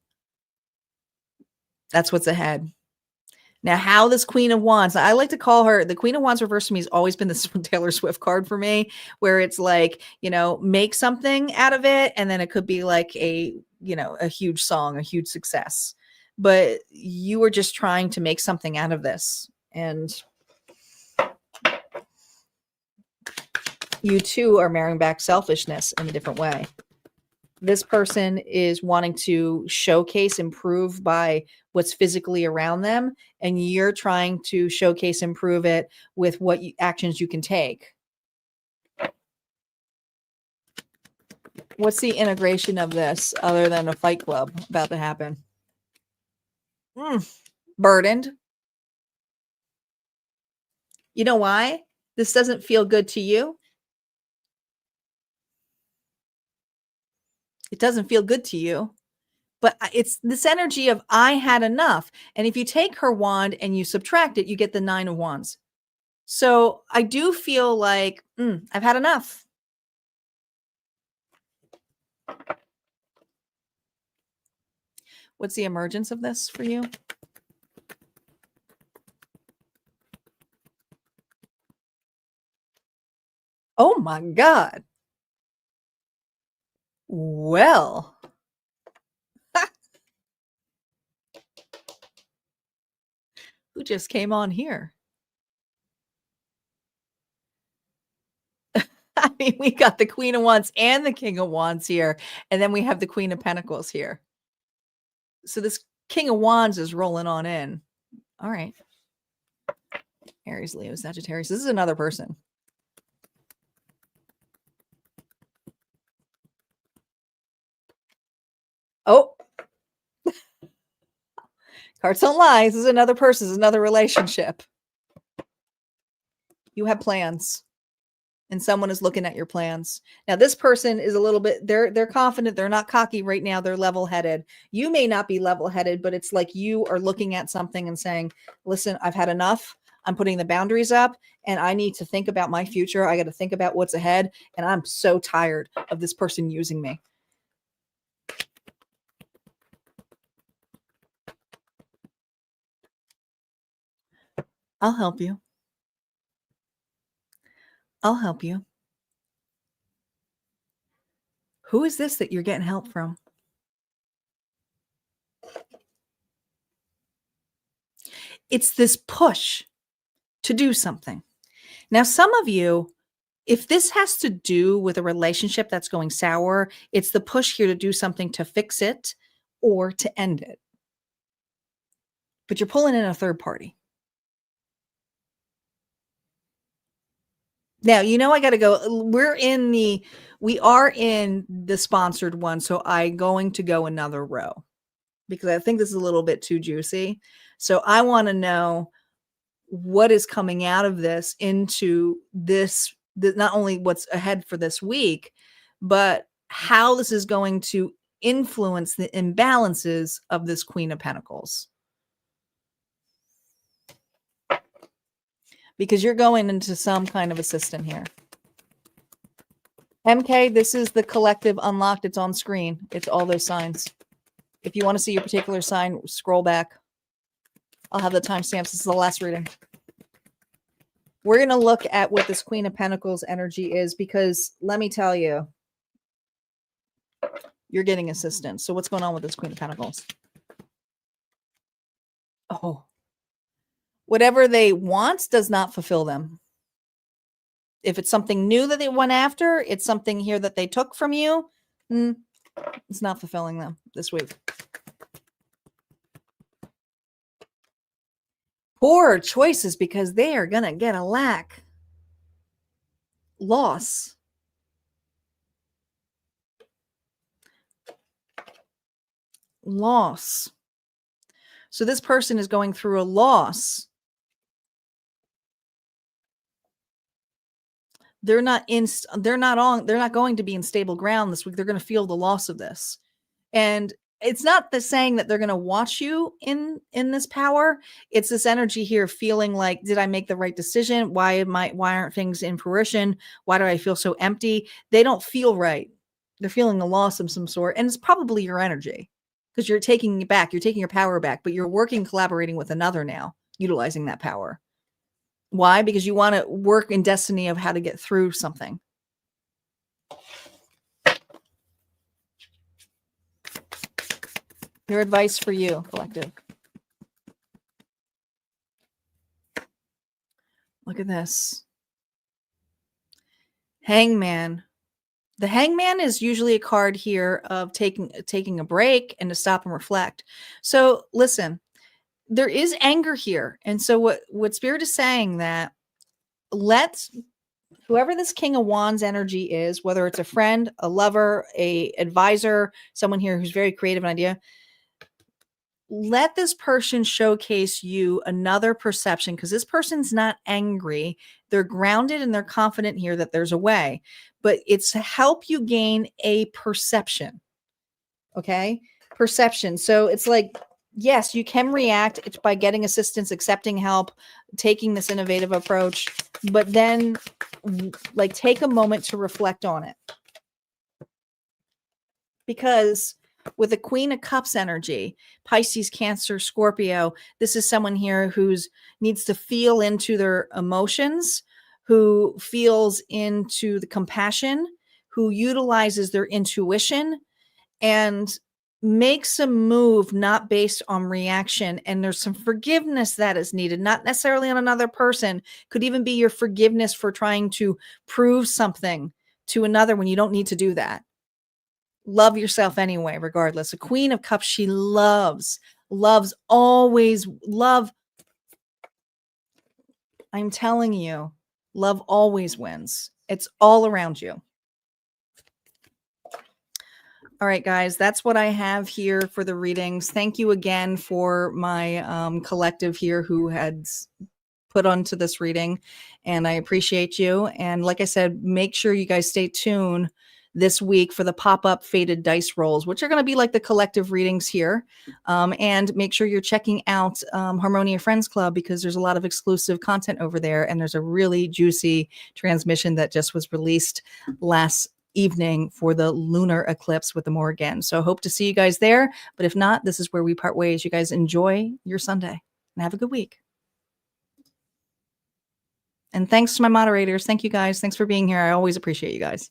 A: That's what's ahead. Now, how this Queen of Wands, I like to call her, the Queen of Wands reversed to me has always been this Taylor Swift card for me, where it's like, make something out of it. And then it could be like a huge song, a huge success. But you were just trying to make something out of this. And you too are marrying back selfishness in a different way. This person is wanting to showcase, improve by what's physically around them, and you're trying to showcase, improve it with what actions you can take. What's the integration of this other than a fight club about to happen? Burdened. You know why? This doesn't feel good to you. It doesn't feel good to you. But it's this energy of I had enough. And if you take her wand and you subtract it, you get the 9 of Wands. So I do feel like I've had enough. What's the emergence of this for you? Oh my God. Well. Who just came on here? I mean, we got the Queen of Wands and the King of Wands here. And then we have the Queen of Pentacles here. So this King of Wands is rolling on in. All right. Aries, Leo, Sagittarius. This is another person. Oh. Cards don't lie. This is another person. This is another relationship. You have plans. And someone is looking at your plans. Now, this person is a little bit, they're confident. They're not cocky right now. They're level-headed. You may not be level-headed, but it's like you are looking at something and saying, listen, I've had enough. I'm putting the boundaries up and I need to think about my future. I got to think about what's ahead. And I'm so tired of this person using me. I'll help you. I'll help you. Who is this that you're getting help from? It's this push to do something. Now, some of you, if this has to do with a relationship that's going sour, it's the push here to do something to fix it or to end it. But you're pulling in a third party. Now, I got to go. We are in the sponsored one. So I'm going to go another row because I think this is a little bit too juicy. So I want to know what is coming out of this into this, not only what's ahead for this week, but how this is going to influence the imbalances of this Queen of Pentacles. Because you're going into some kind of a system here. MK, this is the collective unlocked. It's on screen. It's all those signs. If you want to see your particular sign, scroll back. I'll have the timestamps. This is the last reading. We're going to look at what this Queen of Pentacles energy is because let me tell you, you're getting assistance. So what's going on with this Queen of Pentacles? Oh, whatever they want does not fulfill them. If it's something new that they went after, it's something here that they took from you, it's not fulfilling them this week. Poor choices because they are going to get a lack. Loss. Loss. So this person is going through a loss. They're not going to be in stable ground this week. They're going to feel the loss of this. And it's not the saying that they're going to watch you in this power. It's this energy here feeling like, did I make the right decision? Why aren't things in fruition? Why do I feel so empty? They don't feel right. They're feeling a loss of some sort. And it's probably your energy because you're taking it back. You're taking your power back, but you're collaborating with another now, utilizing that power. Why? Because you want to work in destiny of how to get through something. Your advice for you, collective. Look at this. Hangman. The Hangman is usually a card here of taking a break and to stop and reflect. So listen, there is anger here. And so what Spirit is saying that whoever this King of Wands energy is, whether it's a friend, a lover, a advisor, someone here who's very creative and idea, let this person showcase you another perception because this person's not angry. They're grounded and they're confident here that there's a way, but it's to help you gain a perception. Okay. Perception. So it's like, yes, you can react. It's by getting assistance, accepting help, taking this innovative approach, but then like take a moment to reflect on it. Because with the Queen of Cups energy, Pisces, Cancer, Scorpio, this is someone here who's needs to feel into their emotions, who feels into the compassion, who utilizes their intuition and makes a move not based on reaction. And there's some forgiveness that is needed, not necessarily on another person. Could even be your forgiveness for trying to prove something to another when you don't need to do that. Love yourself anyway, regardless. A Queen of Cups, she loves always love. I'm telling you, love always wins. It's all around you. All right, guys, that's what I have here for the readings. Thank you again for my collective here who had put onto this reading, and I appreciate you. And like I said, make sure you guys stay tuned this week for the pop-up faded dice rolls, which are going to be like the collective readings here. And make sure you're checking out Harmonia Friends Club because there's a lot of exclusive content over there. And there's a really juicy transmission that just was released last evening for the lunar eclipse with the Morigan. So hope to see you guys there. But if not, this is where we part ways. You guys enjoy your Sunday and have a good week. And thanks to my moderators. Thank you guys. Thanks for being here. I always appreciate you guys.